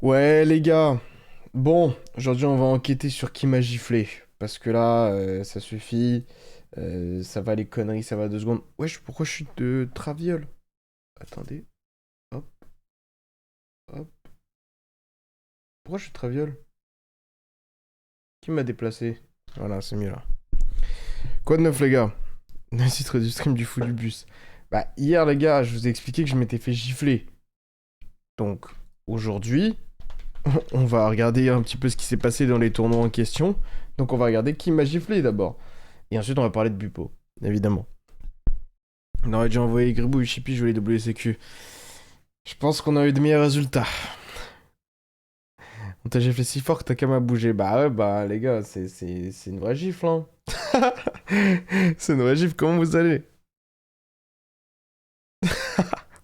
Ouais, les gars. Bon, aujourd'hui, on va enquêter sur qui m'a giflé. Parce que là, ça suffit. Ça va les conneries, ça va 2 secondes. Wesh, pourquoi je suis de traviole? Attendez. Hop, hop. Pourquoi je suis de traviole? Qui m'a déplacé? Voilà, c'est mieux là. Quoi de neuf, les gars? Le titre du stream du fou du bus. Bah, hier, les gars, je vous ai expliqué que je m'étais fait gifler. Donc, aujourd'hui, on va regarder un petit peu ce qui s'est passé dans les tournois en question. Donc, on va regarder qui m'a giflé d'abord. Et ensuite, on va parler de Bupo, évidemment. On aurait dû envoyer Gribou et Chippy jouer les WCQ. Je pense qu'on a eu de meilleurs résultats. On t'a giflé si fort que t'as qu'à m'a bouger. Bah ouais, bah les gars, c'est une vraie gifle, hein. C'est une vraie gifle, comment vous allez?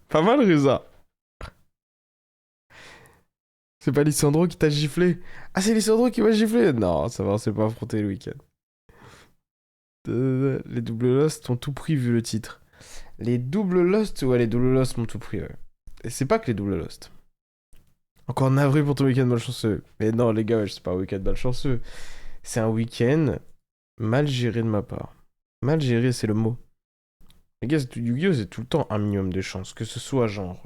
Pas mal, Ruza. C'est pas Lissandro qui t'a giflé? Ah, c'est Lissandro qui m'a giflé? Non, ça va, on s'est pas affronté le week-end. Les double lost ont tout pris vu le titre. Les double lost, ouais, les double lost m'ont tout pris, ouais. Et c'est pas que les double lost. Encore navré pour ton week-end malchanceux. Mais non, les gars, ouais, c'est pas un week-end malchanceux. C'est un week-end mal géré de ma part. Mal géré, c'est le mot. Les gars, Yu-Gi-Oh! C'est tout le temps un minimum de chance, que ce soit genre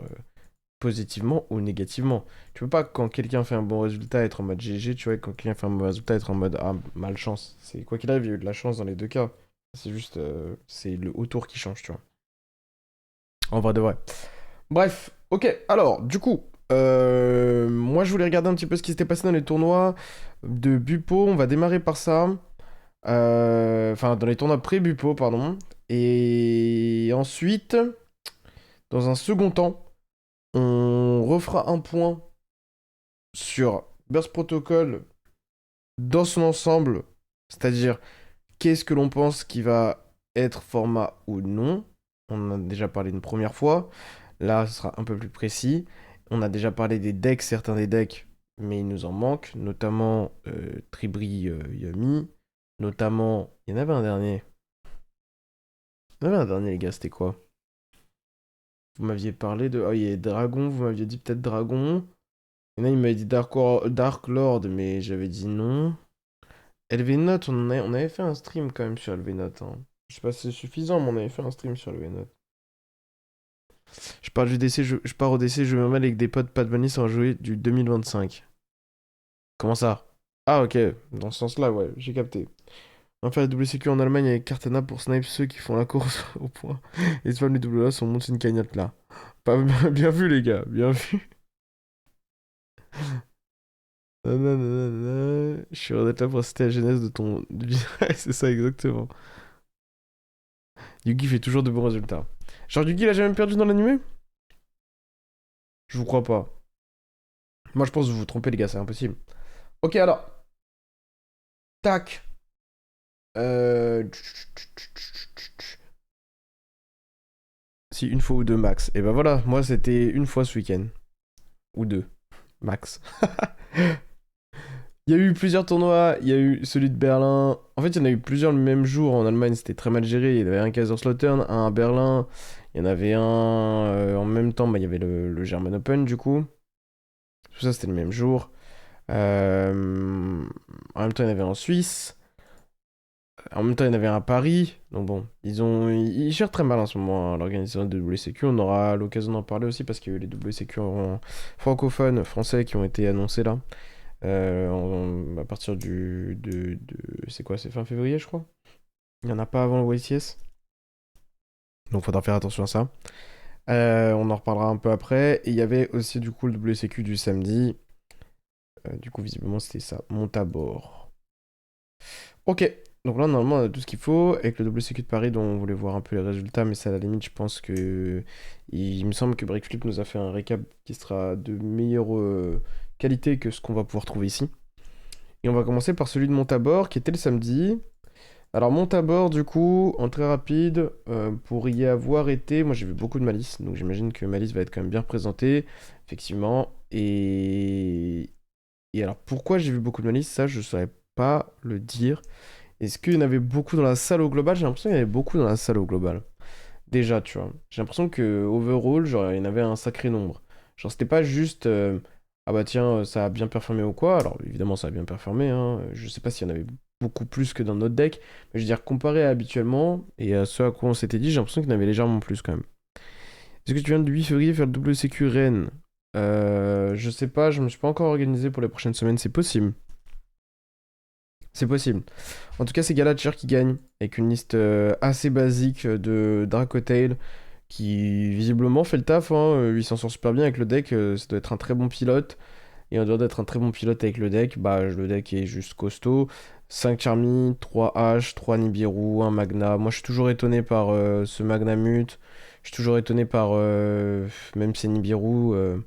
positivement ou négativement. Tu peux pas, quand quelqu'un fait un bon résultat, être en mode GG, tu vois, et quand quelqu'un fait un mauvais résultat, être en mode ah, malchance. C'est quoi qu'il arrive, il y a eu de la chance dans les deux cas. C'est juste, c'est le autour qui change, tu vois. En vrai de vrai. Bref, ok, alors, du coup, moi je voulais regarder un petit peu ce qui s'était passé dans les tournois de Bupo. On va démarrer par ça. Enfin, dans les tournois pré-Bupo, pardon. Et ensuite, dans un second temps, on refera un point sur Burst Protocol dans son ensemble. C'est-à-dire, qu'est-ce que l'on pense qui va être format ou non. On en a déjà parlé une première fois. Là, ce sera un peu plus précis. On a déjà parlé des decks, certains des decks, mais il nous en manque, notamment Tribri Yumi, notamment... Il y en avait un dernier. Il y en avait un dernier, les gars, c'était quoi? Vous m'aviez parlé de... Oh, il y a Dragon, vous m'aviez dit peut-être Dragon. Il y en a, il m'avait dit Dark Lord, mais j'avais dit non. LV-Note, on avait fait un stream quand même sur LV-Note, hein. Je sais pas si c'est suffisant, mais on avait fait un stream sur LV-Note. Je pars du DC, je pars au DC, je me remets avec des potes, pas de vanille sans jouer du 2025. Comment ça? Ah, ok, dans ce sens-là, ouais, j'ai capté. On va faire la double sécu en Allemagne avec Cartana pour snipe ceux qui font la course au point. Et spam les double as, on monte une cagnotte là. Pas bien vu, les gars, bien vu. Nanana, je suis heureux d'être là pour assister à la genèse de ton. Ouais, c'est ça, exactement. Yugi fait toujours de bons résultats. Genre, Yugi, il a jamais perdu dans l'animé? Je vous crois pas. Moi, je pense que vous vous trompez, les gars, c'est impossible. Ok, alors. Tac. Euh... Si, une fois ou deux max. Et ben voilà, moi, c'était une fois ce week-end. Ou deux, max. Il y a eu plusieurs tournois, il y a eu celui de Berlin. En fait, il y en a eu plusieurs le même jour en Allemagne, c'était très mal géré. Il y avait un Kaiserslautern, un à Berlin. Il y en avait un en même temps, bah, il y avait le German Open du coup. Tout ça, c'était le même jour. En même temps, il y en avait en Suisse. En même temps, il y en avait un à Paris. Donc bon, ils gèrent très mal en ce moment, hein, l'organisation de WCQ. On aura l'occasion d'en parler aussi parce qu'il y a eu les WCQ francophones, français qui ont été annoncés là. À partir c'est quoi? C'est fin février, je crois. Il n'y en a pas avant le YCS. Donc faudra faire attention à ça. On en reparlera un peu après. Et il y avait aussi du coup le WCQ du samedi. Du coup, visiblement, c'était ça. Montabor. Ok. Donc là, normalement, on a tout ce qu'il faut. Avec le WCQ de Paris, dont on voulait voir un peu les résultats. Mais c'est à la limite, je pense que... Il me semble que Breakflip nous a fait un récap qui sera de meilleure qualité que ce qu'on va pouvoir trouver ici. Et on va commencer par celui de Montabor, qui était le samedi. Alors, Montabor, du coup, en très rapide, pour y avoir été... Moi, j'ai vu beaucoup de Malice, donc j'imagine que Malice va être quand même bien représenté, effectivement. Et alors, pourquoi j'ai vu beaucoup de Malice? Ça, je ne saurais pas le dire. Est-ce qu'il y en avait beaucoup dans la salle au global? J'ai l'impression qu'il y en avait beaucoup dans la salle au global. Déjà, tu vois. J'ai l'impression que overall, genre, il y en avait un sacré nombre. Genre, c'était pas juste ah bah tiens, ça a bien performé ou quoi. Alors évidemment, ça a bien performé, hein. Je sais pas s'il y en avait beaucoup plus que dans notre deck, mais je veux dire, comparé à habituellement et à ce à quoi on s'était dit, j'ai l'impression qu'il y en avait légèrement plus quand même. Est-ce que tu viens de 8 février faire le double sécu Rennes? Je sais pas, je me suis pas encore organisé pour les prochaines semaines, c'est possible. C'est possible. En tout cas, c'est Galatcher qui gagne, avec une liste assez basique de Dracotail, qui visiblement fait le taf, hein. Il s'en sort super bien avec le deck, ça doit être un très bon pilote. Et en dehors d'être un très bon pilote avec le deck, bah le deck est juste costaud. 5 Charmy, 3 H, 3 Nibiru, un Magna. Moi je suis toujours étonné par ce Magnamut. Je suis toujours étonné par même ces Nibiru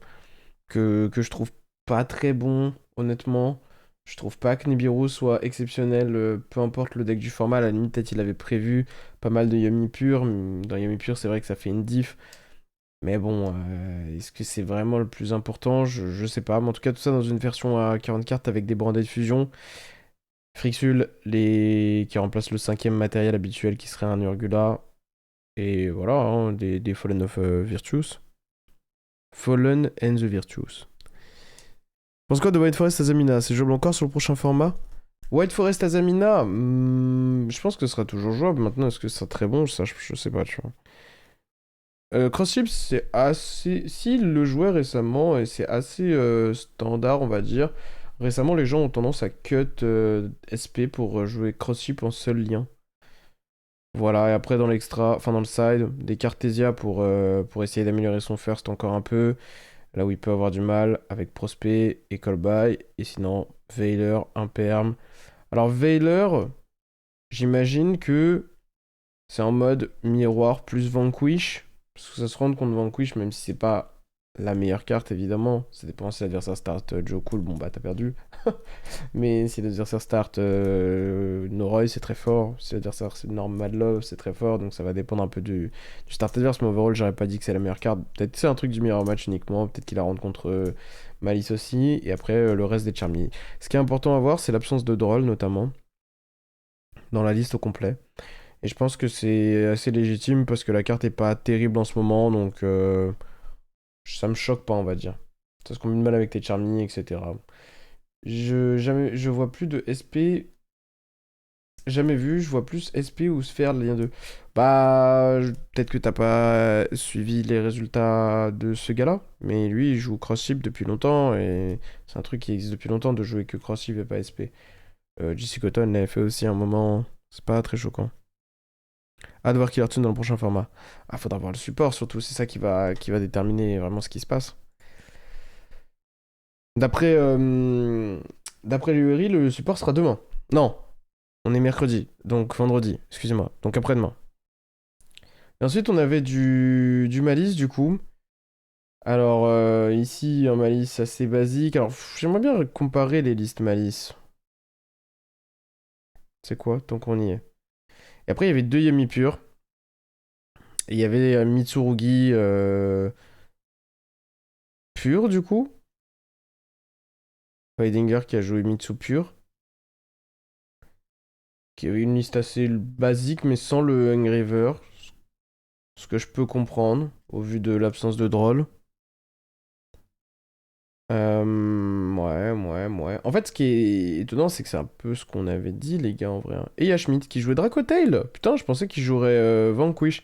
que je trouve pas très bon, honnêtement. Je trouve pas que Nibiru soit exceptionnel, peu importe le deck du format. À la limite, peut-être il avait prévu pas mal de Yumi pur. Dans Yumi pur, c'est vrai que ça fait une diff. Mais bon, est-ce que c'est vraiment le plus important? Je sais pas. Mais en tout cas, tout ça dans une version à 40 cartes avec des brandés de fusion. Frixul, qui remplace le cinquième matériel habituel qui serait un Urgula. Et voilà, hein, des Fallen of Virtues. Fallen and the Virtues. Pense quoi de White Forest Azamina? C'est jouable encore sur le prochain format? White Forest Azamina, je pense que ce sera toujours jouable. Maintenant, est-ce que ce sera très bon? Ça, je sais pas, tu vois. Cross-Chips, c'est assez. S'il le jouait récemment, et c'est assez standard, on va dire. Récemment, les gens ont tendance à cut SP pour jouer Cross-Chip en seul lien. Voilà, et après dans l'extra, enfin dans le side, des Cartesia pour essayer d'améliorer son first encore un peu. Là où il peut avoir du mal avec Prospect et Callby. Et sinon, Veiler, Imperm. Alors, Veiler, j'imagine que c'est en mode miroir plus Vanquish. Parce que ça se rend compte Vanquish, même si c'est pas la meilleure carte, évidemment. Ça dépend si l'adversaire start Joe Cool, bon bah t'as perdu. Mais si l'adversaire start Noroi, c'est très fort. Si l'adversaire c'est Norm Madlove, c'est très fort. Donc ça va dépendre un peu du start adverse. Mais overall, j'aurais pas dit que c'est la meilleure carte. Peut-être que c'est un truc du meilleur match uniquement. Peut-être qu'il la rentre contre Malice aussi. Et après, le reste des Charmy. Ce qui est important à voir, c'est l'absence de Droll, notamment, dans la liste au complet. Et je pense que c'est assez légitime parce que la carte est pas terrible en ce moment. Donc ça me choque pas, on va dire. Ça se combine mal avec tes Charmy, etc. Je vois plus de SP. Jamais vu, je vois plus SP ou Sphère, le lien 2. Bah, peut-être que t'as pas suivi les résultats de ce gars-là, mais lui, il joue Cross-Ship depuis longtemps, et c'est un truc qui existe depuis longtemps de jouer que Cross-Ship et pas SP. JC Cotton l'avait fait aussi un moment, c'est pas très choquant. À de voir Killer Tune dans le prochain format. Ah, faudra voir le support, surtout, c'est ça qui va déterminer vraiment ce qui se passe. D'après d'après l'URI, le support sera demain. Non, on est mercredi, donc vendredi, excusez-moi, donc après-demain. Et ensuite, on avait du malice, du coup. Alors, ici, un malice assez basique. Alors, j'aimerais bien comparer les listes malice. C'est quoi, tant qu'on y est. Et après, il y avait deux Yami purs. Et il y avait Mitsurugi pur, du coup. Weidinger qui a joué Mitsu pur. Qui avait une liste assez basique, mais sans le Engraver. Ce que je peux comprendre, au vu de l'absence de Droll. Ouais. En fait, ce qui est étonnant, c'est que c'est un peu ce qu'on avait dit, les gars, en vrai, hein. Et il y a Schmidt qui jouait Dracotail. Putain, je pensais qu'il jouerait Vanquish.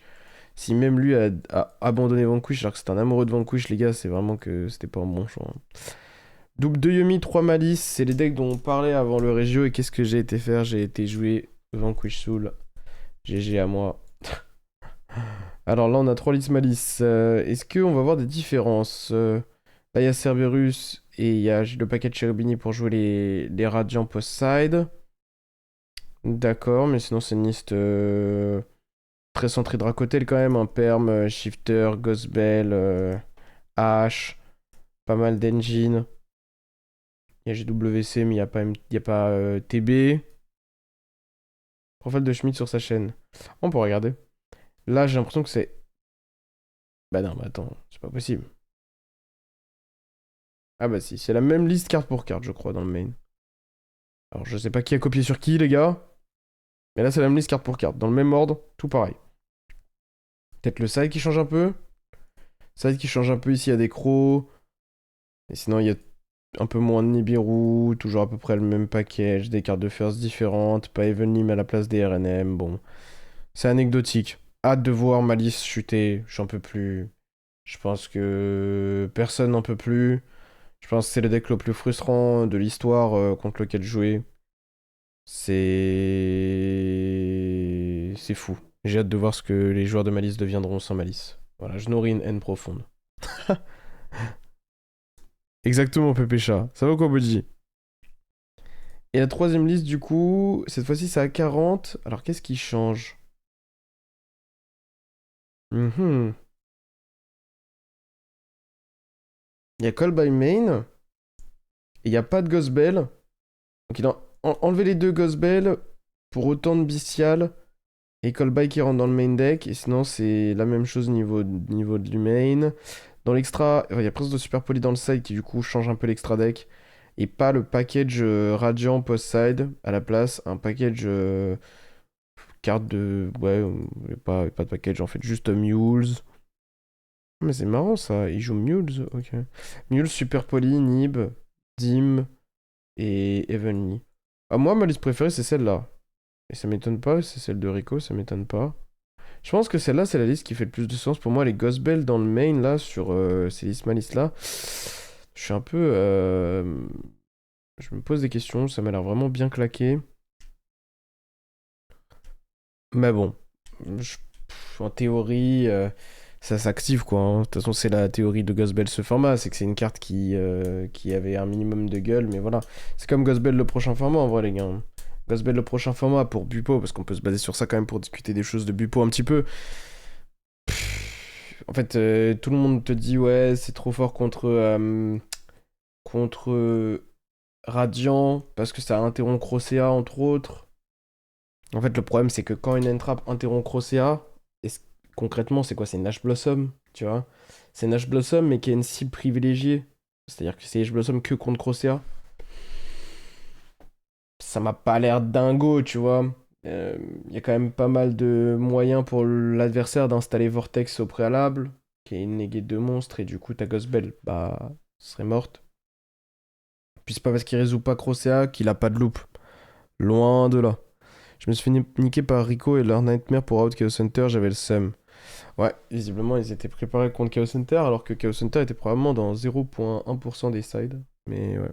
Si même lui a abandonné Vanquish, alors que c'est un amoureux de Vanquish, les gars, c'est vraiment que c'était pas un bon choix, hein. Double 2 Yumi, 3 Malice, c'est les decks dont on parlait avant le Regio. Et qu'est-ce que j'ai été faire? J'ai été jouer Vanquish Soul. GG à moi. Alors là, on a 3 listes Malice. Est-ce qu'on va voir des différences? Là, il y a Cerberus et il y a le paquet de Cherubini pour jouer les Radiants post-side. D'accord, mais sinon, c'est une liste très centrée Dracotel quand même. Un Perm, Shifter, Ghostbell, Ash, pas mal d'engine. Il y a GWC, mais il y a pas TB. Profil de Schmidt sur sa chaîne. On peut regarder. Là, j'ai l'impression que c'est. Bah non, mais attends, c'est pas possible. Ah bah si, c'est la même liste carte pour carte, je crois, dans le main. Alors, je sais pas qui a copié sur qui, les gars. Mais là, c'est la même liste carte pour carte. Dans le même ordre, tout pareil. Peut-être le side qui change un peu. Side qui change un peu ici, il y a des crocs. Et sinon, il y a un peu moins de Nibiru, toujours à peu près le même package, des cartes de first différentes, pas Evenly mais à la place des RNM, bon. C'est anecdotique. Hâte de voir Malice chuter, j'en peux plus. Je pense que personne n'en peut plus. Je pense que c'est le deck le plus frustrant de l'histoire contre lequel jouer. C'est fou. J'ai hâte de voir ce que les joueurs de Malice deviendront sans Malice. Voilà, je nourris une haine profonde. Exactement, Pépécha. Ça va quoi, Bodji? Et la troisième liste, du coup, cette fois-ci, c'est à 40. Alors, qu'est-ce qui change? Mhm. Il y a Call by Main. Et il n'y a pas de Ghost Bell. Donc, il a enlevé les deux Ghost Bell pour autant de Bestial. Et Call by qui rentre dans le main deck. Et sinon, c'est la même chose niveau du main. Dans l'extra, il y a presque de Super Poly dans le side qui, du coup, change un peu l'extra deck. Et pas le package Radiant post-side. À la place, un package carte de. Ouais, pas de package en fait, juste Mules. Mais c'est marrant ça, il joue Mules, ok. Mules, Super Poly, Nib, Dim et Evenly. Ah, moi, ma liste préférée, c'est celle-là. Et ça m'étonne pas, c'est celle de Rico, ça m'étonne pas. Je pense que celle-là, c'est la liste qui fait le plus de sens pour moi. Les Ghost Bell dans le main, là, sur ces listes, ma liste là. Je suis un peu. Je me pose des questions, ça m'a l'air vraiment bien claqué. Mais bon, en théorie, ça s'active quoi, hein. De toute façon, c'est la théorie de Ghost Bell ce format, c'est que c'est une carte qui avait un minimum de gueule, mais voilà. C'est comme Ghost Bell le prochain format en vrai, les gars. Ghost Bell le prochain format pour Bupo, parce qu'on peut se baser sur ça quand même pour discuter des choses de Bupo un petit peu. En fait, tout le monde te dit ouais, c'est trop fort contre Radiant, parce que ça interrompt Crocea entre autres. En fait, le problème, c'est que quand une entrap interrompt Crocea, concrètement, c'est quoi? C'est une Ash Blossom, tu vois? C'est une Ash Blossom, mais qui a une cible privilégiée. C'est-à-dire que c'est Ash Blossom que contre Crocea. Ça m'a pas l'air dingo, tu vois? Il y a quand même pas mal de moyens pour l'adversaire d'installer Vortex au préalable, qui est une négate de monstre, et du coup, ta Ghost Bell, bah, serait morte. Puis c'est pas parce qu'il résout pas Crocea qu'il a pas de loop. Loin de là. Je me suis fait niquer par Rico et leur Nightmare pour Out Chaos Center, j'avais le seum. Ouais, visiblement, ils étaient préparés contre Chaos Center, alors que Chaos Center était probablement dans 0,1% des sides. Mais ouais.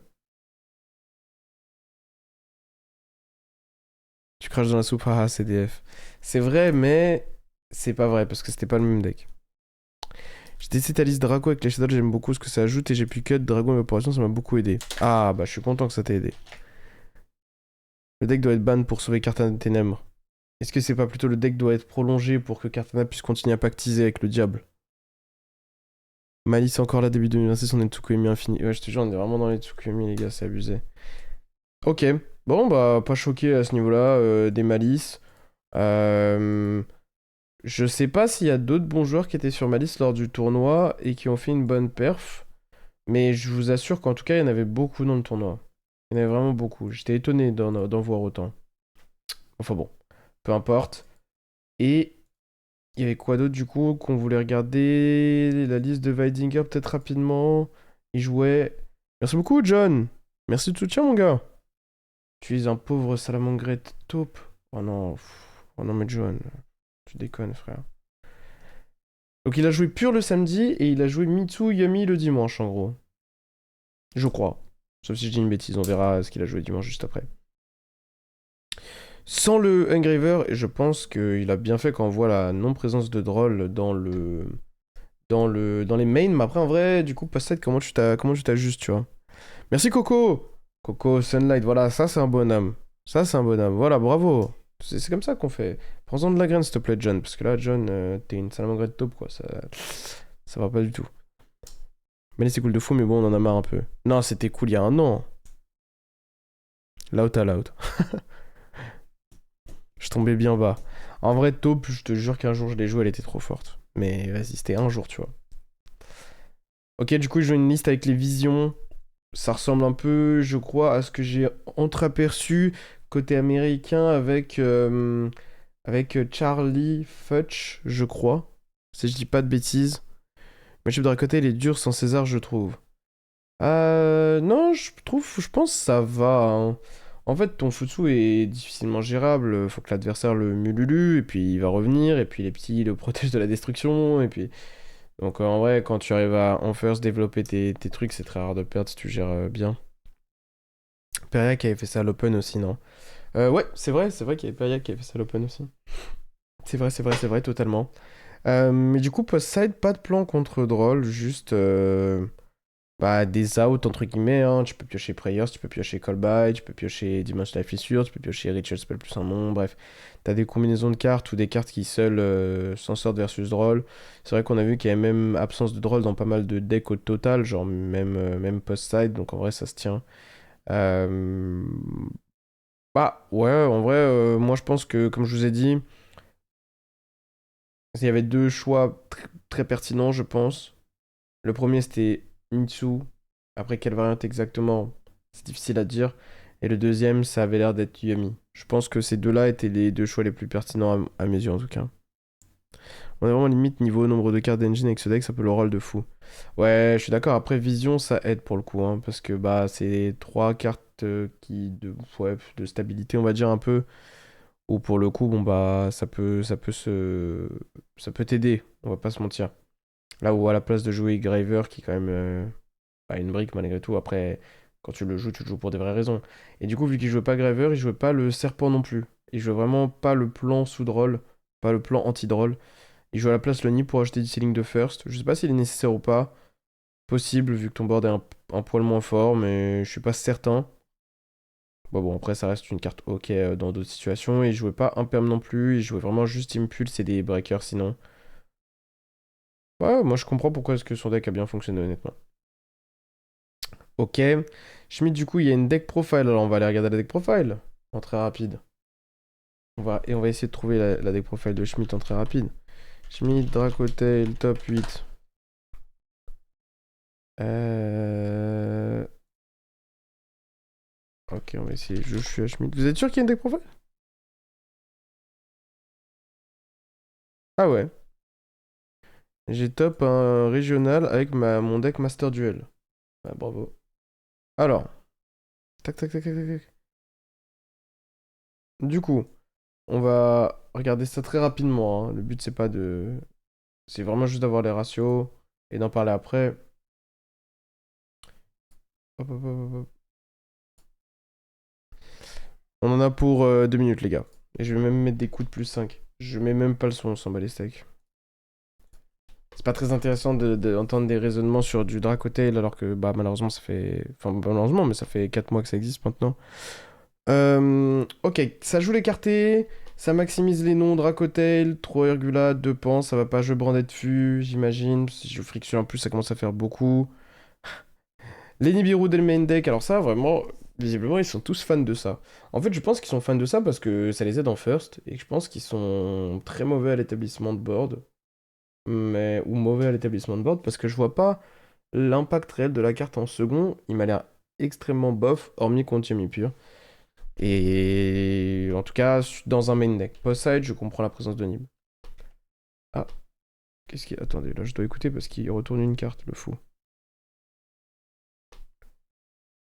Tu craches dans la soupe, haha, CDF. C'est vrai, mais c'est pas vrai, parce que c'était pas le même deck. J'ai testé ta liste Draco avec les Shadows, j'aime beaucoup ce que ça ajoute, et j'ai pu cut Dragon Evaporation, ça m'a beaucoup aidé. Ah, bah je suis content que ça t'ait aidé. Le deck doit être ban pour sauver Cartana des Ténèbres. Est-ce que c'est pas plutôt le deck doit être prolongé pour que Cartana puisse continuer à pactiser avec le diable? Malice encore là, début 2026, on est Tsukuyami infini. Ouais, je te jure, on est vraiment dans les Tsukuyami, les gars, c'est abusé. Ok, bon, bah, pas choqué à ce niveau-là, des Malice. Euh, Je sais pas s'il y a d'autres bons joueurs qui étaient sur Malice lors du tournoi et qui ont fait une bonne perf, mais je vous assure qu'en tout cas, il y en avait beaucoup dans le tournoi. Il y en avait vraiment beaucoup. J'étais étonné d'en voir autant. Enfin bon, peu importe. Et il y avait quoi d'autre du coup qu'on voulait regarder? La liste de Weidinger peut-être rapidement. Il jouait. Merci beaucoup John. Merci de soutien mon gars. Tu es un pauvre salamangret taupe. Oh non. Oh non mais John. Tu déconnes frère. Donc il a joué pur le samedi et il a joué Mitsu Yami le dimanche en gros. Je crois. Sauf si je dis une bêtise, on verra ce qu'il a joué dimanche juste après. Sans le Engraver, et je pense qu'il a bien fait quand on voit la non-présence de Droll dans les mains, mais après en vrai, du coup, post-side, comment tu t'ajustes, tu vois. Merci Coco. Coco, Sunlight, voilà, ça c'est un bonhomme. Ça c'est un bonhomme, voilà, bravo. C'est comme ça qu'on fait. Prends-en de la graine, s'il te plaît, John, parce que là, John, t'es une salamandre de taupe, quoi, ça va pas du tout. Mais c'est cool de fou, mais bon, on en a marre un peu. Non, c'était cool il y a un an. Loud à loud. Je tombais bien bas. En vrai, taupe, je te jure qu'un jour je l'ai joué, elle était trop forte. Mais vas-y, c'était un jour, tu vois. Ok, du coup, je joue une liste avec les visions. Ça ressemble un peu, je crois, à ce que j'ai entreaperçu côté américain avec Charlie Futch, je crois. Si je dis pas de bêtises. Mais chef de côté, il est dur sans César, je trouve. Non, je pense que ça va, hein. En fait, ton Futsu est difficilement gérable. Faut que l'adversaire le mululu, et puis il va revenir, et puis les petits le protègent de la destruction, et puis. Donc en vrai, quand tu arrives à en first développer tes trucs, c'est très rare de perdre si tu gères bien. Peria qui avait fait ça à l'Open aussi, non? Ouais, c'est vrai qu'il y avait Peria qui avait fait ça à l'Open aussi. C'est vrai, totalement. Mais du coup, post-side, pas de plan contre Droll, juste bah, des outs entre guillemets. Hein. Tu peux piocher Prayers, tu peux piocher Callby, tu peux piocher Dimension Life Fissure, tu peux piocher Ritual Spell plus un nom, bref. T'as des combinaisons de cartes ou des cartes qui seules s'en sortent versus Droll. C'est vrai qu'on a vu qu'il y avait même absence de Droll dans pas mal de decks au total, genre même post-side, donc en vrai ça se tient. Euh, Bah ouais, en vrai, moi je pense que, comme je vous ai dit, il y avait deux choix très pertinents, je pense. Le premier, c'était Mitsu. Après, quelle variante exactement? C'est difficile à dire. Et le deuxième, ça avait l'air d'être Yumi. Je pense que ces deux-là étaient les deux choix les plus pertinents à mes yeux, en tout cas. On est vraiment limite niveau nombre de cartes d'engine avec ce deck, ça peut le rôle de fou. Ouais, je suis d'accord. Après, Vision, ça aide pour le coup, hein, parce que bah, c'est trois cartes ouais, de stabilité, on va dire un peu. Ou pour le coup, bon bah, ça peut t'aider. On va pas se mentir. Là où à la place de jouer Graver, qui est quand même bah, une brique malgré tout, après, quand tu le joues pour des vraies raisons. Et du coup, vu qu'il jouait pas Graver, il jouait pas le Serpent non plus. Il jouait vraiment pas le plan sous-droll, pas le plan anti-droll. Il joue à la place le Nid pour acheter du ceiling de first. Je sais pas s'il est nécessaire ou pas. Possible, vu que ton board est un poil moins fort, mais je suis pas certain. Bon, après, ça reste une carte ok dans d'autres situations. Il jouait pas Imperm non plus. Il jouait vraiment juste Impulse et des breakers sinon. Ouais, moi je comprends pourquoi est-ce que son deck a bien fonctionné honnêtement. Ok. Schmidt, du coup, il y a une deck profile. Alors, on va aller regarder la deck profile en très rapide. On va essayer de trouver la deck profile de Schmidt en très rapide. Schmidt, Dracotail, top 8. Euh... Ok, on va essayer. Je suis à Schmidt. Vous êtes sûr qu'il y a une deck profile? Ah ouais. J'ai top un régional avec mon deck Master Duel. Ah, bravo. Alors, tac, tac, tac, tac, tac, tac. Du coup, on va regarder ça très rapidement. Hein. Le but, c'est pas de. C'est vraiment juste d'avoir les ratios et d'en parler après. Hop, hop, hop, hop. On en a pour 2 minutes, les gars. Et je vais même mettre des coups de plus 5. Je mets même pas le son, on s'en bat les steaks. C'est pas très intéressant d'entendre des raisonnements sur du Dracotail alors que bah malheureusement ça fait. Enfin malheureusement mais ça fait 4 mois que ça existe maintenant. Ok, ça joue l'écarté, ça maximise les noms Dracotail, 3 Hergula, 2 pans, ça va pas jouer Brandet de Fût, j'imagine. Si je friction en plus ça commence à faire beaucoup. Les Nibiru dès le main deck, alors ça, vraiment, visiblement, ils sont tous fans de ça. En fait, je pense qu'ils sont fans de ça parce que ça les aide en first, et que je pense qu'ils sont très mauvais à l'établissement de board, ou mauvais à l'établissement de board, parce que je vois pas l'impact réel de la carte en second, il m'a l'air extrêmement bof, hormis contre Yumi pur. Et en tout cas, dans un main deck. Post-side, je comprends la présence de Nib. Ah, qu'est-ce qu'il... Attendez, là, je dois écouter parce qu'il retourne une carte, le fou.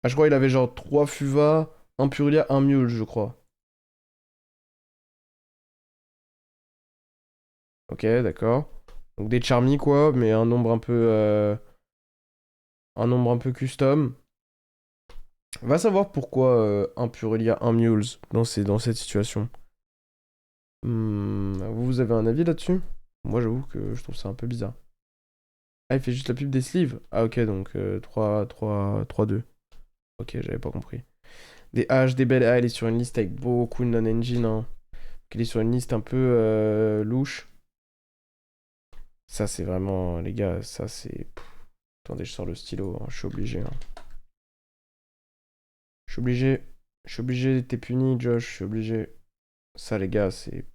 Ah, je crois qu'il avait genre 3 Fuva, un Purlia, un Mule, je crois. Ok, d'accord. Donc des Charmy, quoi, mais un nombre un peu custom. Va savoir pourquoi un Purlia, un Mules dans cette situation. Vous avez un avis là-dessus? Moi, j'avoue que je trouve ça un peu bizarre. Ah, il fait juste la pub des sleeves. Ah, ok, donc 3-2. Ok, j'avais pas compris. Des H, des belles A, elle est sur une liste avec beaucoup de non-engine. Hein. Elle est sur une liste un peu louche. Ça, c'est vraiment. Les gars, ça, c'est. Attendez, je sors le stylo. Hein, je suis obligé. Hein. Je suis obligé. Je suis obligé. T'es puni, Josh. Je suis obligé. Ça, les gars, c'est.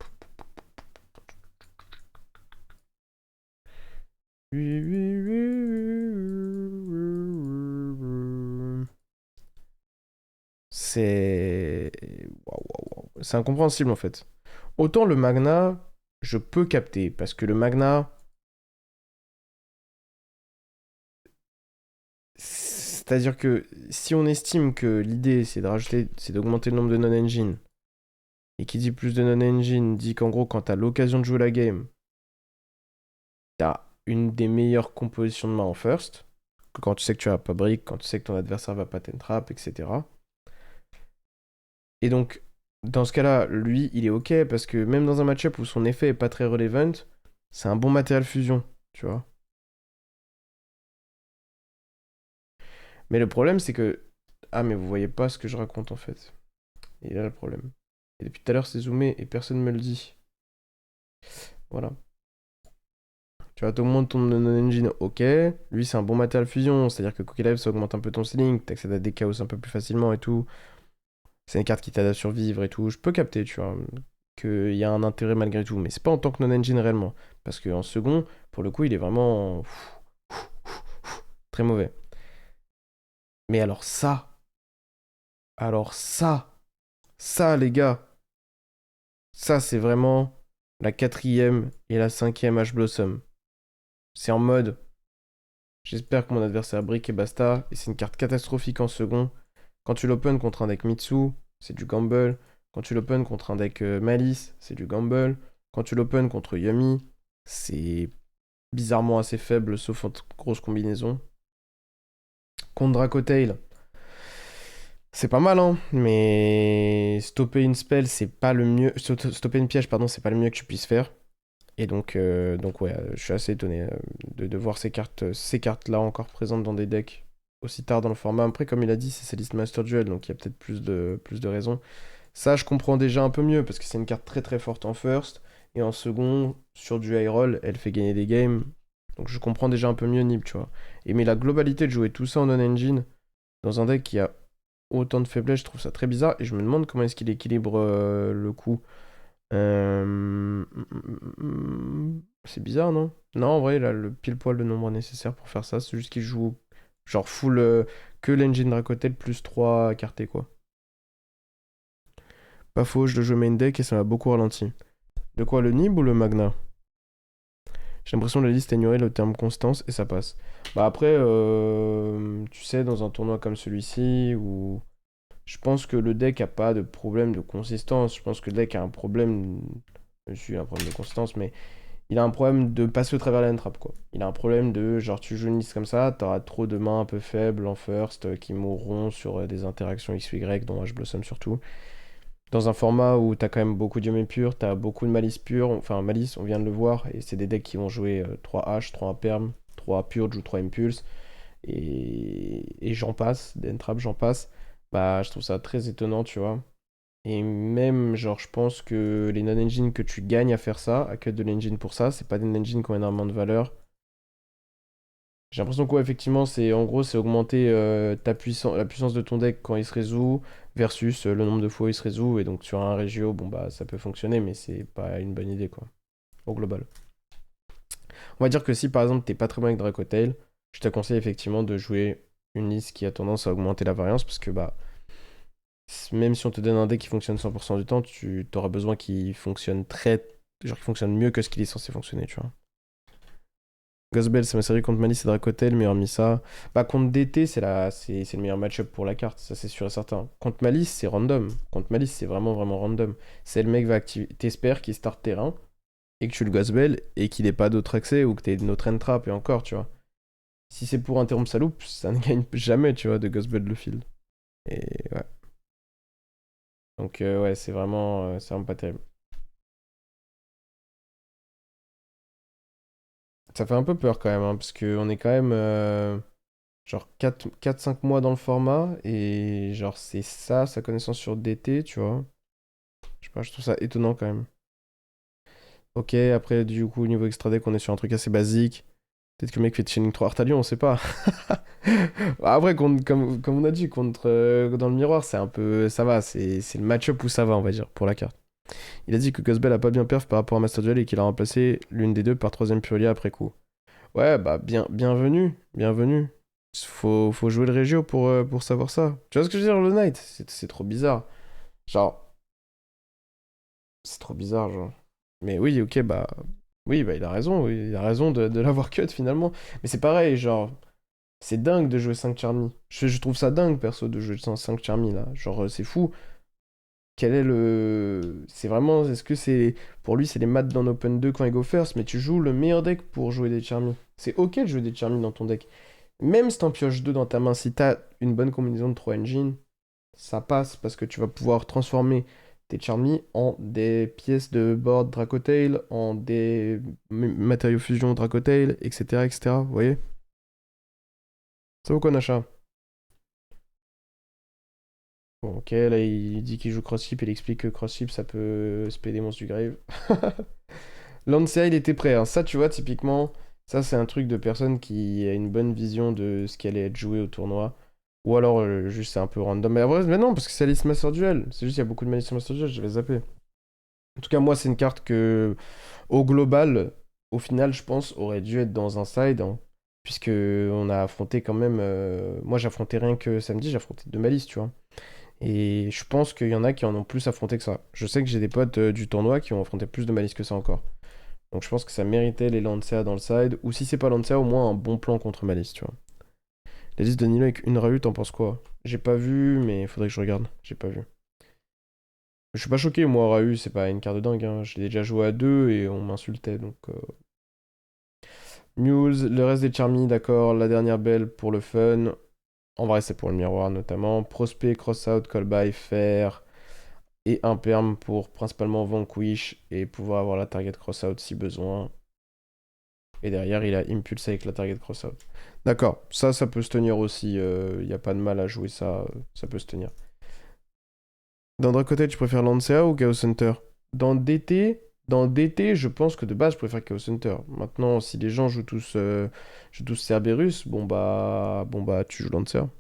C'est. Waouh, waouh, waouh. C'est incompréhensible en fait. Autant le Magna, je peux capter. Parce que le Magna. C'est-à-dire que si on estime que l'idée c'est d'augmenter le nombre de non-engine, et qui dit plus de non-engine dit qu'en gros quand t'as l'occasion de jouer la game, t'as une des meilleures compositions de main en first, que quand tu sais que tu vas pas brick, quand tu sais que ton adversaire va pas t'entrap, etc. Et donc, dans ce cas-là, lui, il est ok, parce que même dans un match-up où son effet est pas très relevant, c'est un bon matériel fusion, tu vois. Mais le problème, c'est que... Ah, mais vous voyez pas ce que je raconte, en fait. Et là, le problème. Et depuis tout à l'heure, c'est zoomé, et personne me le dit. Voilà. Tu vois, t'augmentes ton non-engine, ok. Lui, c'est un bon matériel fusion, c'est-à-dire que quoi qu'il arrive, ça augmente un peu ton ceiling, t'accèdes à des chaos un peu plus facilement et tout. C'est une carte qui t'aide à survivre et tout. Je peux capter, tu vois, qu'il y a un intérêt malgré tout, mais c'est pas en tant que non-engine réellement. Parce qu'en second, pour le coup, il est vraiment très mauvais. Mais alors ça, les gars, ça, c'est vraiment la quatrième et la cinquième H Blossom. C'est en mode, j'espère que mon adversaire brick et basta, et c'est une carte catastrophique en second. Quand tu l'open contre un deck Mitsu, c'est du gamble. Quand tu l'open contre un deck Malice, c'est du gamble. Quand tu l'open contre Yumi, c'est bizarrement assez faible, sauf en grosse combinaison. Contre Dracotail, c'est pas mal, hein, mais stopper une spell, c'est pas le mieux. Stopper une piège, pardon, c'est pas le mieux que tu puisses faire. Et donc ouais, je suis assez étonné de voir ces cartes-là encore présentes dans des decks aussi tard dans le format. Après, comme il a dit, c'est sa liste Master Duel, donc il y a peut-être plus de raisons. Ça, je comprends déjà un peu mieux, parce que c'est une carte très très forte en first, et en second, sur du high roll, elle fait gagner des games. Donc je comprends déjà un peu mieux Nib, tu vois. Et mais la globalité de jouer tout ça en on-engine, dans un deck qui a autant de faiblesses, je trouve ça très bizarre, et je me demande comment est-ce qu'il équilibre le coup. C'est bizarre, non? Non, en vrai, il a le pile poil de nombre nécessaire pour faire ça. C'est juste qu'il joue genre full que l'engine Dracotel plus 3 cartés, quoi. Pas faux, je le joue main deck et ça m'a beaucoup ralenti. De quoi, le Nib ou le Magna? J'ai l'impression que la liste a ignoré le terme constance et ça passe. Bah après, tu sais, dans un tournoi comme celui-ci, où je pense que le deck a pas de problème de consistance, je pense que le deck a un problème... Dessus, un problème de consistance, mais il a un problème de passer au travers la trap, quoi. Il a un problème de, genre, tu joues une liste comme ça, t'auras trop de mains un peu faibles en first qui mourront sur des interactions X ou Y, dont H Blossom surtout. Dans un format où t'as quand même beaucoup de Yumi pur, t'as beaucoup de Malice pure, enfin Malice, on vient de le voir, et c'est des decks qui vont jouer 3 H, 3 Perm, 3 Purge ou 3 Impulse, et j'en passe, d'Entrap j'en passe. Bah, je trouve ça très étonnant, tu vois. Et même, genre, je pense que les non-engines que tu gagnes à faire ça, à cut de l'engine pour ça, c'est pas des non-engines qui ont énormément de valeur. J'ai l'impression que, ouais, effectivement, c'est en gros, c'est augmenter la puissance de ton deck quand il se résout versus le nombre de fois où il se résout. Et donc, sur un régio, bon, bah, ça peut fonctionner, mais c'est pas une bonne idée, quoi, au global. On va dire que si, par exemple, t'es pas très bon avec Dracotail, je te conseille effectivement de jouer une liste qui a tendance à augmenter la variance parce que, bah, même si on te donne un deck qui fonctionne 100% du temps, tu auras besoin qu'il fonctionne genre qu'il fonctionne mieux que ce qu'il est censé fonctionner, tu vois. Ghostbell, c'est ma série contre Malice et Dracotel, mais hormis ça. Bah, contre DT, c'est le meilleur match-up pour la carte, ça c'est sûr et certain. Contre Malice, c'est random. Contre Malice, c'est vraiment vraiment random. C'est le mec va activer. T'espères qu'il start terrain, et que tu le Ghostbell, et qu'il ait pas d'autre accès, ou que t'aies notre end trap, et encore, tu vois. Si c'est pour interrompre sa loupe, ça ne gagne jamais, tu vois, de Ghostbell le field. Et ouais. Donc, ouais, c'est vraiment pas terrible. Ça fait un peu peur quand même, hein, parce qu'on est quand même genre 4-5 mois dans le format, et genre c'est ça, sa connaissance sur DT, tu vois. Je sais pas, je trouve ça étonnant quand même. Ok, après du coup, niveau extra deck, on est sur un truc assez basique. Peut-être que le mec fait Chaining 3 Artalion, on sait pas. Après, comme on a dit, contre dans le miroir, c'est un peu. Ça va, c'est le match-up où ça va, on va dire, pour la carte. Il a dit que Ghostbell a pas bien perf par rapport à Master Duel et qu'il a remplacé l'une des deux par troisième Purelia après coup. Ouais, bah bienvenue, bienvenue. Faut jouer le Régio pour savoir ça. Tu vois ce que je veux dire, le Knight? C'est trop bizarre. Genre, c'est trop bizarre, genre. Mais oui, ok, bah... Oui, bah il a raison, oui, il a raison de l'avoir cut finalement. Mais c'est pareil, genre... C'est dingue de jouer 5 Charmy. Je trouve ça dingue, perso, de jouer sans 5 Charmy, là. Genre, c'est fou. Quel est le... C'est vraiment... Est-ce que c'est... Pour lui, c'est les maths dans Open 2 quand il go first, mais tu joues le meilleur deck pour jouer des Charmy. C'est ok de jouer des Charmy dans ton deck. Même si t'en pioches 2 dans ta main, si t'as une bonne combinaison de 3 engines, ça passe parce que tu vas pouvoir transformer tes Charmy en des pièces de board Dracotail, en des matériaux fusion Dracotail, etc., etc. Vous voyez? Ça vaut quoi, Nacha? Bon, ok, là il dit qu'il joue Crossship, il explique que Crossship ça peut spé des monstres du grave. Lancea il était prêt, hein. Ça tu vois, typiquement, ça c'est un truc de personne qui a une bonne vision de ce qui allait être joué au tournoi. Ou alors juste c'est un peu random. Mais non, parce que c'est Alice Master Duel. C'est juste il y a beaucoup de Alice Master Duel, je vais zapper. En tout cas, moi c'est une carte que, au global, au final, je pense, aurait dû être dans un side, hein, puisque on a affronté quand même. Moi j'ai affronté rien que samedi, j'ai affronté deux Malice, tu vois. Et je pense qu'il y en a qui en ont plus affronté que ça. Je sais que j'ai des potes du tournoi qui ont affronté plus de malice que ça encore. Donc je pense que ça méritait les Lancea dans le side. Ou si c'est pas Lancea, au moins un bon plan contre malice, tu vois. La liste de Nilo avec une Rahu, t'en penses quoi? J'ai pas vu, mais il faudrait que je regarde. J'ai pas vu. Je suis pas choqué, moi, Rahu, c'est pas une carte de dingue. Hein. J'ai déjà joué à deux et on m'insultait, donc... Muse, le reste des Charmy, d'accord. La dernière belle pour le fun. En vrai, c'est pour le miroir, notamment. Prospect, Crossout, Callby, Fer... et un perm pour principalement Vanquish et pouvoir avoir la target crossout si besoin. Et derrière, il a Impulse avec la target crossout. D'accord, ça peut se tenir aussi. Il n'y a pas de mal à jouer ça. Ça peut se tenir. Dans Dracotet, tu préfères Lancea ou Chaos Hunter? Dans DT, je pense que de base, je préfère Chaos Hunter. Maintenant, si les gens jouent tous Cerberus, bon bah, tu joues Lancea.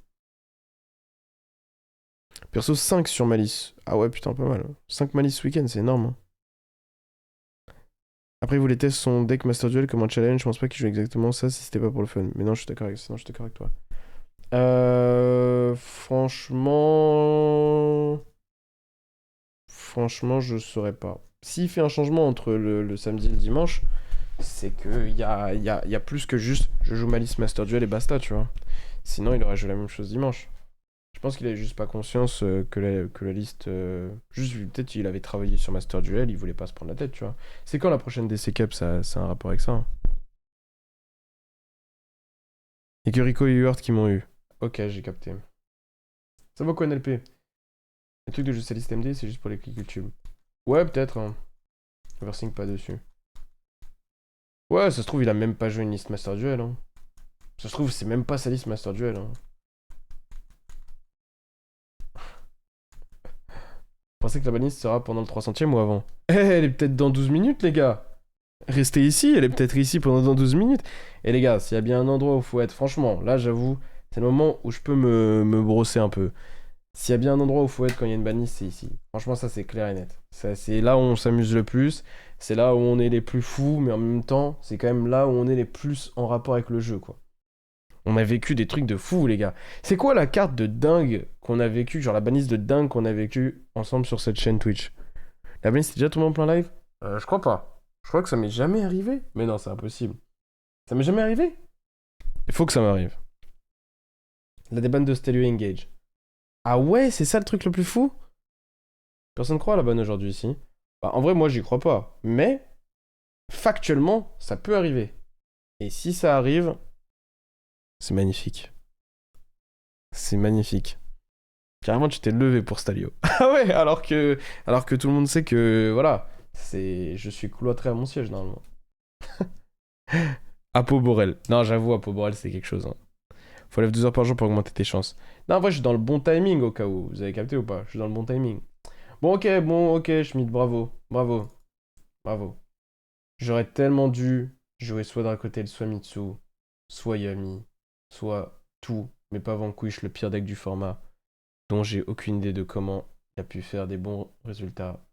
Perso 5 sur Malice. Ah ouais, putain, pas mal. 5 Malice ce week-end, c'est énorme. Hein. Après, il voulait tester son deck Master Duel comme un challenge. Je pense pas qu'il joue exactement ça si c'était pas pour le fun. Mais non, je suis d'accord avec ça. Non, je suis d'accord avec toi. Franchement. Franchement, je saurais pas. S'il fait un changement entre le samedi et le dimanche, c'est qu'il y a plus que juste je joue Malice Master Duel et basta, tu vois. Sinon, il aurait joué la même chose dimanche. Je pense qu'il avait juste pas conscience que la liste. Juste, peut-être il avait travaillé sur Master Duel, il voulait pas se prendre la tête, tu vois. C'est quand la prochaine DC Cup, ça, c'est un rapport avec ça. Hein. Et que Rico et Huart qui m'ont eu. Ok, j'ai capté. Ça vaut quoi NLP? Le truc de juste liste MD, c'est juste pour les clics YouTube. Ouais, peut-être. Hein. Oversing pas dessus. Ouais, ça se trouve, il a même pas joué une liste Master Duel. Hein. Ça se trouve, c'est même pas sa liste Master Duel. Hein. Vous pensez que la banliste sera pendant le 300ème ou avant? Eh, elle est peut-être dans 12 minutes, les gars. Restez ici, elle est peut-être ici pendant dans 12 minutes. Et les gars, s'il y a bien un endroit où il faut être, franchement, là, j'avoue, c'est le moment où je peux me brosser un peu. S'il y a bien un endroit où il faut être quand il y a une banlist, c'est ici. Franchement, ça, c'est clair et net. Ça, c'est là où on s'amuse le plus. C'est là où on est les plus fous, mais en même temps, c'est quand même là où on est les plus en rapport avec le jeu, quoi. On a vécu des trucs de fous, les gars. C'est quoi la carte de dingue qu'on a vécu, genre la banlist de dingue qu'on a vécu ensemble sur cette chaîne Twitch? La banlist est déjà tombée en plein live? Je crois pas. Je crois que ça m'est jamais arrivé. Mais non, c'est impossible. Ça m'est jamais arrivé? Il faut que ça m'arrive. La débanne de Stelio Engage. Ah ouais, c'est ça le truc le plus fou? Personne croit à la banne aujourd'hui ici. Bah, en vrai, moi, j'y crois pas. Mais, factuellement, ça peut arriver. Et si ça arrive, c'est magnifique. C'est magnifique. Carrément, tu t'es levé pour Stalio. Ah ouais, alors que tout le monde sait que, voilà, je suis cloîtré à mon siège, normalement. Apo Borel. Non, j'avoue, Apo Borel, c'est quelque chose. Hein. Faut lève 2 heures par jour pour augmenter tes chances. Non, en vrai, je suis dans le bon timing au cas où. Vous avez capté ou pas? Je suis dans le bon timing. Bon, ok, Schmidt, bravo. Bravo. Bravo. J'aurais tellement dû jouer soit Dracotel, soit Mitsu, soit Yami, soit tout, mais pas Vanquish, le pire deck du format, dont j'ai aucune idée de comment il a pu faire des bons résultats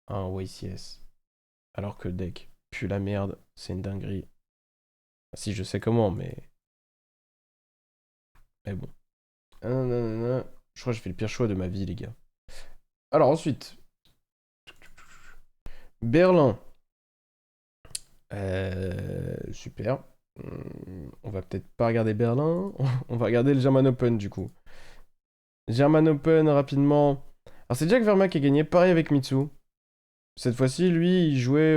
à un YCS. Alors que le deck pue la merde, c'est une dinguerie. Si je sais comment, mais bon. Je crois que j'ai fait le pire choix de ma vie, les gars. Alors ensuite, Berlin. Super. On va peut-être pas regarder Berlin. On va regarder le German Open, du coup. German Open, rapidement. Alors, c'est Jack Vermaak qui a gagné. Pareil avec Mitsu. Cette fois-ci, lui, il jouait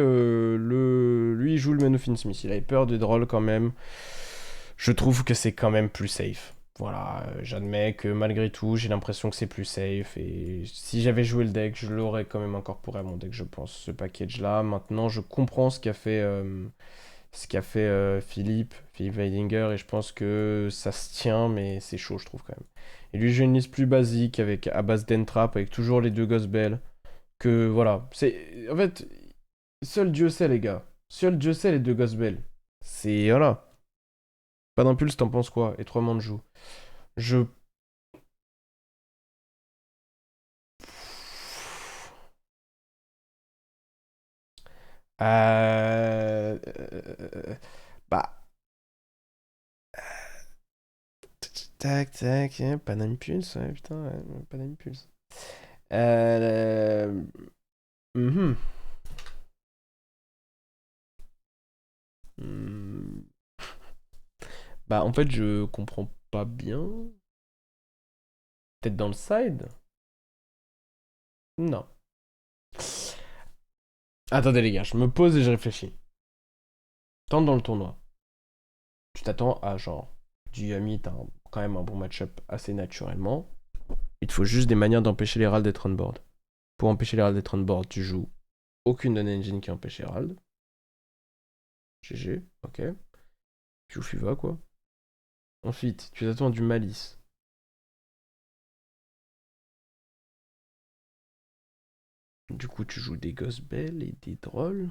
Lui, il joue le Menno Smith. Il avait peur des drôles quand même. Je trouve que c'est quand même plus safe. Voilà, j'admets que malgré tout, j'ai l'impression que c'est plus safe. Et si j'avais joué le deck, je l'aurais quand même incorporé à mon deck, je pense, ce package-là. Maintenant, je comprends ce qu'a fait Philippe Weidinger, et je pense que ça se tient, mais c'est chaud, je trouve quand même. Et lui, j'ai une liste plus basique avec à base d'Entrap, avec toujours les deux Gospel. Que voilà, c'est en fait seul Dieu sait les gars, seul Dieu sait les deux Gospel. C'est voilà. Pas d'impulse, t'en penses quoi? Et trois Manjou. Je Bah. Tac, tac, pas d'impulse, ouais, putain, pas d'impulse. Euh... mhm. Hmm. Bah, en fait, je comprends pas bien. Peut-être dans le side? Non. Attendez, les gars, je me pose et je réfléchis. Tente dans le tournoi. Tu t'attends à genre. Du Yami, t'as quand même un bon match-up assez naturellement. Il te faut juste des manières d'empêcher les râles d'être on board. Pour empêcher les râles d'être on board, tu joues aucune non-engine qui empêche les râles. GG, ok. Tu joues Fuva, quoi. Ensuite, tu t'attends à du Malice. Du coup, tu joues des Gospel et des Drolls.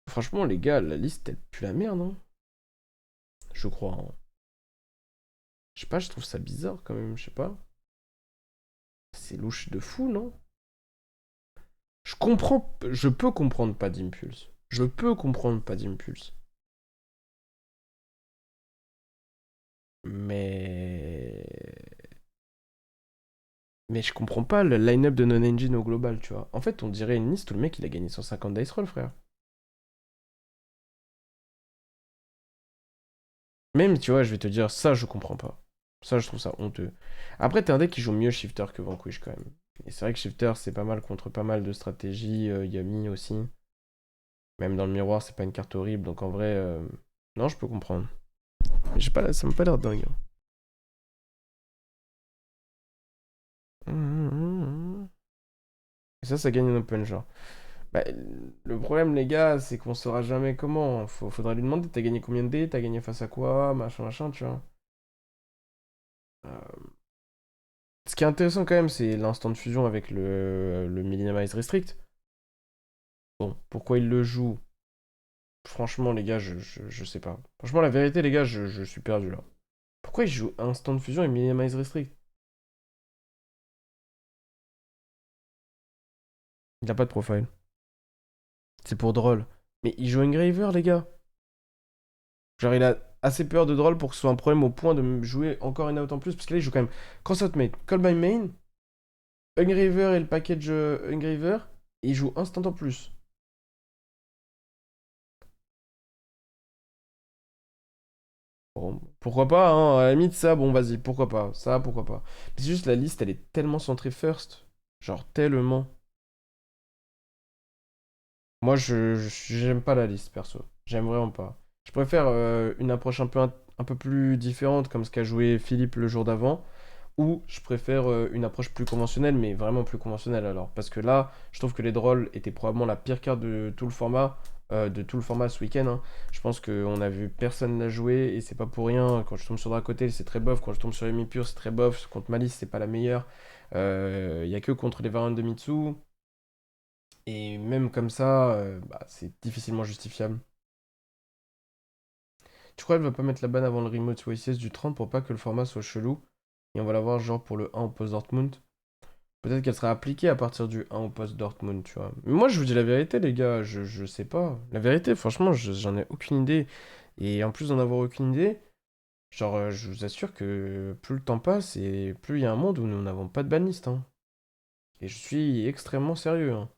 Franchement, les gars, la liste, elle pue la merde, hein. Je crois, hein. Je sais pas, je trouve ça bizarre quand même, je sais pas. C'est louche de fou, non? Je peux comprendre pas d'impulse. Je peux comprendre pas d'impulse. Mais... Mais je comprends pas le line-up de non-engine au global, tu vois. En fait, on dirait une liste où le mec, il a gagné 150 dice roll, frère. Même, tu vois, je vais te dire, ça, je comprends pas. Ça, je trouve ça honteux. Après, t'es un deck qui joue mieux Shifter que Vanquish, quand même. Et c'est vrai que Shifter, c'est pas mal contre pas mal de stratégies. Yami aussi. Même dans le miroir, c'est pas une carte horrible. Donc en vrai, non, je peux comprendre. Mais j'ai pas, ça m'a pas l'air dingue, hein. Et ça gagne un open, genre. Bah, le problème, les gars, c'est qu'on saura jamais comment. Faudra lui demander, t'as gagné combien de dés, t'as gagné face à quoi, machin, machin, tu vois. Euh, Ce qui est intéressant quand même, c'est l'instant de fusion avec le Minimize Restrict. Bon, pourquoi il le joue? Franchement, les gars, je sais pas. Franchement, la vérité, les gars, je suis perdu là. Pourquoi il joue instant de fusion et Minimize Restrict? Il a pas de profile. C'est pour drôle. Mais il joue Engraver, les gars. Genre, il a assez peur de drôle pour que ce soit un problème au point de me jouer encore une out en plus. Parce que là, il joue quand même Cross Out Mate, Call by Main, Engraver et le package Engraver. Et il joue instant en plus. Bon, pourquoi pas, hein, à la limite, ça, bon, vas-y, pourquoi pas. Ça, pourquoi pas. Mais c'est juste la liste, elle est tellement centrée first. Genre, tellement. Moi, j'aime pas la liste, perso. J'aime vraiment pas. Je préfère une approche un peu plus différente, comme ce qu'a joué Philippe le jour d'avant. Ou je préfère une approche plus conventionnelle, mais vraiment plus conventionnelle alors. Parce que là, je trouve que les drôles étaient probablement la pire carte de tout le format ce week-end, hein. Je pense qu'on a vu personne la jouer et c'est pas pour rien. Quand je tombe sur Dracotel, c'est très bof. Quand je tombe sur Emi Pure, c'est très bof. Contre Malice, c'est pas la meilleure. Il y a que contre les variantes de Mitsu. Et même comme ça, bah, c'est difficilement justifiable. Tu crois qu'elle va pas mettre la banne avant le remote YCS du 30 pour pas que le format soit chelou? Et on va l'avoir genre pour le 1 au post Dortmund. Peut-être qu'elle sera appliquée à partir du 1 au post Dortmund, tu vois. Mais moi, je vous dis la vérité, les gars, je sais pas. La vérité, franchement, j'en ai aucune idée. Et en plus d'en avoir aucune idée, genre, je vous assure que plus le temps passe et plus il y a un monde où nous n'avons pas de banlist, hein. Et je suis extrêmement sérieux, hein.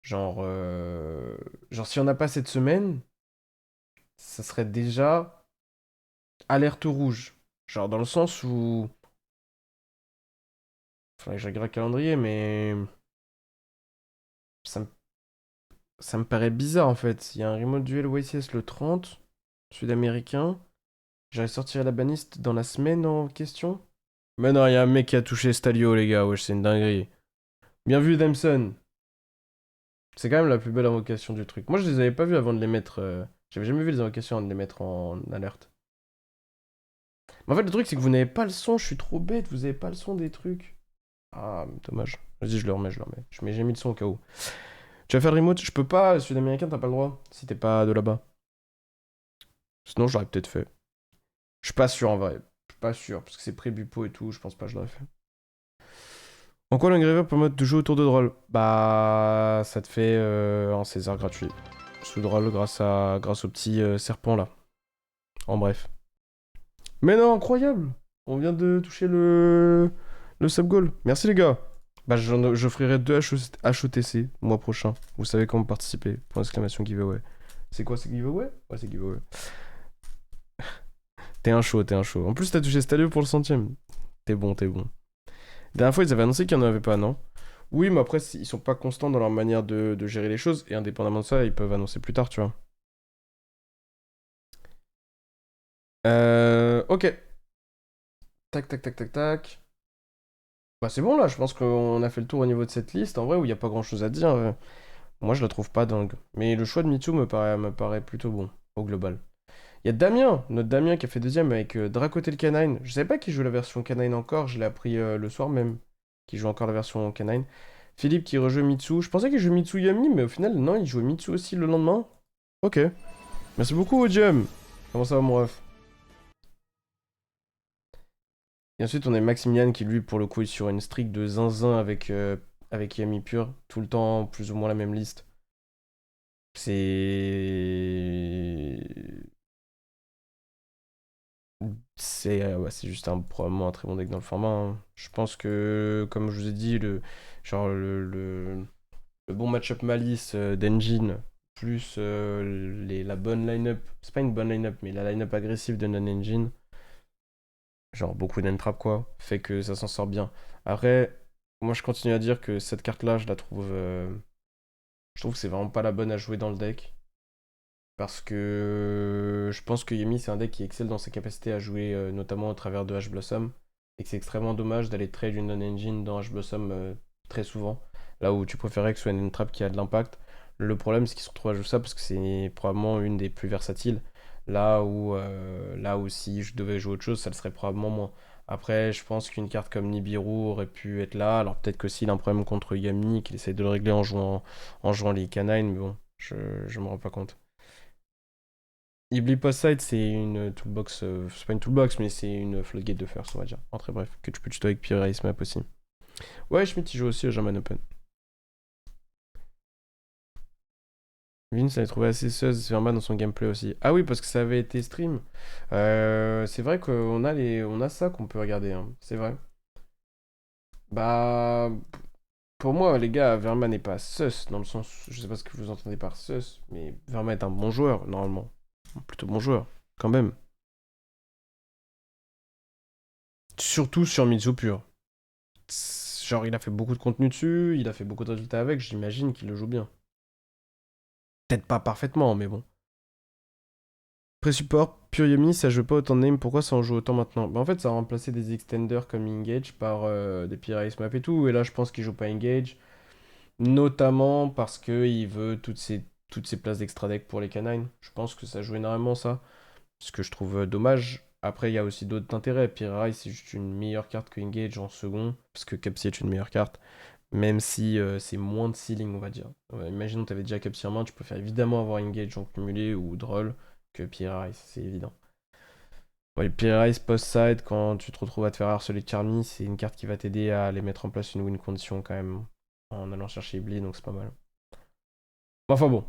Genre si on n'a pas cette semaine, ça serait déjà alerte rouge. Genre dans le sens où... Faudrait que je regarde le calendrier, mais... Ça me... ça me paraît bizarre en fait. Il y a un remote duel YCS le 30, sud-américain. J'aurais sorti la baniste dans la semaine en question. Mais non, il y a un mec qui a touché Stalio, les gars. Wesh, c'est une dinguerie. Bien vu, Damson. C'est quand même la plus belle invocation du truc. Moi, je les avais pas vus avant de les mettre. J'avais jamais vu les invocations avant de les mettre en alerte. Mais en fait, le truc, c'est que vous n'avez pas le son. Je suis trop bête. Vous avez pas le son des trucs. Ah, dommage. Vas-y, je le remets, je le remets. J'ai mis le son au cas où. Tu vas faire le remote? Je peux pas. Sud-américain, t'as pas le droit. Si t'es pas de là-bas. Sinon, je l'aurais peut-être fait. Je suis pas sûr en vrai. Je suis pas sûr. Parce que c'est pré-bupo et tout. Je pense pas que je l'aurais fait. En quoi l'ingréveur permet de jouer autour de Droll? Bah, ça te fait un César gratuit. Sous Droll grâce au petit serpent là. En bref. Mais non, incroyable! On vient de toucher le sub-goal. Merci les gars. Bah, j'offrirai 2 HOTC le mois prochain. Vous savez comment participer. Point d'exclamation giveaway. C'est quoi, c'est giveaway? Ouais, c'est giveaway. T'es un show, t'es un show. En plus, t'as touché Stadio pour le centième. T'es bon, t'es bon. La dernière fois, ils avaient annoncé qu'il n'y en avait pas, non? Oui, mais après, ils sont pas constants dans leur manière de gérer les choses, et indépendamment de ça, ils peuvent annoncer plus tard, tu vois. Ok. Tac, tac, tac, tac, tac. Bah c'est bon là, je pense qu'on a fait le tour au niveau de cette liste, en vrai, où il n'y a pas grand-chose à dire. Moi, je la trouve pas dingue. Mais le choix de Mitsu me paraît plutôt bon, au global. Il y a Damien, notre Damien qui a fait deuxième avec Dracoté le Canine. Je savais pas qu'il jouait la version Canine encore, je l'ai appris le soir même, qu'il joue encore la version Canine. Philippe qui rejoue Mitsu. Je pensais qu'il jouait Mitsu Yami, mais au final, non, il jouait Mitsu aussi le lendemain. Ok. Merci beaucoup, Odium. Comment ça va, mon ref? Et ensuite, on a Maximilian qui, lui, pour le coup, est sur une streak de zinzin avec Yami Pure. Tout le temps, plus ou moins la même liste. C'est. C'est juste probablement un très bon deck dans le format, hein. Je pense que, comme je vous ai dit, le bon match-up Malice d'Engine, plus la bonne line-up, c'est pas une bonne line-up, mais la line-up agressive de non-engine, genre beaucoup d'entrap quoi, fait que ça s'en sort bien. Après, moi je continue à dire que cette carte-là, je trouve que c'est vraiment pas la bonne à jouer dans le deck. Parce que je pense que Yemi, c'est un deck qui excelle dans ses capacités à jouer, notamment au travers de H-Blossom. Et que c'est extrêmement dommage d'aller trade une non-engine dans H-Blossom très souvent. Là où tu préférais que ce soit une trap qui a de l'impact. Le problème, c'est qu'ils se retrouvent à jouer ça parce que c'est probablement une des plus versatiles. Là où si je devais jouer autre chose, ça le serait probablement moins. Après, je pense qu'une carte comme Nibiru aurait pu être là. Alors peut-être que s'il a un problème contre Yami, qu'il essaie de le régler en jouant les canines, mais bon, je me rends pas compte. Ibli Post-Side, c'est une toolbox. C'est pas une toolbox, mais c'est une floodgate de first, on va dire. En très bref, que tu peux tutoyer avec Pierre Ice Map aussi. Ouais, Schmidt, il joue aussi au German Open. Vince avait trouvé assez sus Verma dans son gameplay aussi. Ah oui, parce que ça avait été stream. C'est vrai qu'on a ça qu'on peut regarder, hein. C'est vrai. Bah. Pour moi, les gars, Verma n'est pas sus, dans le sens. Je sais pas ce que vous entendez par sus, mais Verma est un bon joueur, normalement. Plutôt bon joueur, quand même. Surtout sur Mizu pur. Genre, il a fait beaucoup de contenu dessus, il a fait beaucoup de résultats avec, j'imagine qu'il le joue bien. Peut-être pas parfaitement, mais bon. Pré-support, Pure Yumi, ça joue pas autant de name, pourquoi ça en joue autant maintenant? Bah en fait, ça a remplacé des extenders comme Engage par des Pyrrhus Map et tout, et là je pense qu'il joue pas Engage, notamment parce qu'il veut toutes ces places d'extra deck pour les canines. Je pense que ça joue énormément ça, ce que je trouve dommage. Après, il y a aussi d'autres intérêts. Pyrrhus, c'est juste une meilleure carte que Engage en second, parce que Capsy est une meilleure carte. Même si c'est moins de ceiling, on va dire. Imaginons que tu avais déjà Capsy en main, tu préfères évidemment avoir Engage en cumulé ou Droll que Pierre Ice, c'est évident. Ouais, Pierre Ice post-side, quand tu te retrouves à te faire harceler de Charmy, c'est une carte qui va t'aider à aller mettre en place une win condition quand même, en allant chercher Ibli, donc c'est pas mal. Enfin bon,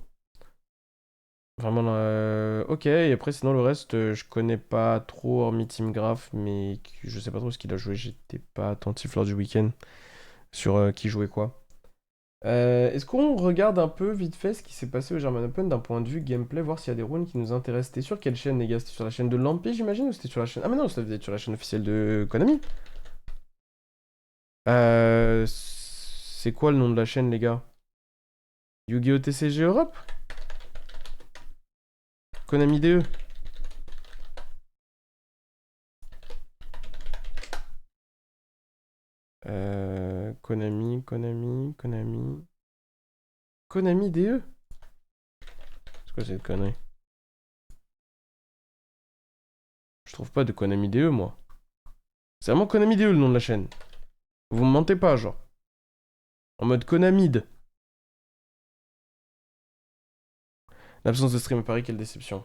vraiment, ok, et après sinon le reste, je connais pas trop hormis Team Graph, mais je sais pas trop ce qu'il a joué, j'étais pas attentif lors du week-end sur qui jouait quoi. Est-ce qu'on regarde un peu vite fait ce qui s'est passé au German Open d'un point de vue gameplay, voir s'il y a des runes qui nous intéressent? C'était sur quelle chaîne, les gars? C'était sur la chaîne de Lampi, j'imagine, ou c'était sur la chaîne... Ah mais non, ça devait être sur la chaîne officielle de Konami. C'est quoi le nom de la chaîne, les gars? Yu-Gi-Oh! TCG Europe? Konami DE? Konami... Konami DE? C'est quoi cette connerie? Je trouve pas de Konami DE, moi. C'est vraiment Konami DE, le nom de la chaîne. Vous me mentez pas, genre. En mode Konamide. L'absence de stream à Paris, quelle déception.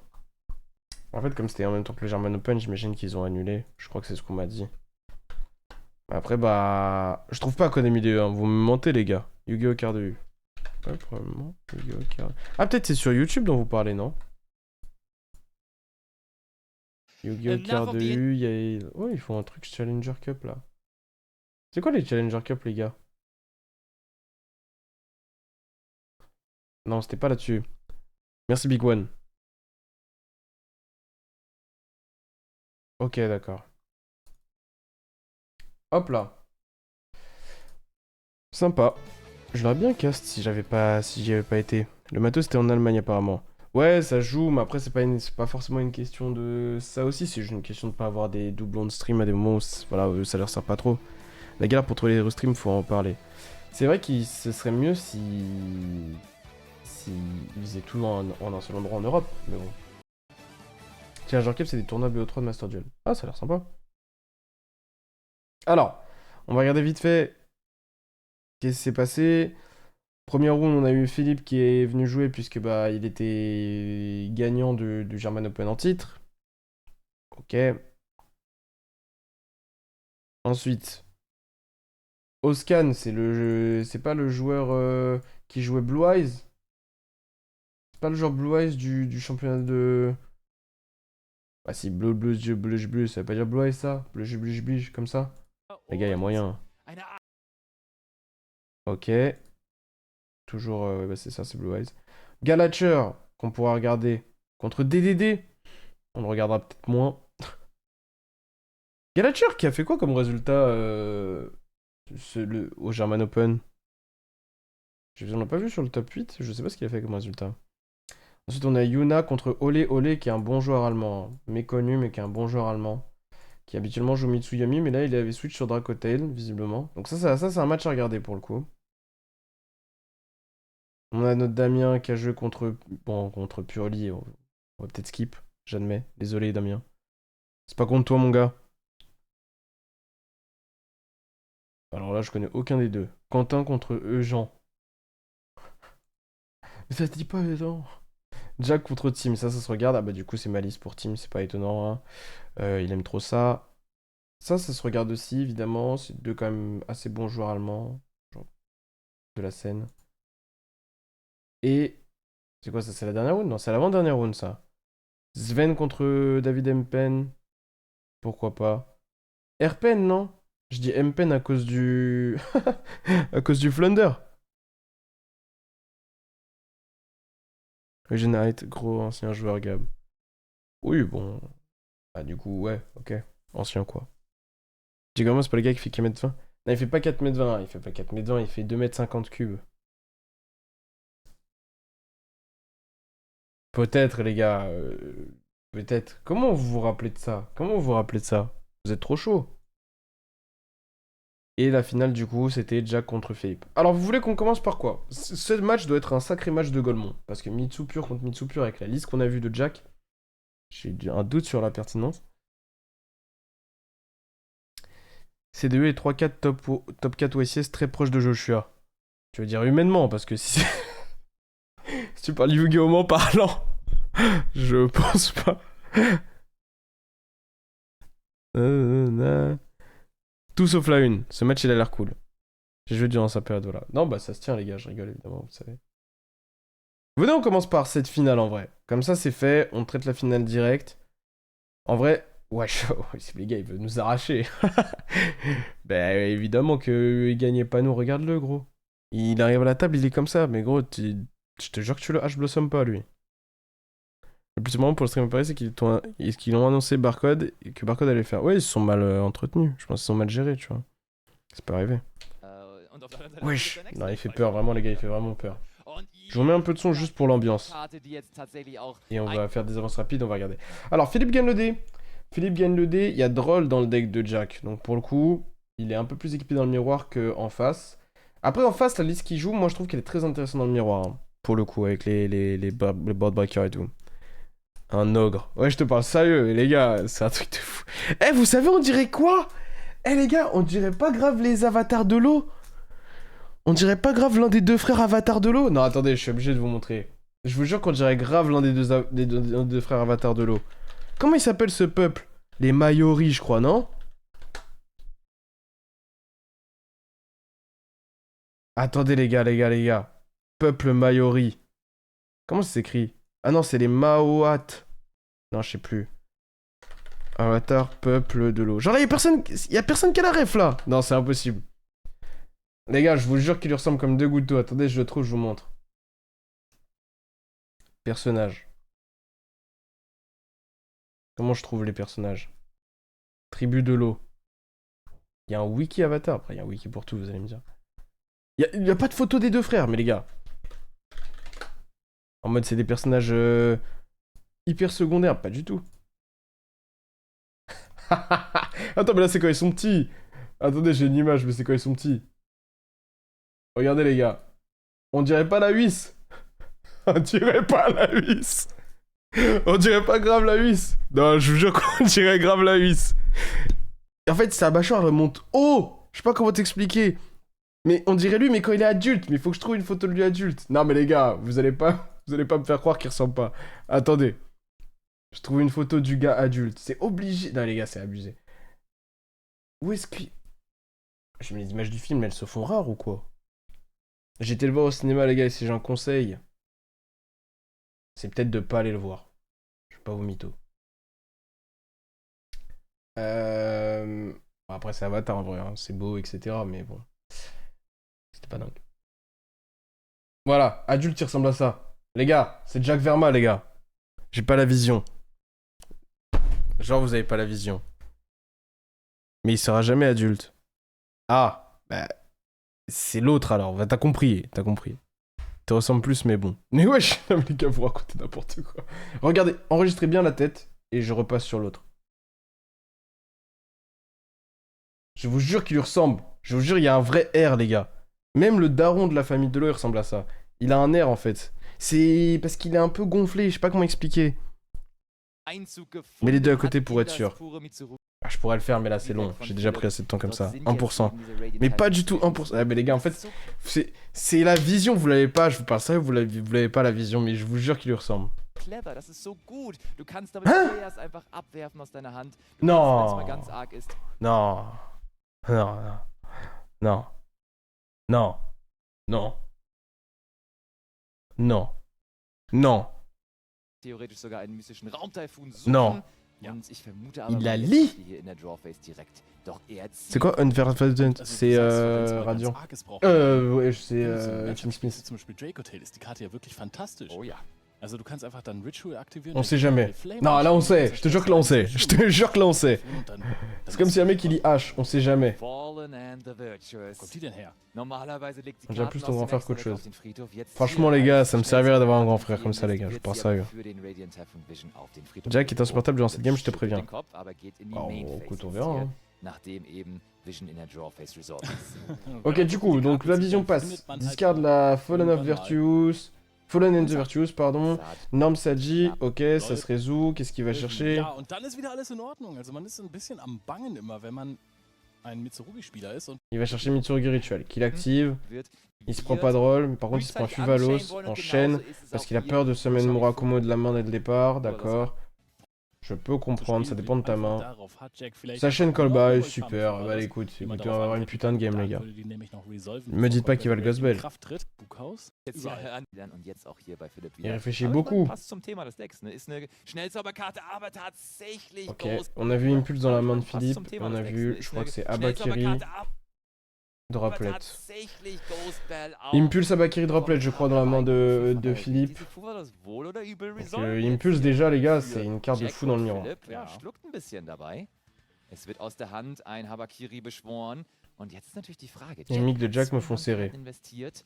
En fait, comme c'était en même temps que le German Open, j'imagine qu'ils ont annulé. Je crois que c'est ce qu'on m'a dit. Après, bah... Je trouve pas Konami DE, hein. Vous me mentez, les gars. Yu-Gi-Oh! Card de U. Ouais, probablement. Yu-Gi-Oh! Card... Ah, peut-être c'est sur YouTube dont vous parlez, non? Yu-Gi-Oh! Card de U, il y a... Oh, ils font un truc Challenger Cup, là. C'est quoi les Challenger Cup, les gars? Non, c'était pas là-dessus. Merci, Big One. Ok, d'accord. Hop là. Sympa. Je l'aurais bien cast si j'y avais pas été. Le matos c'était en Allemagne apparemment. Ouais, ça joue, mais après c'est pas forcément une question de ça aussi, c'est juste une question de pas avoir des doublons de stream à des moments où voilà, ça leur sert pas trop. La galère pour trouver les restreams, faut en parler. C'est vrai que ce serait mieux si ils faisaient tout en un seul endroit en Europe, mais bon. Tiens, genre Cap, c'est des tournois BO3 de Master Duel. Ah, ça a l'air sympa. Alors, on va regarder vite fait qu'est-ce qui s'est passé. Première round, on a eu Philippe qui est venu jouer puisque bah il était gagnant du German Open en titre. Ok. Ensuite, Oscan, c'est pas le joueur qui jouait Blue Eyes. C'est pas le joueur Blue Eyes du championnat de. Ah si, bleu, ça veut pas dire Blue Eyes ça? Bleu, comme ça. Les gars, y a moyen. Ok. Toujours, ouais, bah c'est ça, c'est Blue Eyes. Galacher, qu'on pourra regarder contre DDD. On le regardera peut-être moins. Galacher qui a fait quoi comme résultat au German Open? On l'a pas vu sur le top 8, je sais pas ce qu'il a fait comme résultat. Ensuite, on a Yuna contre Ole Ole, qui est un bon joueur allemand. Méconnu, mais qui est un bon joueur allemand. Qui habituellement joue Mitsuyami, mais là, il avait switch sur Dracotail, visiblement. Donc ça c'est un match à regarder pour le coup. On a notre Damien qui a joué contre... Bon, contre Purely. On va peut-être skip, j'admets. Désolé, Damien. C'est pas contre toi, mon gars. Alors là, je connais aucun des deux. Quentin contre Eugen. Mais ça te dit pas, Eugen. Jack contre Tim, ça se regarde. Ah bah du coup c'est Malice pour Tim, c'est pas étonnant. Hein. Il aime trop ça. Ça se regarde aussi, évidemment. C'est deux quand même assez bons joueurs allemands. Genre de la scène. Et... C'est quoi ça? C'est la dernière round? Non, c'est l'avant-dernière round ça. Sven contre David Mpen. Pourquoi pas? Erpen, non? Je dis Mpen à cause du... à cause du Flunder. Regenerate, gros ancien joueur Gab. Oui, bon... Ah du coup, ouais, ok. Ancien quoi. Gigamo, c'est pas le gars qui fait 4m20. Non, il fait pas 4m20, il fait pas 4m20, il fait 2m50 cubes. Peut-être, les gars. Peut-être. Comment vous vous rappelez de ça? Comment vous vous rappelez de ça? Vous êtes trop chaud. Et la finale, du coup, c'était Jack contre Philippe. Alors, vous voulez qu'on commence par quoi? Ce match doit être un sacré match de Golemon. Parce que Mitsu pur contre Mitsu pur, avec la liste qu'on a vue de Jack, j'ai un doute sur la pertinence. C2 et 3-4 top 4 OSS très proche de Joshua. Tu veux dire humainement, parce que si, si tu parles Yu-Gi-Oh! Parlant, je pense pas. Tout sauf la une. Ce match, il a l'air cool. J'ai joué durant sa période, voilà. Non, bah ça se tient, les gars, je rigole évidemment, vous savez. Venez, on commence par cette finale en vrai. Comme ça, c'est fait, on traite la finale directe. En vrai, wesh, les gars, il veut nous arracher. Bah évidemment qu'il gagnait pas nous, regarde-le, gros. Il arrive à la table, il est comme ça. Mais gros, je te jure que tu le H-Blossom pas, lui. Le plus marrant pour le stream Paris, c'est qu'ils ont annoncé Barcode et que Barcode allait faire. Ouais, ils se sont mal entretenus. Je pense qu'ils sont mal gérés, tu vois. C'est pas arrivé. Wesh. Non, il fait peur, vraiment, les gars, il fait vraiment peur. Je vous mets un peu de son juste pour l'ambiance. Et on va faire des avances rapides, on va regarder. Alors, Philippe gagne le dé. Philippe gagne le dé. Il y a Droll dans le deck de Jack. Donc, pour le coup, il est un peu plus équipé dans le miroir qu'en face. Après, en face, la liste qu'il joue, moi, je trouve qu'elle est très intéressante dans le miroir. Hein, pour le coup, avec les board breakers et tout. Un ogre. Ouais, je te parle sérieux, les gars, c'est un truc de fou. Eh, vous savez, on dirait quoi? Eh, les gars, on dirait pas grave les avatars de l'eau? On dirait pas grave l'un des deux frères avatars de l'eau? Non, attendez, je suis obligé de vous montrer. Je vous jure qu'on dirait grave l'un des deux frères avatars de l'eau. Comment il s'appelle ce peuple? Les Maori, je crois, non? Attendez, les gars. Peuple Maori. Comment ça s'écrit? Ah non, c'est les Maoat. Non, je sais plus. Avatar, peuple de l'eau. Genre là, y a personne qui a la ref là. Non, c'est impossible. Les gars, je vous jure qu'il lui ressemble comme deux gouttes d'eau. Attendez, je le trouve, je vous montre. Personnages. Comment je trouve les personnages? Tribu de l'eau. Il y a un wiki avatar. Après, il y a un wiki pour tout, vous allez me dire. Il y a pas de photo des deux frères, mais les gars. En mode, c'est des personnages hyper secondaires. Pas du tout. Attends, mais là, c'est quand ils sont petits. Attendez, j'ai une image, mais c'est quand ils sont petits. Regardez, les gars. On dirait pas la huisse. On dirait pas la huisse. On dirait pas grave la huisse. Non, je vous jure qu'on dirait grave la huisse. En fait, sa mâchoire remonte haut. Je sais pas comment t'expliquer. Mais on dirait lui, mais quand il est adulte. Mais il faut que je trouve une photo de lui adulte. Non, mais les gars, vous allez pas me faire croire qu'il ressemble pas. Attendez. Je trouve une photo du gars adulte. C'est obligé. Non, les gars, c'est abusé. Où est-ce qu'il... Je mets les images du film, elles se font rares ou quoi? J'ai été le voir au cinéma, les gars, et si j'ai un conseil, c'est peut-être de pas aller le voir. Je vais pas vous mytho. Après, c'est Avatar en vrai, hein. C'est beau, etc. Mais bon. C'était pas dingue. Voilà, adulte, il ressemble à ça. Les gars, c'est Jack Verma, les gars. J'ai pas la vision. Genre, vous avez pas la vision. Mais il sera jamais adulte. Ah, bah. C'est l'autre alors. Bah, t'as compris. Te ressemble plus, mais bon. Mais wesh, les gars, vous racontez n'importe quoi. Regardez, enregistrez bien la tête et je repasse sur l'autre. Je vous jure qu'il lui ressemble. Je vous jure, il y a un vrai air, les gars. Même le daron de la famille Delot, il ressemble à ça. Il a un air, en fait. C'est parce qu'il est un peu gonflé, je sais pas comment expliquer. Mais les deux à côté pour être sûr. Ah, je pourrais le faire, mais là, c'est long. J'ai déjà pris assez de temps comme ça. 1%. Mais pas du tout 1%. Ah, mais les gars, en fait, c'est la vision, vous l'avez pas. Je vous parle ça, vous l'avez pas, la vision, mais je vous jure qu'il lui ressemble. Hein? Non. Non. Non. Non. Non. Non. Non. Non. Theoretisch sogar einen mystischen Raumtaifun suchen. Non. Und ich vermute Il aber, la mal, lit. hier in der Drawface direkt. Doch er C'est quoi Unverfalten? C'est Radiant. Ouais, c'est Tim Smith. Zum Beispiel Draco Tail ist die Karte ja wirklich fantastisch. Oh ja. Also du kannst einfach dann Ritual aktivieren. On sait jamais. Non, là on sait. Je te jure que là on sait. Je te jure que là on sait. C'est comme si un mec il lit H. On sait jamais. Fallen and the Virtuous. Kommt die denn her? Normalerweise liegt die On dirait Karten plus ton aus grand dem frère qu'autre Extra-Deck chose. auf den Friedhof. Jetzt Franchement hier les gars, als ça me schnellster servirait d'avoir un grand Karte frère comme ça les gars, je wird pense sie sérieux. aber für den Radiant Typhoon Vision auf den Friedhof Jack est gezogen. insupportable durant cette game, je te Schüttelt préviens. den Kopf, aber geht in die Oh, Main Phase écoute, on jetzt verra. hier, Hein. nachdem eben Vision in der Drawface resolved ist. Ok, du coup, donc la vision passe. Discard la Fallen of Virtuous. Fallen and the Virtuous, pardon. Norm Saji, ok, ça se résout. Qu'est-ce qu'il va chercher? Ja, und dann ist wieder alles in Ordnung. Also man ist ein bisschen am Bangen immer, wenn man ein Mitsurugi-Spieler ist. Und Il va chercher Mitsurugi Ritual, qu'il active. Wird Il se prend pas de rôle, mais par contre il se prend Fuvalos en chaîne parce qu'il a peur de summon Murakumo de la main dès le départ, d'accord. Je peux comprendre, ça dépend de ta main. darauf hat Jack vielleicht Sa chaîne auch callback, noch super, Wohlkampf, bah aber écoute, wenn man écoutez, on va darauf avoir une achtet, putain de game dann les gars. würde die nämlich noch resolven, Me dites pas qu'il va le wenn er Ghostbell. in Kraft tritt. Bughaus, jetzt überall. hier an und jetzt auch hier bei Philipp Il wieder. réfléchit Aber ich meine, beaucoup. passt zum Thema des Decks, ne? Ist eine Schnellzauberkarte, aber tatsächlich Ok, groß. on a vu Impulse dans la main de Passt Philippe, zum et Thema on des a Decks, vu, ne? je Ist crois eine que c'est Abakiri. Schnellzauberkarte, Droplet. tatsächlich Ghostbell auf. Impulse Abakiri Droplet, je crois, dans la main de Philippe. Diese Fuhr das wohl oder übel Donc, resolven jetzt Impulse, hier déjà, les gars, für c'est une carte de Jack fou dans le und miroir. Philipp, ja, Ja. schluckt ein bisschen dabei. Es wird aus der Hand ein Habakiri beschworen. Und jetzt ist natürlich die Frage. Les mimiques de hat Jack me 2 font serrer. Handkarten investiert.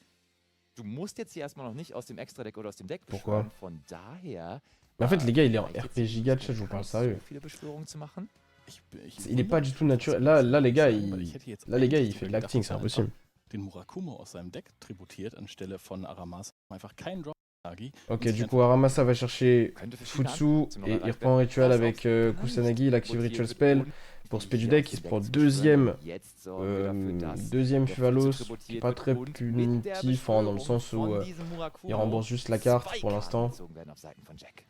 Du musst jetzt hier erstmal noch nicht aus dem Extra-Deck oder aus dem Deck Pourquoi? beschwören. Von daher. Mais en fait, les gars, il est en reicht jetzt RPG nicht Gacha, mehr je vous parle ganz sérieux. so viele Beschwörungen zu machen. Il est pas du tout naturel. Là, les gars, Weil ich hätte jetzt là, les gars, eigentlich il fait de sogar l'acting, gedacht, c'est dass er impossible. einfach den Murakumo aus seinem Deck tributiert anstelle von Aramasa. Einfach keinen Drop. Ok, du coup, Aramasa va chercher Könnte verschiedene Futsu Antworten et il erreicht reprend un werden. rituel Das avec auf der Hand Kusanagi, il active tributiert Ritual wird Spell. und Pour die spé du hier deck, aus il se dem prend Deck zu beschwören. deuxième, Jetzt sorgen wir dafür, dass deuxième der Phyvalos, Futsu qui est tributiert pas wird très und mit der punitif, hein, dans le Beschwörung sens où von diesem Murakumo il rembourse juste la carte 2 pour Karten l'instant. gezogen werden auf Seiten von Jack.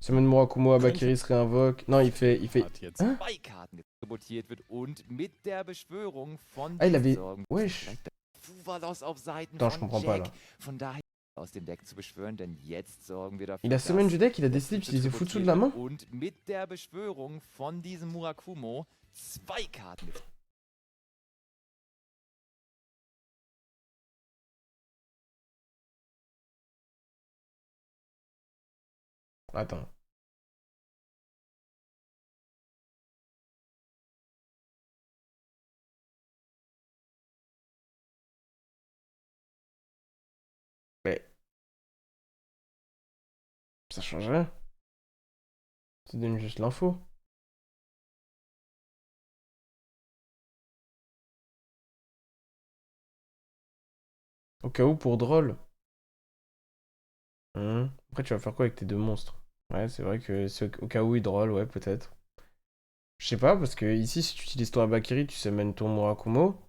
Summon Murakumo, Abakiri se réinvoque. Non, il fait. Hat jetzt Hein? 2 Karten tributiert wird und mit der Beschwörung von Ah, il avait. sorgen Wesh. vielleicht der Fuvalos auf Seiten Attends, je von comprends pas Jack. là. Von daher aus dem Deck zu beschwören, denn jetzt sorgen wir dafür, Il a summon dass du deck, il a der décidé Futsu d'utiliser Futsu tributiert de la wird main. und mit der Beschwörung von diesem Murakumo 2 Karten gezogen. Attends. Mais. Ça change rien. Ça donne juste l'info. Au cas où, pour drôle. Après, tu vas faire quoi avec tes 2 monstres? Ouais, c'est vrai que c'est au cas où il drôle, ouais, peut-être. Je sais pas, parce que ici, si tu utilises ton Abakiri, tu summons ton Murakumo.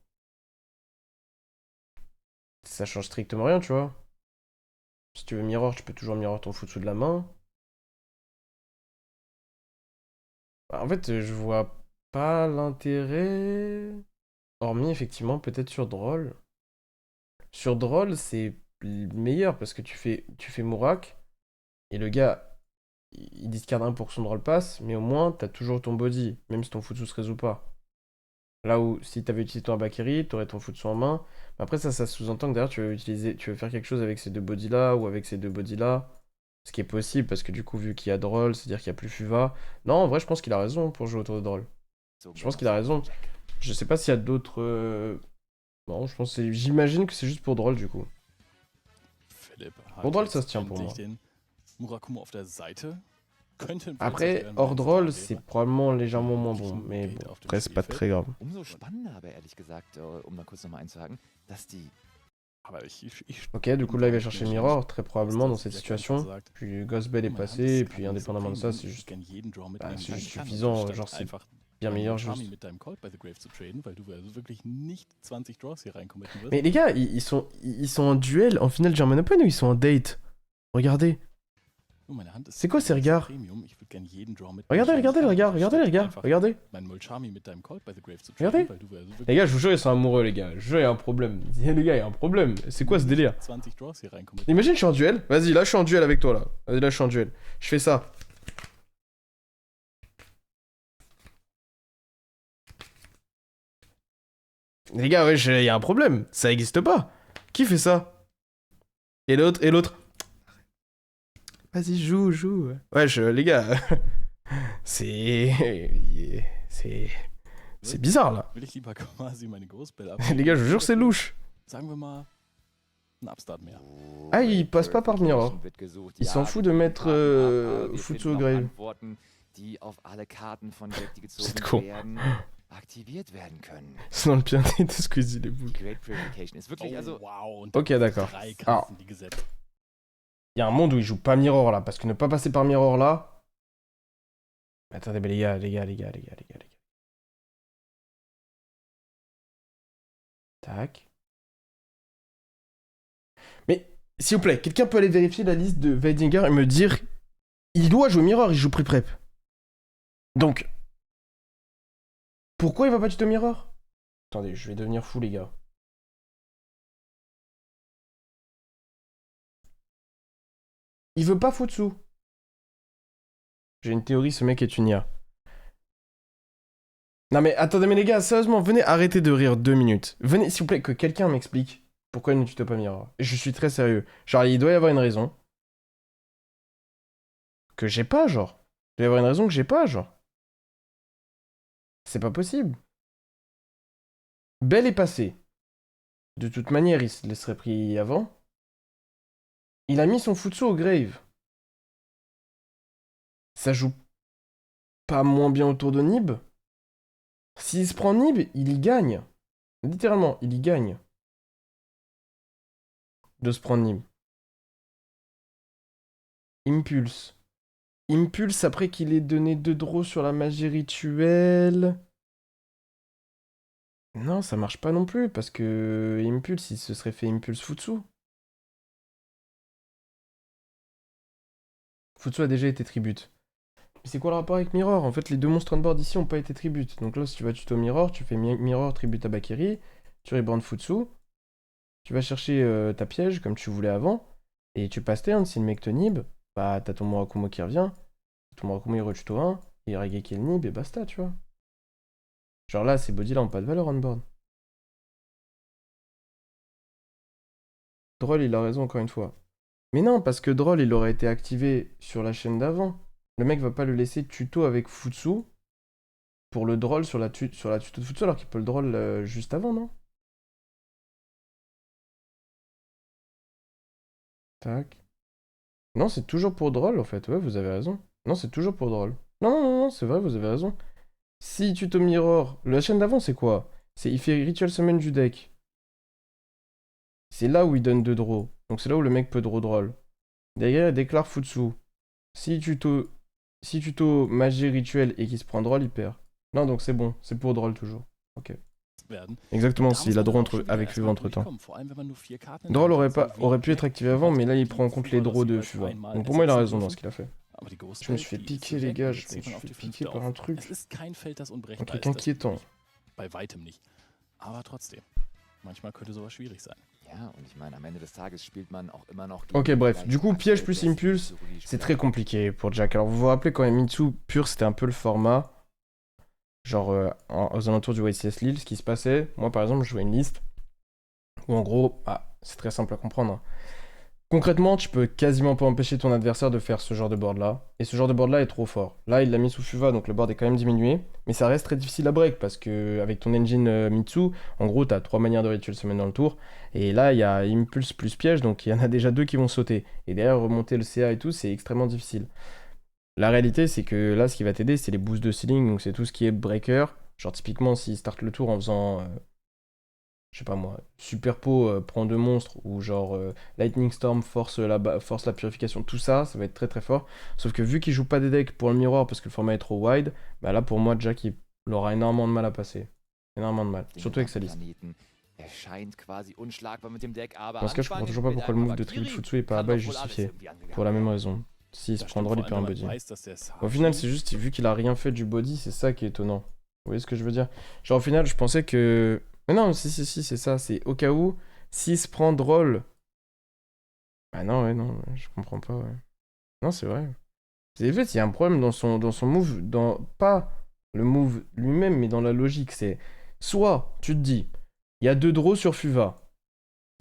Ça change strictement rien, tu vois. Si tu veux mirror, tu peux toujours mirror ton Futsu de la main. Bah, en fait, je vois pas l'intérêt. Hormis, effectivement, peut-être sur Droll. Sur Droll, c'est meilleur parce que tu fais Murak. Et le gars, il discarde 1 pour son Droll pass. Mais au moins, t'as toujours ton body. Même si ton Futsu se résout pas. Là où, si t'avais utilisé ton Abakiri, t'aurais ton Futsu en main. Mais après, ça sous-entend que derrière, tu veux faire quelque chose avec ces 2 bodies là ou avec ces 2 bodies là. Ce qui est possible parce que du coup, vu qu'il y a Droll, c'est-à-dire qu'il y a plus Fuva. Non, en vrai, je pense qu'il a raison pour jouer autour de Droll. Je pense qu'il a raison. Je sais pas s'il y a d'autres. Non, j'imagine que c'est juste pour Droll du coup. Philipp hat Pour Droll, jetzt ça se tient pour moi. endlich den Murakumo auf der Seite. Könnte ein Après, Prozess werden, hors wenn es Droll, da c'est wäre. probablement légèrement moins Wirklich bon. ein Mais Gate bon, auf dem après, c'est pas Spielfeld. très grave. Umso spannender aber ehrlich gesagt, um da kurz nochmal einzuhaken, dass die Aber ich Ok, du coup là, il va chercher Mirror, très probablement dans cette Jack situation. einfach sagt, Puis Ghost Bell est meine Hand passé, ist et puis gerade nicht so indépendamment de clean, ça, wenn c'est ich juste gern jeden Draw bah, mitnehmen c'est juste kann, suffisant, anstatt genre c'est einfach bien deinen meilleur Charmy juste. mit deinem Cold by the Grave zu traden, weil du also wirklich nicht 20 Draws hier reincommitten wirst. Mais les gars, ils sont en duel en finale German Open ou ils sont en date? Regardez. Oh, meine Hand ist C'est quoi ces regards? Premium, ich würde gern jeden Draw mitnehmen. Regardez, regardez les regards, regardez les regards, Einfach regardez. meinen Molchami mit deinem Cold by the Grave zu Regardez. traden, weil du also Les wirklich gars, je vous jure, ils sont amoureux, les gars. Je vous jure, il y a un problème. Les gars, il y a un problème. C'est quoi ce délire? 20 Draws hier reincommitten. Imagine, je suis en duel. Vas-y, là, je suis en duel avec toi, là. Vas-y, là, je suis en duel. Je fais ça. Les gars, ouais, il y a un problème. Ça existe pas. Qui fait ça? Et l'autre. Vas-y, joue. Ouais, les gars. C'est. C'est bizarre, là. Will ich lieber quasi meine Ghostbell Les gars, je vous jure, c'est louche. Sagen wir mal, ein Upstart mehr. Ah, il passe pas par Mirror. Il s'en fout de mettre Futsu au grave. Die auf alle Karten von Jack, die C'est gezogen con. werden, aktiviert werden können. C'est dans le pire des de Squeezie, les boules. Great Purification ist wirklich, also, wow. Und Ok, d'accord. 3 Alors, Karten, die gesetzt. il y a un monde où il joue pas Mirror là, parce que ne pas passer par Mirror là. Attendez, mais les gars. Tac. Mais, s'il vous plaît, quelqu'un peut aller vérifier la liste de Weidinger et me dire. Il doit jouer Mirror, il joue Pre-Prep. Donc. Pourquoi il va pas tuto Mirror? Attendez, je vais devenir fou, les gars. Il veut pas Futsu. J'ai une théorie, ce mec est une IA. Non mais attendez, mais les gars, sérieusement, venez arrêter de rire 2 minutes. Venez, s'il vous plaît, que quelqu'un m'explique pourquoi il ne tuto pas Mirror. Et je suis très sérieux. Genre, il doit y avoir une raison. Que j'ai pas, genre. Il doit y avoir une raison que j'ai pas, genre. C'est pas possible. Belle est passé. De toute manière, il se laisserait pris avant. Il a mis son Futsu au grave. Ça joue pas moins bien autour de Nib. S'il se prend Nib, il y gagne. Littéralement, il y gagne. De se prendre Nib. Impulse. Impulse après qu'il ait donné 2 draws sur la magie rituelle. Non, ça marche pas non plus, parce que Impulse, il se serait fait Impulse Futsu. Futsu a déjà été tribute. Mais c'est quoi le rapport avec Mirror? En fait, les 2 monstres on-board ici ont pas été tribute. Donc là, si tu vas tuto Mirror, tu fais Mirror tribute à Bakiri, tu rebrand Futsu, tu vas chercher ta piège comme tu voulais avant, et tu passes turn. Si le mec te nib, bah t'as ton Murakumo qui revient, ton Murakumo il retuto 1, il regeki le nib et basta, tu vois. Genre là, ces bodies là ont pas de valeur on-board. Droll, il a raison encore une fois. Mais non, parce que Droll, il aurait été activé sur la chaîne d'avant. Le mec va pas le laisser tuto avec Futsu pour le Droll sur la tuto de Futsu alors qu'il peut le Droll juste avant, non? Tac. Non, c'est toujours pour Droll en fait, ouais, vous avez raison. Non, c'est toujours pour Droll. Non, non, non, non, c'est vrai, vous avez raison. Si tuto Mirror, la chaîne d'avant c'est quoi? C'est il fait Ritual Summon du deck. C'est là où il donne 2 draws. Donc c'est là où le mec peut draw Droll. Derrière, il déclare Futsu. Si tuto magie rituelle et qu'il se prend Droll, il perd. Non, donc c'est bon, c'est pour Droll toujours. Ok. werden. Exactement, Da s'il muss a man dann draw auch schon wieder avec erst Fuva mal entre temps. durchkommen, vor allem wenn man nur 4 Karten in der Droll Hand hat, so wie aurait pu Jack. être activé Du avant, kannst mais là il die prend en compte les Fuva draws de jeweils Fuva. einmal Donc pour moi il a ersetzen raison dans dürfen. ce qu'il a fait. Aber die Ghost Je me suis fait Welt, die ist piquer so les selten gars, je gesetzt, me legt man suis auf fait die piquer 5 par drauf. un truc. Es ist kein Feld, das Un unberechenbar truc ist, das inquiétant. nicht. Bei weitem nicht. Aber trotzdem, manchmal könnte sowas schwierig sein. Ja, und ich meine, am Ende des Tages spielt man auch immer noch Ok, gegen bref. vielleicht Du coup, aktuell piège plus besten impulse, Mitsurugi-Spieler. c'est très compliqué pour Jack. Alors vous vous rappelez quand Mitsu pur, c'était un peu le format. Genre aux alentours du YCS Lille, ce qui se passait. Moi par exemple, je jouais une liste où en gros, c'est très simple à comprendre, hein. Concrètement, tu peux quasiment pas empêcher ton adversaire de faire ce genre de board là. Et ce genre de board là est trop fort. Là, il l'a mis sous Fuva, donc le board est quand même diminué. Mais ça reste très difficile à break parce que avec ton engine Mitsu, en gros, t'as 3 manières de ritual summon dans le tour. Et là, il y a Impulse plus piège, donc il y en a déjà 2 qui vont sauter. Et derrière, remonter le CA et tout, c'est extrêmement difficile. La réalité, c'est que là, ce qui va t'aider, c'est les boosts de ceiling, donc c'est tout ce qui est breaker. Genre, typiquement, s'il start le tour en faisant je sais pas moi, Superpo prend 2 monstres, ou genre Lightning Storm force la purification, tout ça, ça va être très très fort. Sauf que vu qu'il joue pas des decks pour le miroir parce que le format est trop wide, bah là pour moi Jack il aura énormément de mal à passer. Énormément de mal, Den surtout avec sa gesamten liste. Planeten. Er scheint quasi unschlagbar mit dem Deck, aber Dans ce cas, je comprends anfangen toujours pas mit pourquoi le einem move de Habakiri Tribute Futsu est pas kann bas et doch wohl alles justifié. irgendwie angegangen Pour la même werden. raison. S'il se Das prend stimmt, droll, il vor perd un allem, wenn man body. weiß, dass der Au final, Sashi c'est juste vu qu'il a rien fait du body, c'est ça qui est étonnant. Vous voyez ce que je veux dire? Genre au final, je pensais que. Mais non, si, c'est ça. C'est au cas où, s'il se prend drôle. Ah non, ouais, non, je comprends pas, ouais. Non, c'est vrai. En fait, il y a un problème dans son move, pas le move lui-même, mais dans la logique. C'est soit tu te dis, il y a 2 draws sur Fuva.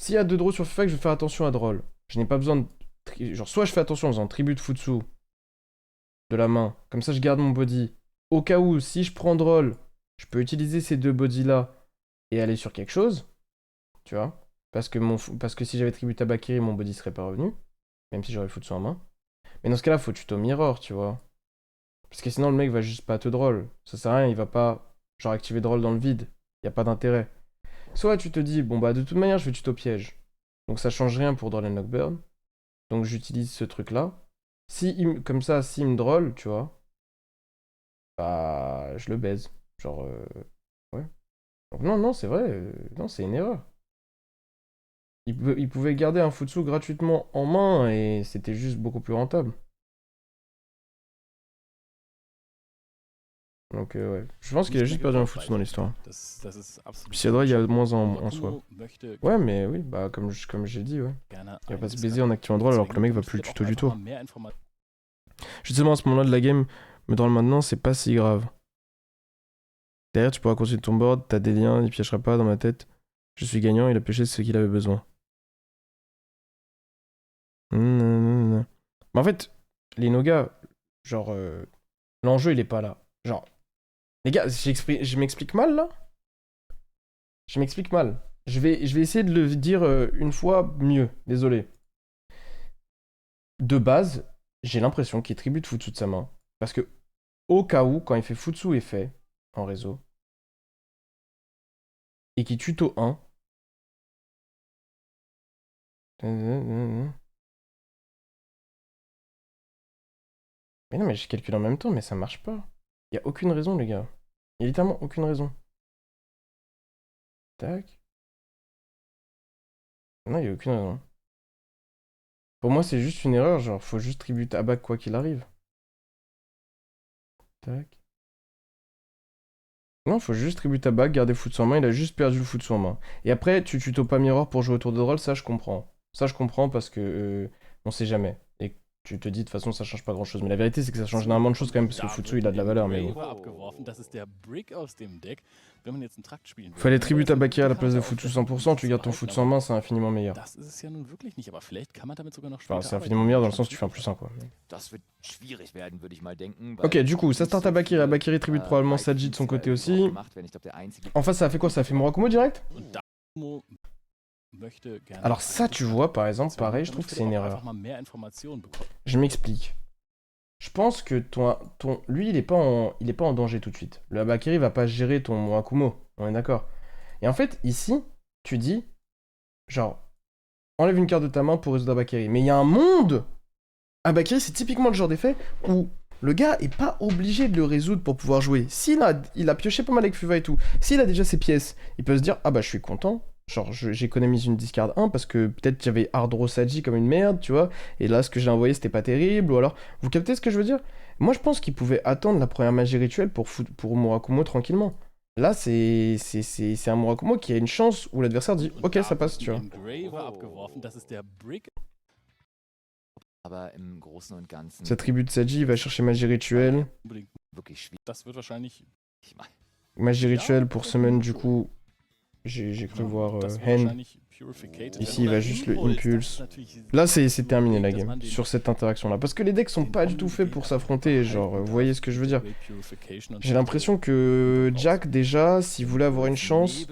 S'il y a 2 draws sur Fuva, que je vais faire attention à Droll. Je n'ai pas besoin de. Genre, soit je fais attention en faisant tribut de Futsu de la main, comme ça je garde mon body. Au cas où, si je prends Droll, je peux utiliser ces 2 bodies-là et aller sur quelque chose, tu vois. Parce que si j'avais tribut à Bakiri, mon body serait pas revenu, même si j'aurais le Futsu en main. Mais dans ce cas-là, faut tuto Mirror, tu vois. Parce que sinon, le mec va juste pas te Droll. Ça sert à rien, il va pas, genre, activer Droll dans le vide. Y a pas d'intérêt. Soit tu te dis, bon bah, de toute manière, je vais tuto piège. Donc ça change rien pour Droll and Knockburn. Donc j'utilise ce truc-là. Comme ça, s'il me Droll, tu vois, bah, je le baise. Genre, ouais. Donc non, c'est vrai. Non, c'est une erreur. Il pouvait garder un Futsu gratuitement en main et c'était juste beaucoup plus rentable. Donc ouais. Je pense qu'il a juste perdu un Futsu dans l'histoire. Das ist absolut. Puis il y a moins en soi. Murakumo möchte Ouais, mais oui, bah comme j'ai dit, ouais. gerne Il va pas se einiges baiser en activant Droll alors que le mec va deswegen plus le gibt es tuto auch du einfach tour. mal mehr Informationen. Justement, à ce moment-là de la game, me Droll maintenant, c'est pas si grave. Derrière, tu pourras continuer ton board, t'as des liens, il piégera pas dans ma tête. Je suis gagnant, il a pêché ce qu'il avait besoin. Mais en fait, les Noga, genre, l'enjeu il est pas là. Genre, les gars, je m'explique mal là? Je m'explique mal. Je vais essayer de le dire une fois mieux, désolé. De base, j'ai l'impression qu'il tribute Futsu de sa main. Parce que, au cas où, quand il fait Futsu effet en réseau, et qu'il tuto 1, mais non, mais je calcule en même temps, mais ça marche pas. Y a aucune raison, les gars. Y a littéralement aucune raison. Tac. Non, y a aucune raison. Pour moi, c'est juste une erreur, genre, faut juste tribute à back quoi qu'il arrive. Tac. Non, faut juste tribute à back, garder Futsu en main, il a juste perdu le Futsu en main. Et après, tu tuto pas Mirror pour jouer autour de roll, ça je comprends. Ça je comprends parce que on sait jamais. Et tu te dis de toute façon ça change pas grand chose. Mais la vérité c'est que ça change énormément de choses quand même parce que Futsu il a de la valeur, mais bon. Fallait tribute à Bakir à la place de Futsu 100%, tu gardes ton Futsu en main, c'est infiniment meilleur. Enfin, c'est infiniment meilleur dans le sens où tu fais un plus 1 quoi. Das wird schwierig werden, würde ich mal denken. Ok, du coup, ça start à Bakiri. Bakiri tribute probablement Saji de son côté aussi. En face, ça a fait quoi? Ça a fait Murakumo direct? Alors ça, tu vois, par exemple, pareil, je trouve que c'est une erreur. Je m'explique. Je pense que lui, il est pas en danger tout de suite. Le Abakiri va pas gérer ton Murakumo, on est d'accord. Et en fait, ici, tu dis, genre, enlève une carte de ta main pour résoudre Abakiri. Mais il y a un monde. Abakiri, c'est typiquement le genre d'effet où le gars est pas obligé de le résoudre pour pouvoir jouer. S'il a pioché pas mal avec Fuva et tout, s'il a déjà ses pièces, il peut se dire, ah bah je suis content. Genre, j'économise une discard 1 parce que peut-être j'avais Hard Saji comme une merde, tu vois. Et là, ce que j'ai envoyé, c'était pas terrible. Ou alors, vous captez ce que je veux dire? Moi, je pense qu'il pouvait attendre la première magie rituelle pour Murakumo tranquillement. Là, c'est un Murakumo qui a une chance où l'adversaire dit ok, ça passe, tu vois. Aber im Großen und Ganzen Sa tribu de Saji, il va chercher magie rituelle. wirklich schwierig. Magie rituelle pour summon, du coup. J'ai cru voir Hand. Ici, il va juste le Impulse. Là, c'est terminé la game, sur cette interaction-là. Parce que les decks sont pas du tout faits pour s'affronter, genre, vous voyez ce que je veux dire. J'ai l'impression que Jack, déjà, s'il voulait avoir une chance,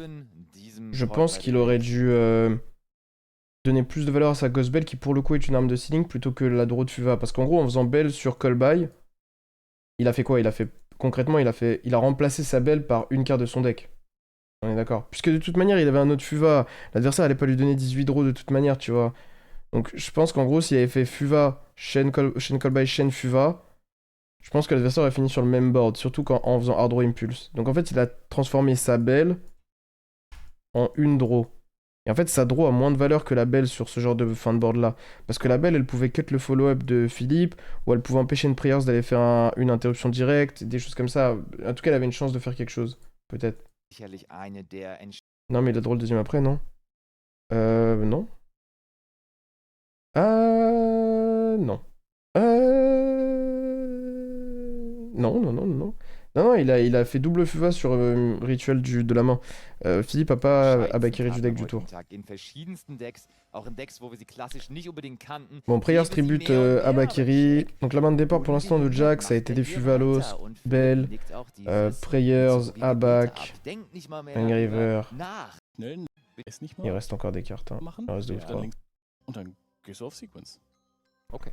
je pense qu'il aurait dû donner plus de valeur à sa Ghost Bell, qui pour le coup est une arme de sealing, plutôt que la Draw de Fuva. Parce qu'en gros, en faisant Bell sur Callby, il a fait quoi? Concrètement, il a remplacé sa Bell par une carte de son deck. On est d'accord. Puisque de toute manière, il avait un autre Fuva. L'adversaire allait pas lui donner 18 draws de toute manière, tu vois. Donc je pense qu'en gros, s'il avait fait Fuva, Shen Callby, Shen Fuva, je pense que l'adversaire aurait fini sur le même board. Surtout en faisant Hard Draw Impulse. Donc en fait, il a transformé sa belle en une draw. Et en fait, sa draw a moins de valeur que la belle sur ce genre de fin de board là. Parce que la belle, elle pouvait cut le follow-up de Philippe, ou elle pouvait empêcher une Prayers d'aller faire une interruption directe, des choses comme ça. En tout cas, elle avait une chance de faire quelque chose. Peut-être. Non, mais il a draw le deuxième après, non? Non. Non. Non, non, non, non. Non, non, il a fait double Fuva sur rituel de la main. Philippe a pas Abakiri du deck du tour. Bon, Prayers tribute Abakiri. Donc la main de départ pour l'instant de Jack, ça a été des Fuvalos, Bell, Prayers, Abak, Engraver. Il reste encore des cartes. Hein. Il reste 2 ou 3.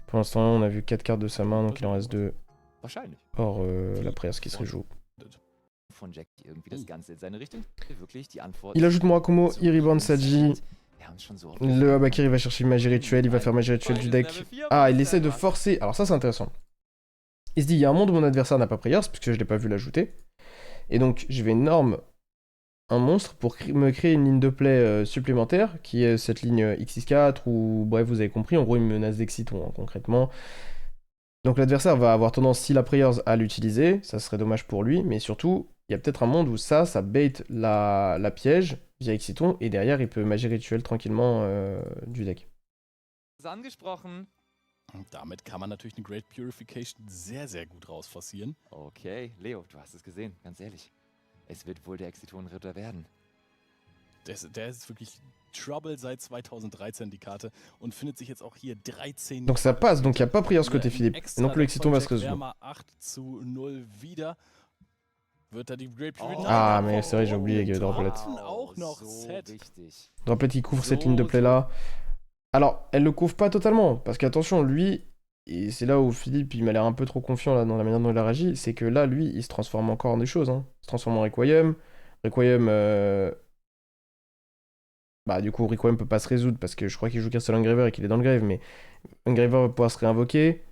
Pour l'instant, on a vu 4 cartes de sa main, donc il en reste 2. Or, la Prayers qui se rejoue. Il ajoute Murakumo, il reborn Saji. Le Abakiri va chercher magie rituelle, il va faire magie rituelle du deck. Ah, il essaie de forcer. Alors ça, c'est intéressant. Il se dit, il y a un monde où mon adversaire n'a pas Prayers, puisque je l'ai pas vu l'ajouter. Et donc, je vais norm un monstre pour me créer une ligne de play supplémentaire, qui est cette ligne X64, ou bref, vous avez compris, en gros, il me menace d'Exiton, hein, concrètement. Donc l'adversaire va avoir tendance, si la Prayers, à l'utiliser, ça serait dommage pour lui, mais surtout, il y a peut-être un monde où ça bait la piège via Exiton, et derrière, il peut magie rituelle tranquillement du deck. Damit kann man natürlich eine Great Purification sehr, sehr gut rausforcieren. Okay, Leo, du hast es gesehen, ganz ehrlich. Es wird wohl der Exiton-Ritter werden. Der ist wirklich Trouble seit 2013, die Karte. Und findet sich jetzt auch hier 13. Donc ça passe, donc il n'y a pas Priors côté Philippe. Et donc le Exiton va se résoudre. 8-0 wieder. Wird da die Grape Fury? Ah, mais c'est vrai, j'ai oublié qu'il y avait Droplet. Auch noch so Set. wichtig. Droplet, il couvre cette ligne de play là. Alors, elle le couvre pas totalement. Parce qu'attention, lui, et c'est là où Philippe, il m'a l'air un peu trop confiant là, dans la manière dont il a réagi, c'est que là, lui, il se transforme encore en des choses. Hein. Il se transforme en Requiem. Requiem, bah, du coup, Requiem peut pas se résoudre parce que je crois qu'il joue Castle Engraver et qu'il est dans le grave, mais Engraver va pouvoir se réinvoquer.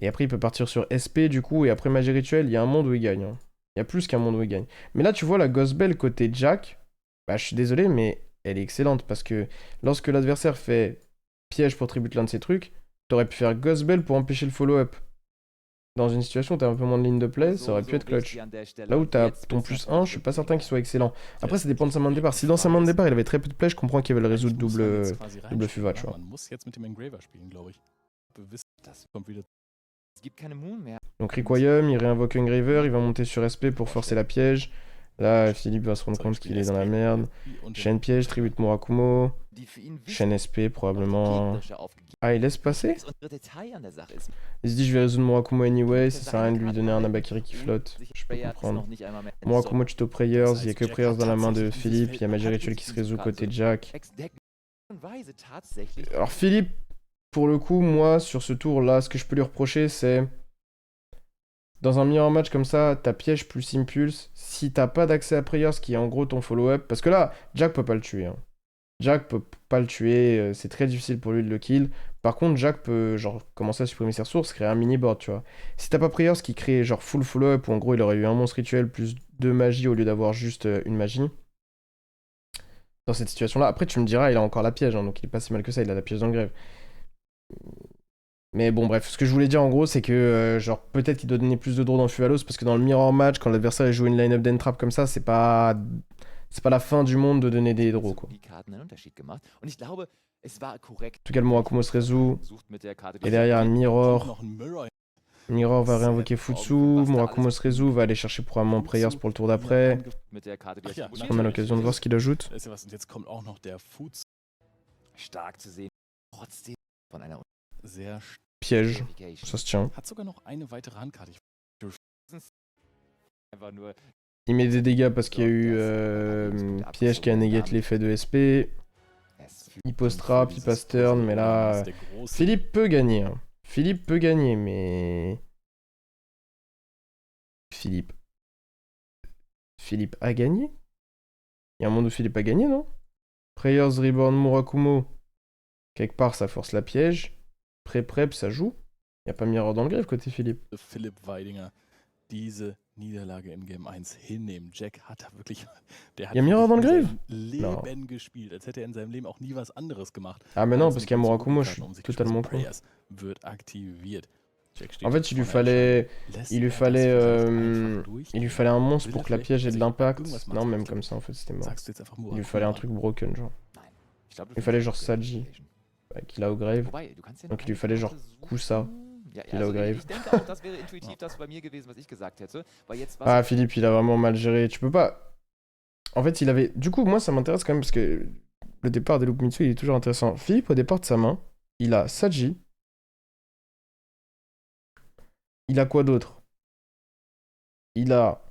Et après, il peut partir sur SP, du coup, et après Magie Rituel, il y a un monde où il gagne. Hein. Il y a plus qu'un monde où il gagne. Mais là, tu vois, la Ghost Bell côté Jack, bah, je suis désolé, mais elle est excellente parce que lorsque l'adversaire fait piège pour tribute l'un de ses trucs, t'aurais pu faire Ghost Bell pour empêcher le follow-up. Dans une situation où t'as un peu moins de ligne de play, ça aurait pu être clutch. Là où t'as ton plus 1, je suis pas certain qu'il soit excellent. Après, ça dépend de sa main de départ. Si dans sa main de départ, il avait très peu de play, je comprends qu'il veut le résoudre double Fuva, tu vois. Man muss jetzt mit dem Engraver spielen, glaube ich. Das kommt wieder. Es gibt keine Moon mehr. Donc Requiem, il réinvoque Engraver, il va monter sur SP pour forcer la piège. Là, Philippe va se rendre compte qu'il est dans la merde. Chaîne piège, tribute Murakumo. Die für ihn Chaîne SP, probablement. gegnerische aufgegeben Ah, il laisse passer? ist. Und der Detail an der Sache ist, Il se dit, je vais résoudre Murakumo anyway, ça sert à rien de lui donner un Abakiri qui flotte. Je peux comprendre. Murakumo Tuto Prayers, il y a que Prayers dans la main de Philippe, il y a Magie Rituel qui se résout côté Jack. Alors Philippe, pour le coup, moi, sur ce tour-là, ce que je peux lui reprocher, c'est... Dans un mirror match comme ça, t'as piège plus impulse. Si t'as pas d'accès à Prayers, qui est en gros ton follow-up... Parce que là, Jack peut pas le tuer. Hein. Jack peut pas le tuer, c'est très difficile pour lui de le kill. Par contre, Jack peut genre commencer à supprimer ses ressources, créer un mini-board, tu vois. Si t'as pas Prayers qui crée genre full follow-up, où en gros il aurait eu un monstre rituel plus 2 magies au lieu d'avoir juste une magie. Dans cette situation-là, après tu me diras, il a encore la piège, hein, donc il est pas si mal que ça, il a la piège dans le grève. Mais bon, bref, ce que je voulais dire en gros, c'est que genre peut-être qu'il doit donner plus de draw dans Fuvalos, parce que dans le mirror match, quand l'adversaire joue une line-up d'entrap comme ça, c'est pas la fin du monde de donner des draws, quoi. En tout cas, le Murakumo se résout. Et derrière, Mirror. Mirror va réinvoquer Futsu. Murakumo se résout, va aller chercher probablement Prayers pour le tour d'après. On a l'occasion de voir ce qu'il ajoute. Piège, ça se tient. Il met des dégâts parce qu'il y a eu piège qui a négate l'effet de SP. Il pose trap, il passe turn, mais là... Philippe peut gagner. Hein. Philippe peut gagner, mais... Philippe a gagné? Il y a un monde où Philippe a gagné, non? Prayers, Reborn, Murakumo. Quelque part, ça force la piège. Prep, ça joue. Il n'y a pas Mirror dans le grave côté Philippe. Philipp Weidinger diese Niederlage in Game 1 hinnehmen. Jack hat da wirklich... Der hat Il y a Mirror dans le grave? Leben gespielt, als hätte er in seinem Leben auch nie was anderes gemacht. Ah mais non, parce qu'il y a Murakumo, je suis totalement con. Wird aktiviert. En fait, il lui fallait un monstre pour que la piège ait de l'impact. Non, même comme ça, en fait, c'était mort. Il lui fallait un truc broken, genre. Il lui fallait genre Saji, qu'il a au grave. Donc il lui fallait genre Kusa, qu'il a au grave. Ah, Philippe, il a vraiment mal géré. Tu peux pas... En fait, il avait... Du coup, moi, ça m'intéresse quand même, parce que le départ des Loop Mitsu, il est toujours intéressant. Philippe, au départ de sa main, il a Saji. Il a quoi d'autre? Il a...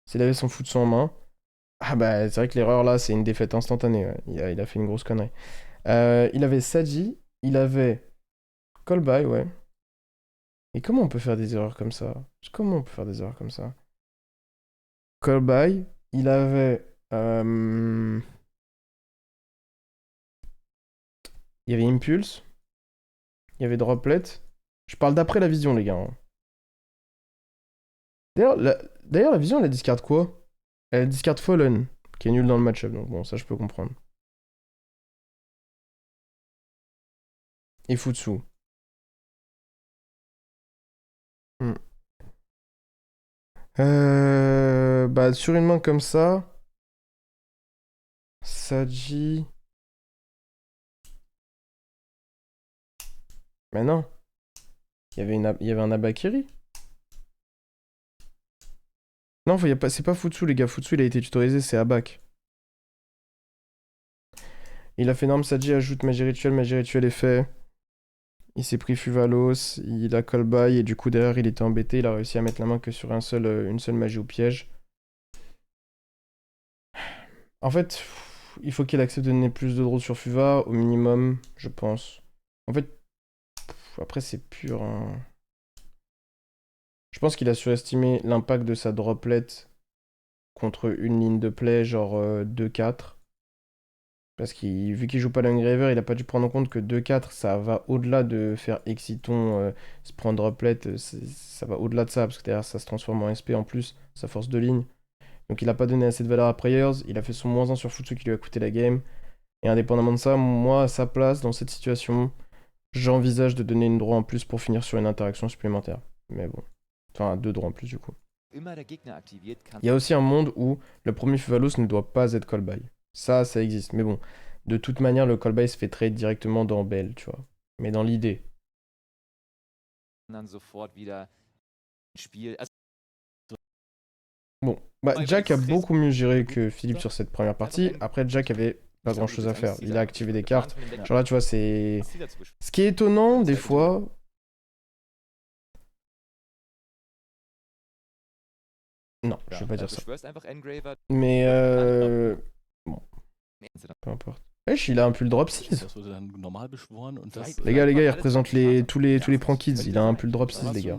S'il avait son Futsu en main... Ah bah, c'est vrai que l'erreur, là, c'est une défaite instantanée. Ouais. Il a fait une grosse connerie. Il avait Saji. Il avait... Callby, ouais. Et comment on peut faire des erreurs comme ça? Callby. Il avait... Il y avait Impulse. Il y avait Droplet. Je parle d'après la vision, les gars. Hein. D'ailleurs, la vision, elle discard quoi? Elle discard Fallen, qui est nul dans le match-up, donc bon, ça je peux comprendre. Et Futsu. Bah, sur une main comme ça... Saji... Mais non. Il y avait un Abakiri. Non, c'est pas Futsu, les gars. Futsu, il a été tutorisé, c'est Abak. Il a fait Norm Saji, ajoute magie rituelle est fait. Il s'est pris Fuvalos, il a call by, et du coup, derrière, il était embêté. Il a réussi à mettre la main que sur une seule magie au piège. En fait, il faut qu'il accepte de donner plus de draws sur Fuva, au minimum, je pense. En fait, après, c'est pur. Hein. Je pense qu'il a surestimé l'impact de sa droplet contre une ligne de play, genre 2-4. Parce que vu qu'il joue pas l'engraver, il a pas dû prendre en compte que 2-4, ça va au-delà de faire Exiton, se prendre droplet, ça va au-delà de ça, parce que derrière ça se transforme en SP en plus, sa force de ligne. Donc il a pas donné assez de valeur à Prayers, il a fait son -1 sur Futsu qui lui a coûté la game. Et indépendamment de ça, moi, à sa place, dans cette situation, j'envisage de donner une droit en plus pour finir sur une interaction supplémentaire. Mais bon. Enfin, 2 droits en plus du coup. Immer der Gegner aktiviert, kann Il y a aussi un monde où le premier Fuvalos ne doit pas être call-by. Ça existe. Mais bon, de toute manière, le call-by se fait trade directement dans Bell, tu vois. Mais dans l'idée. dann sofort wieder ins Spiel. Also, Bon, bah, Ouais, Jack a très- beaucoup mieux géré que Philippe sur cette première partie. Après, Jack avait pas ich grand glaube, chose du à bist faire. eigentlich Il a Ziel activé des geplant cartes. von dem Deck. Genre là, tu vois, c'est. Das Ziel dazu beschwören. Ce qui est étonnant, des fois. Non, je vais pas dire ça. Beschwörst einfach Engraver. Mais bon, peu importe. Wesh, il a un pull drop 6. Das wurde dann normal beschworen und das. Les gars, il représente tous les prank kids. Il a un pull drop 6, les gars.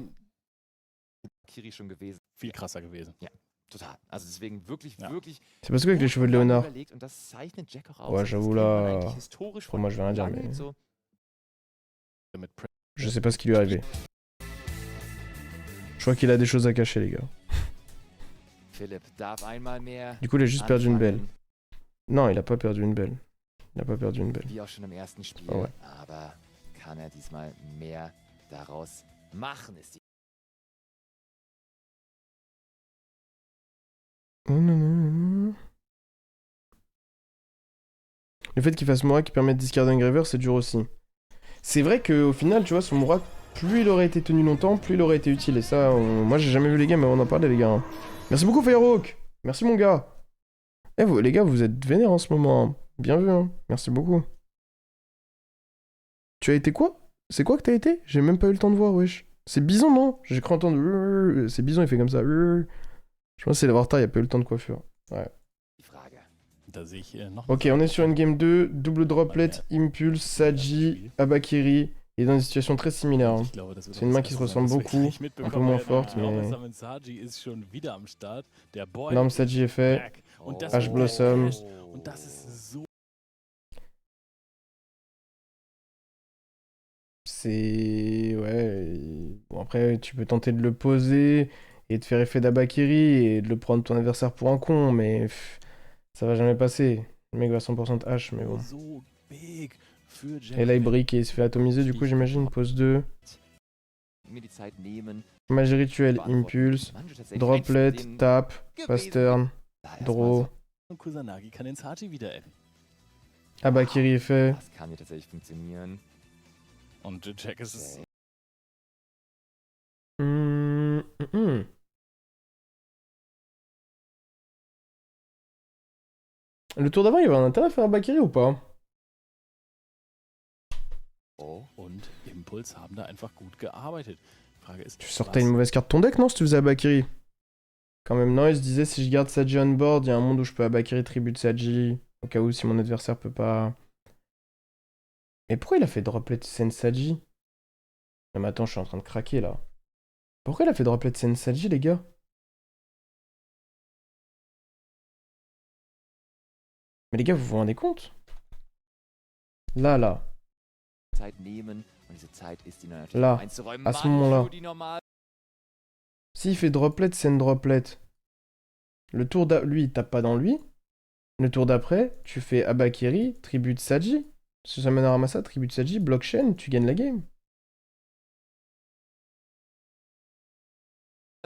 Kiri schon gewesen. Viel krasser gewesen. Total. Also deswegen wirklich, Ja. wirklich. C'est parce que avec les cheveux de lange Léonard. überlegt und das zeichnet Jack auch aus. Ouais, Also j'avoue das kennt man là. eigentlich historisch Pour moi, je vais rien dire, lange mais so. Mit Pre je sais pas ce qui lui est arrivé. Je crois qu'il a des choses à cacher, les gars. Philipp darf einmal mehr Du coup, il a juste perdu une belle. anfangen, Non, il a pas perdu une belle. Il a pas perdu une belle. wie auch schon im ersten Spiel. Oh, ouais. Aber kann er diesmal mehr daraus machen, ist die Le fait qu'il fasse Morak qui permet de discarder un Engraver, c'est dur aussi. C'est vrai qu'au final, tu vois, son Morak, plus il aurait été tenu longtemps, plus il aurait été utile. Et ça, moi j'ai jamais vu les games avant d'en parler, les gars. Merci beaucoup, Firehawk. Merci, mon gars. Eh, vous, les gars, vous êtes vénères en ce moment. Hein. Bien vu, hein. Merci beaucoup. Tu as été quoi? C'est quoi que t'as été? J'ai même pas eu le temps de voir, wesh. C'est Bison, non? J'ai cru entendre. C'est Bison, il fait comme ça. Je pense que c'est l'Avarta, il a pas eu le temps de coiffure. Ouais. Frage. Da sehe ich noch. Ok, on est sur une game 2, double droplet, Impulse, Saji, Abakiri. Il est dans une situation très similaire. Hein. Ich glaube, das wird C'est une auch main das qui se erste Mal, ressemble dass wir beaucoup, gleich un peu mitbekommen moins werden. forte, Norm mais... Summon Saji ist schon wieder am Start. Der Boy Norm Saji est fait. back. Und das Ash mit Blossom. Dash. Und das ist so. C'est... Ouais... Bon, après, tu peux tenter de le poser et de faire effet d'Abakiri et de le prendre ton adversaire pour un con, mais... ça va jamais passer. Le mec va 100% H, mais bon. So big für Jack. Et là, il brique et il se fait atomiser, du coup, j'imagine. Pose 2. Mir die Zeit nehmen. Magie rituelle, Impulse. Manche tatsächlich Droplet, einfach den tap, gewesen. pass turn, Da erstmal draw. so. Und Kusanagi kann den Saji wieder enden. Abakiri est fait. Das kann hier tatsächlich funktionieren. Und Jack ist es. Le tour d'avant, il y avait un intérêt à faire Abakiri ou pas? Oh. Und Impuls haben da einfach gut gearbeitet. Frage ist, Tu sortais une mauvaise carte de ton deck, non, si tu faisais Abakiri? Quand même, non, il se disait, si je garde Saji on board, il y a un monde où je peux Abakiri tribute Saji, au cas où si mon adversaire peut pas... Mais pourquoi il a fait droplet Sen Saji? Non mais attends, je suis en train de craquer, là. Pourquoi il a fait droplet Sen Saji, les gars? Mais les gars, vous vous rendez compte? Là. Zeit nehmen und diese Zeit ist ihnen natürlich Là, einzuräumen. à ce Manchu, moment-là. die normal S'il fait droplet, Sen droplet. Le tour lui, il tape pas dans lui. Le tour d'après, tu fais Abakiri, tribute Saji. Si ça mène à Ramassa, tribute Saji, blockchain, tu gagnes la game.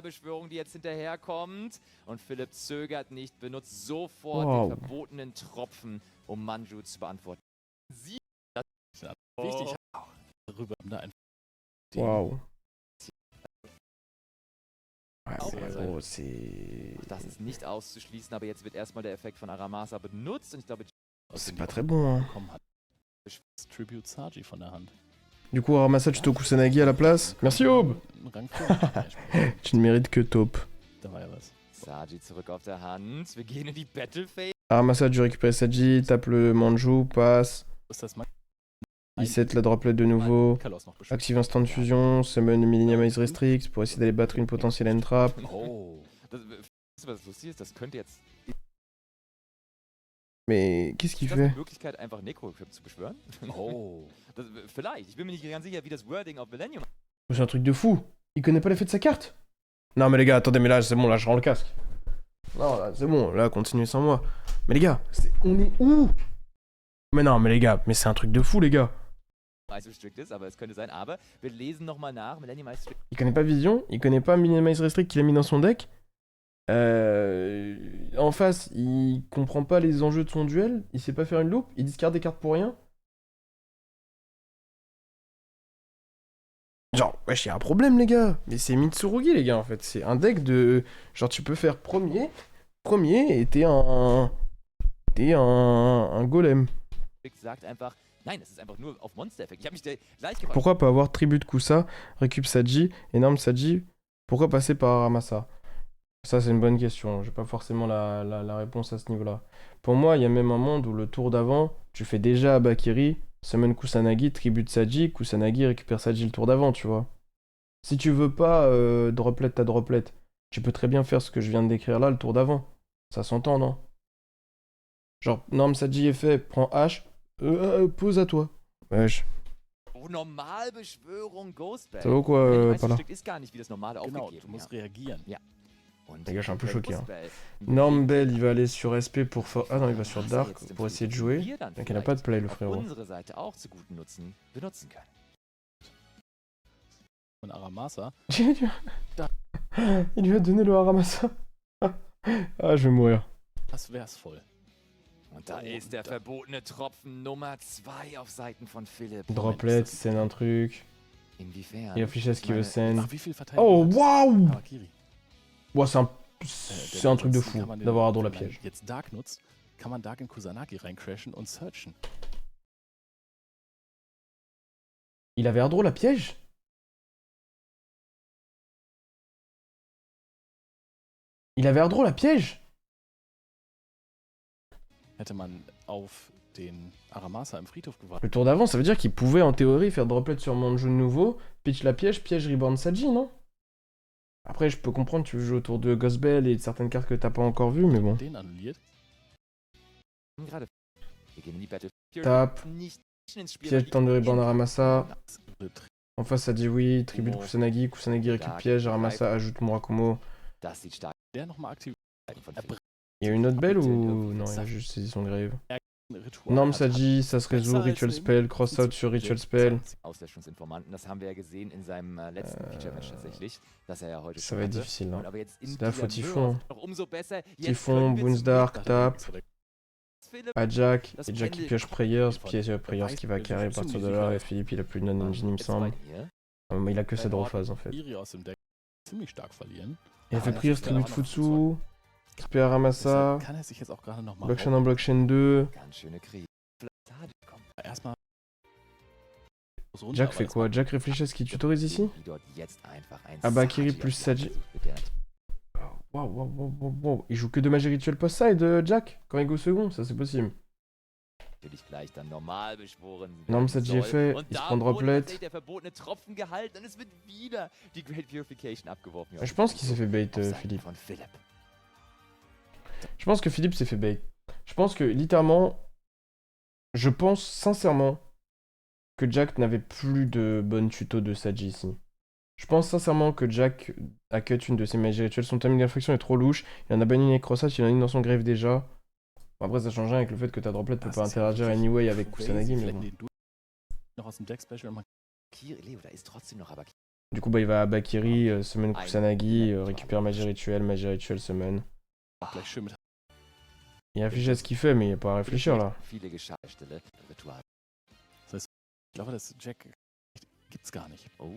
Beschwörung, die jetzt hinterherkommt. Und Philipp zögert nicht, benutzt sofort Wow. den verbotenen Tropfen, um Manju zu beantworten. Sie wichtig. Darüber haben da einfach. Waouh. Ouais, auch mal sein. Oh, c'est... Das ist nicht auszuschließen, aber jetzt wird erstmal der Effekt von Aramasa benutzt und ich glaube, C'est pas très bon, hein. bekommen hat. Tribute Saji von der Hand. Du coup, Aramasa, tu te Kusanagi à la place. Merci, Aube. Rang 4. Tu ne mérites que Taupe. Da war ja was. Saji zurück auf der Hand. Wir gehen in die Battle Phase. Aramasa, tu récupères Saji, tape le Manju, passe. Ist das Il set la droplet de nouveau. Kalos noch beschützt. Active instant fusion, summon Millennium Ice Restrict pour essayer d'aller battre une potentielle entrap. Oh. Das, weißt du, was lustig ist? Das könnte jetzt. Mais qu'est-ce qu'il Ist das eine fait? Möglichkeit, einfach Necro-Equip zu beschwören? Oh. Das, vielleicht. Ich bin mir nicht ganz sicher, wie das Wording auf Millennium. C'est un truc de fou. Il connaît pas l'effet de sa carte. Non mais les gars, attendez, mais là c'est bon, là je rends le casque. Non, là c'est bon, là continuez sans moi. Mais les gars, on est où? Mais non, mais les gars, mais c'est un truc de fou les gars. Ice Restrict ist, aber es könnte sein. Aber wir lesen nochmal nach. Millennium Ice Restrict. Il connaît pas Vision, il connaît pas Millennium Ice Restrict qu'il a mis dans son deck. En face, il comprend pas les enjeux de son duel, il sait pas faire une loupe, il discarde des cartes pour rien. Genre, wesh, y a un problème les gars. Mais c'est Mitsurugi les gars en fait, c'est un deck de... Genre tu peux faire premier et t'es un golem. Sagt einfach, nein, das ist einfach nur auf Monster-Effekt. Ich habe mich gleich gefragt. Pourquoi pas avoir Tribute Kusa, Récup Saji, Énorme Saji? Pourquoi passer par Aramasa? Ça, c'est une bonne question. J'ai pas forcément la réponse à ce niveau-là. Pour moi, il y a même un monde où le tour d'avant, tu fais déjà Abakiri, Summon Kusanagi, Tribute Saji, Kusanagi récupère Saji le tour d'avant, tu vois. Si tu veux pas droplet ta droplet, tu peux très bien faire ce que je viens de décrire là le tour d'avant. Ça s'entend, non? Genre, Norme Saji est fait, prends H, pose à toi. Wesh. Oh, Normalbeschwörung Ghostbell. Ça vaut quoi Millennium Ice par là? Restrict ist gar nicht wie das normale Genau, aufgegeben. du musst Ja. reagieren. Und Les gars, je suis un peu der choqué, hein. Ghostbell Norm Bell, il va aller sur SP pour... Ah non, il va sur Was Dark jetzt im pour essayer de Prinzip jouer. wir dann Donc il n'a pas de play, le vielleicht frérot. auf unsere Seite auch zu guten Nutzen benutzen können. Von Aramasa. Il lui a donné le Haramasa. Ah, je vais mourir. Das wär's voll. Und da ist der verbotene Tropfen Nummer 2 auf Seiten von Philipp. Droplet, c'est un truc. Inwiefern? Il affiche ce qu'il veut Ich meine, send. Ach, wie viel Verteidigung Oh, hat waouh! Kawakiri? Ouais, c'est un truc de Ansonsten fou kann man den- d'avoir Ardor la wenn man piège. jetzt Dark nutzt, kann man Dark in Kusanagi reincrashen und searchen. Il avait Ardor la piège? Il avait Ardor la piège? Hätte man auf den Aramasa im Friedhof gewartet. Le tour d'avant, ça veut dire qu'il pouvait en théorie faire droplet sur Manju de nouveau, pitch la piège Reborn Saji, non? Après, je peux comprendre, tu veux jouer autour de Ghostbell et de certaines cartes que t'as pas encore vues, mais bon. Den annulliert. Gerade. Wir gehen in die Battle. Tape, Nicht ins Spiel. piège temps de Reborn Aramasa. Das En face, ça dit oui, tribute Kusanagi, Kusanagi récupère piège, Aramasa ajoute Murakumo. Das sieht stark Der nochmal aktiv. von Er Philipp. Il y a une autre belle ou... Non, il a juste saisi son grave. Ritual Norm hat- Saji, ça se résout, Ritual Spell, Cross Out sur Ritual Spell. Auslöschungsinformanten, das haben wir ja gesehen in seinem letzten Feature-Match tatsächlich, dass er ja heute Ça schon va être hatte. difficile, Und hein. aber jetzt in Là, faut dieser Typhon. Mirror noch umso besser. Jetzt Typhon, können wir Boons zum Dark, Dachte, tape, das war Philipp. Ajak, Das et Jack qui Pendel pioche Prayers, piège Prayers qui va carrer à partir de là, et Philippe il a plus de non-engine il me Jetzt semble. bei dir. Mais il a que cette draw phase en fait. Iri aus dem Deck ziemlich stark verlieren. Il a fait Ah, Prayers, das ist Tribute auch noch Futsu, Spare Aramasa, Deshalb kann er sich jetzt auch gerade nochmal Blockchain en Blockchain 2. Ganz schöne Krieg. Vielleicht kommen. erstmal Jack fait quoi? Jack réfléchit à ce qu'il tutorise ici? Die dort jetzt einfach ein Abakiri Saji plus auf die Hand Saji. versucht, mit der Waouh, waouh, waouh, waouh, waouh. Il joue que de magie rituelle post-side, Jack, quand il go second, ça c'est possible. natürlich gleich dann normal beschworen Norm werden Saji est soll. fait, Und il se da prend wurde droplet. tatsächlich der verbotene Tropfen gehalten und es wird wieder die Great Purification abgeworfen. Je pense qu'il s'est fait bait, Auf Seiten Philippe. von Philipp. Je pense que Philippe s'est fait bait. Je pense que littéralement, je pense sincèrement que Jack n'avait plus de bonne tuto de Saji ici. Je pense sincèrement que Jack a cut une de ses magies rituelles. Son timing d'infection est trop louche. Il en a banni une Necrosat, il en a une dans son grave déjà. Bon, après, ça change rien avec le fait que ta droplet peut pas interagir anyway avec Kusanagi, mais bon. Noch aus dem Deck Special mal Leo, da ist trotzdem noch Abakiri. Du coup, bah, il va à Bakiri, summon Kusanagi, récupère magie rituelle, summon. gleich schön mit Il affiche à ce qu'il fait, mais il n'y a pas à réfléchir là. Viele Geschallstelle, Ritual. Ich glaube, das Jack gibt's gar nicht. Oh.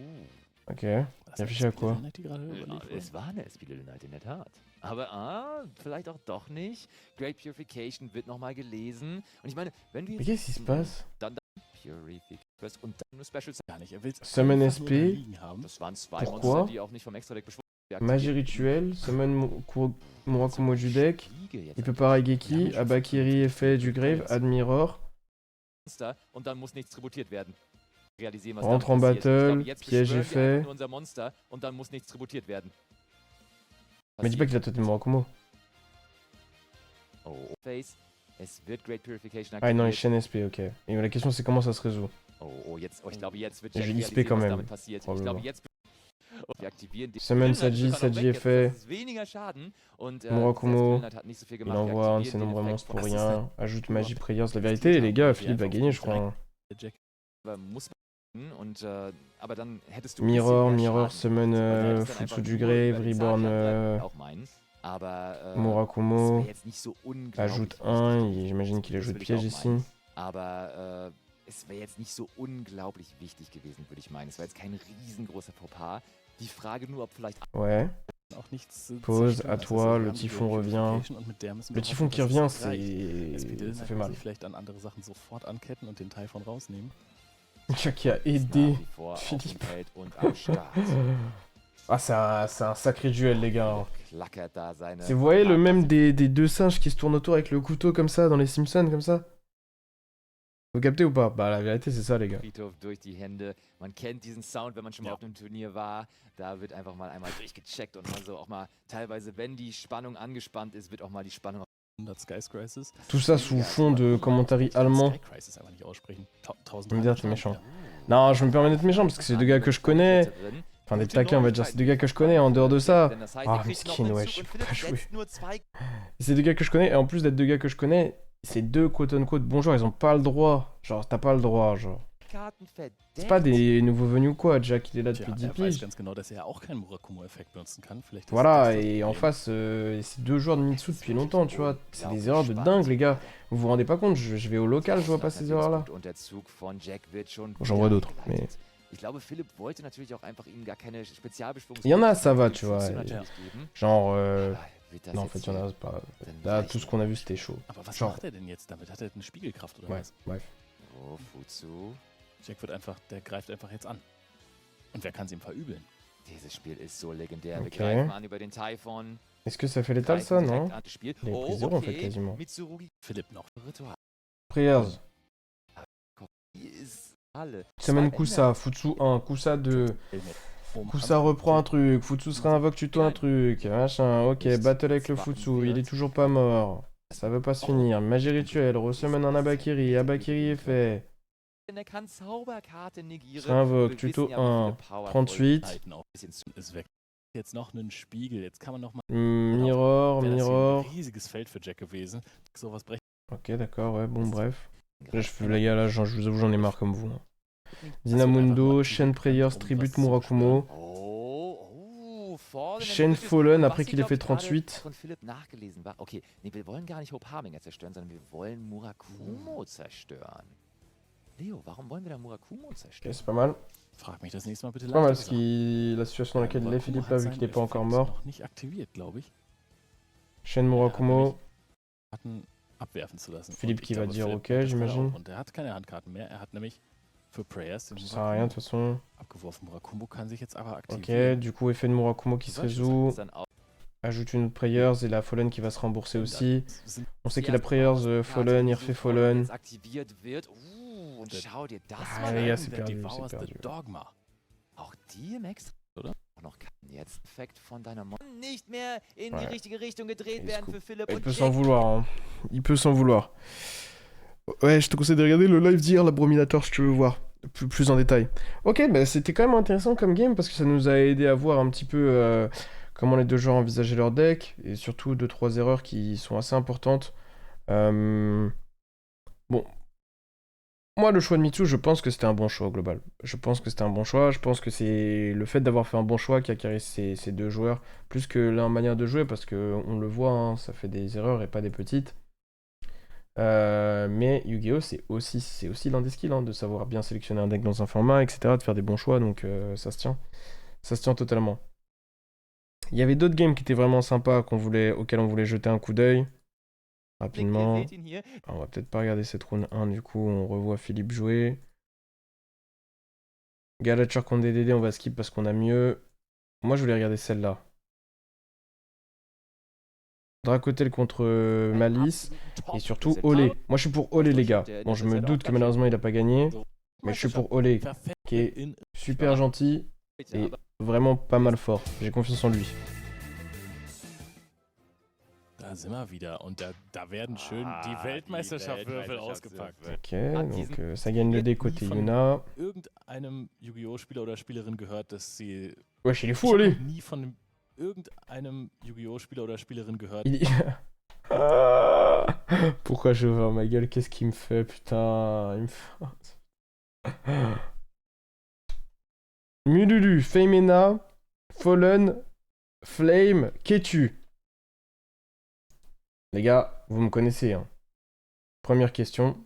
Ok. Das Réfléchis à quoi? die gerade überlegt wurde? Es war eine Spiegeleinheit, in der Tat. Aber vielleicht auch doch nicht. Great Purification wird nochmal gelesen. Und ich meine, wenn wir Mais qu'est-ce qui se passe? dann Purification und dann nur Special Gar nicht. Er will es Summon einfach nur da SP. liegen haben. Das waren zwei Pourquoi? Monster, die auch nicht vom Extra-Deck beschworen Magie rituelle, summon Murakumo du deck. Il peut parer Geki, Abakiri effet du grave, add mirror. Monster und dann muss nichts tributiert werden. Realisieren, was Rentre damit en passiert. Ich glaube, battle, jetzt piège beschwören wir effet. einfach nur unser Monster und dann muss nichts tributiert werden. Mais dis pas qu'il a totem Murakumo. Oh, Face. Es wird Great Purification Ah non, il aktiviert. chaîne SP, ok. Et la question c'est comment ça se résout. Ich glaube, jetzt wird J'ai Jack XP realisieren, quand was même, damit passiert. Ich glaube, probablement. jetzt und wir aktivieren den Summon Villain, Saji, das ist sogar noch Saji weg, effet. das ist weniger Schaden und Murakumo, das hat nicht so viel Il gemacht. Wir envoie un de aktivieren ses den nombreux Effekt monstres pour von- rien. Ajoute magie prayers. La vérité, les gars, Philippe va gagner, je crois. Hein. Der Jack. Aber muss man und aber dann hättest du Mirror, ein bisschen mehr Mirror, Schaden. summon Weil du hättest dann Futsu einfach du nur Grave, über den Reborn Zahnjagd auch meinen. Aber es Murakumo. wäre jetzt nicht so unglaublich Ajoute wichtig 1, gewesen. j'imagine qu'il Das ajoute würde ich piège auch ici. meinen. Aber es wäre jetzt nicht so unglaublich wichtig gewesen, würde ich meinen. Es war jetzt kein riesengroßer Fauxpas. Die Frage nur, ob vielleicht Ouais. Auch nichts Pause, zerstören. à Das toi, heißt, wir le haben die typhon Great revient. Purification und mit der müssen wir Le typhon hoffen, qui dass revient, es reicht. SP Dillon ça fait kann mal. sich vielleicht an andere Sachen sofort anketten und den Typhon rausnehmen. Qui a nach aidé wie vor auf Philippe. dem Feld und am Start. Ah, c'est un sacré duel, les gars. Klackert da seine Vous voyez le Karten. même des deux singes qui se tournent autour avec le couteau comme ça dans les Simpsons, comme ça? Vous captez ou pas? Bah, la vérité, c'est ça, les gars. Friedhof durch die Hände. Man kennt diesen Sound, wenn man schon mal Ja. auf einem Turnier war. Da wird einfach mal einmal durchgecheckt und mal so auch mal teilweise, wenn die Spannung angespannt ist, wird auch mal die Spannung 100 Sky Crisis. Tout ça sous fond de commentary allemand. Sky Crisis einfach nicht aussprechen. Tu me dis, t'es méchant. Non, je me permets d'être méchant parce que c'est deux gars que je connais. Enfin, des taquins, on va dire, c'est deux gars que je connais. En dehors de ça, ah, miskin, ouais, je peux pas jouer. C'est deux gars que je connais, et en plus d'être deux gars que je connais, c'est deux quote-unquote bons joueurs, ils ont pas le droit. Genre, t'as pas le droit, genre. C'est pas des nouveaux venus ou quoi, Jack il est là Tja, depuis 10 er weiß piges. ganz genau, dass er auch keinen Murakumo-Effekt benutzen kann. Vielleicht ist Voilà, das das et en Problem. face, c'est deux joueurs de Mitsu depuis longtemps, tu vois. C'est des erreurs de dingue, les gars. Vous vous rendez pas compte, je vais au local, je vois pas ces erreurs-là. Und der Zug von Jack wird schon J'en vois wieder d'autres, mais... eingeleitet. Ich glaube, Philipp wollte natürlich auch einfach ihm gar keine Spezialbeschwörung. Il y en a, ça va, tu vois. Genre, non, en fait, il y en a pas. Là, tout ce qu'on a vu, c'était chaud. Aber was Genre. macht er denn jetzt damit? Hat er eine Spiegelkraft oder Ouais, was? bref. Oh, Futsu. Jack wird einfach, der greift einfach jetzt an. Und wer kann es ihm verübeln? Dieses Spiel ist so legendär. Wir Okay. greifen an über den Typhon. Est-ce que ça fait l'étal, ça, greifen non? direkt an das Spiel. Il est Oh, pris 0 en fait, okay. quasiment. Mitsurugi Philipp noch. Ritual. Prayers. Hier ist alle. Summon Zwei Kusa, Futsu 1, Kusa 2. Helmet. Boom. Kusa reprend un truc, Futsu se réinvoque tuto un truc, machin, ok, battle avec le Futsu, il est toujours pas mort. Ça veut pas se finir. Magie rituelle, resummon un Abakiri, Abakiri est fait. Er kann Zauberkarte negieren. Réinvoque, Wir tuto wissen ja, wie 1, viele Powerful 38. Halten auch. bisschen zu- Ist weg. Jetzt noch einen Spiegel. Jetzt kann man noch mal. Mirror, Wäre das hier mirror. ein riesiges Feld für Jack gewesen. Sowas brechen. Ok, d'accord, ouais, bon, bref. Là, les gars, là, je vous avoue, j'en ai marre comme vous. Là. Dinamundo, Shen Prayers, Tribute Murakumo. Fallen Shen Witches, Fallen, was après hier, qu'il ait glaub fait ich, gerade 38. Von Philipp nachgelesen war. Okay, nee, wir wollen gar nicht Hope Harminger zerstören, sondern wir wollen Murakumo zerstören. Leo, warum wollen wir da Murakumo Ok, zerstören? c'est pas mal. Frag mich das nächste Mal bitte C'est pas mal leichter. ce la situation dans laquelle il est, Philippe, là, vu qu'il est pas encore mort. Noch nicht aktiviert, glaube ich. Shen Murakumo. Karten abwerfen zu lassen. Philipp Und ich qui va glaube, dire Philipp ok, macht das j'imagine. auch. Und er hat keine Handkarten mehr. Er hat nämlich für Prayers den Ça sert à rien, de toute façon. abgeworfen. Murakumo kann sich jetzt aber Ok, aktivieren. du coup, effet de Murakumo qui se résout. Ajoute une Prayers et la Fallen qui va se rembourser aussi. Sind On sait qu'il a Prayers, Fallen, il refait Fallen. Jetzt aktiviert wird. Und schau dir das Ah, mal les an. gars, c'est der perdu, Devours c'est the perdu. Dogma. Auch die im Extra. Oder? Auch noch kein jetzt Effekt von deiner Mon nicht mehr in Ouais. die richtige Richtung gedreht Il werden se für Philipp Il und peut Jack. s'en vouloir, hein. Il peut s'en vouloir. Ouais, je te conseille de regarder le live d'hier, la Brominator, si tu veux voir. Plus en détail. Ok, bah c'était quand même intéressant comme game parce que ça nous a aidé à voir un petit peu comment les deux joueurs envisageaient leur deck et surtout 2-3 erreurs qui sont assez importantes. Bon. Moi, le choix de Mitsu, je pense que c'était un bon choix au global. Je pense que c'était un bon choix. Je pense que c'est le fait d'avoir fait un bon choix qui a carré ces deux joueurs, plus que leur manière de jouer, parce que on le voit, hein, ça fait des erreurs et pas des petites. Mais Yu-Gi-Oh! C'est aussi l'un des skills, hein, de savoir bien sélectionner un deck dans un format, etc., de faire des bons choix, donc ça se tient. Ça se tient totalement. Il y avait d'autres games qui étaient vraiment sympas auxquels on voulait jeter un coup d'œil. Rapidement. Ihr seht ihn hier. On va peut-être pas regarder cette round 1, du coup, on revoit Philippe jouer. Galatcher contre DDD, on va skip parce qu'on a mieux. Moi, je voulais regarder celle-là. Dracotel contre Malice. Et surtout Olé. Moi, je suis pour Olé, les gars. Bon, je me doute que malheureusement, il a pas gagné. Mais je suis pour Olé, qui est super gentil et vraiment pas mal fort. J'ai confiance en lui. Da sind wir wieder. Und da werden schön die Weltmeisterschaftswürfel ausgepackt. Ok, donc ça gagne le dé côté Yuna. Irgendeinem Yu-Gi-Oh! Spieler oder Spielerin gehört, dass sie. Wesh, il est Ich fou, hab Olé. noch nie von irgendeinem Yu-Gi-Oh! Spieler oder Spielerin gehört. Ah, pourquoi je ouvre ma gueule? Qu'est-ce qu'il me fait, putain? Il me fait... Mululu, Femena, Fallen, Flame, Ketu. Les gars, vous me connaissez, hein. Première question.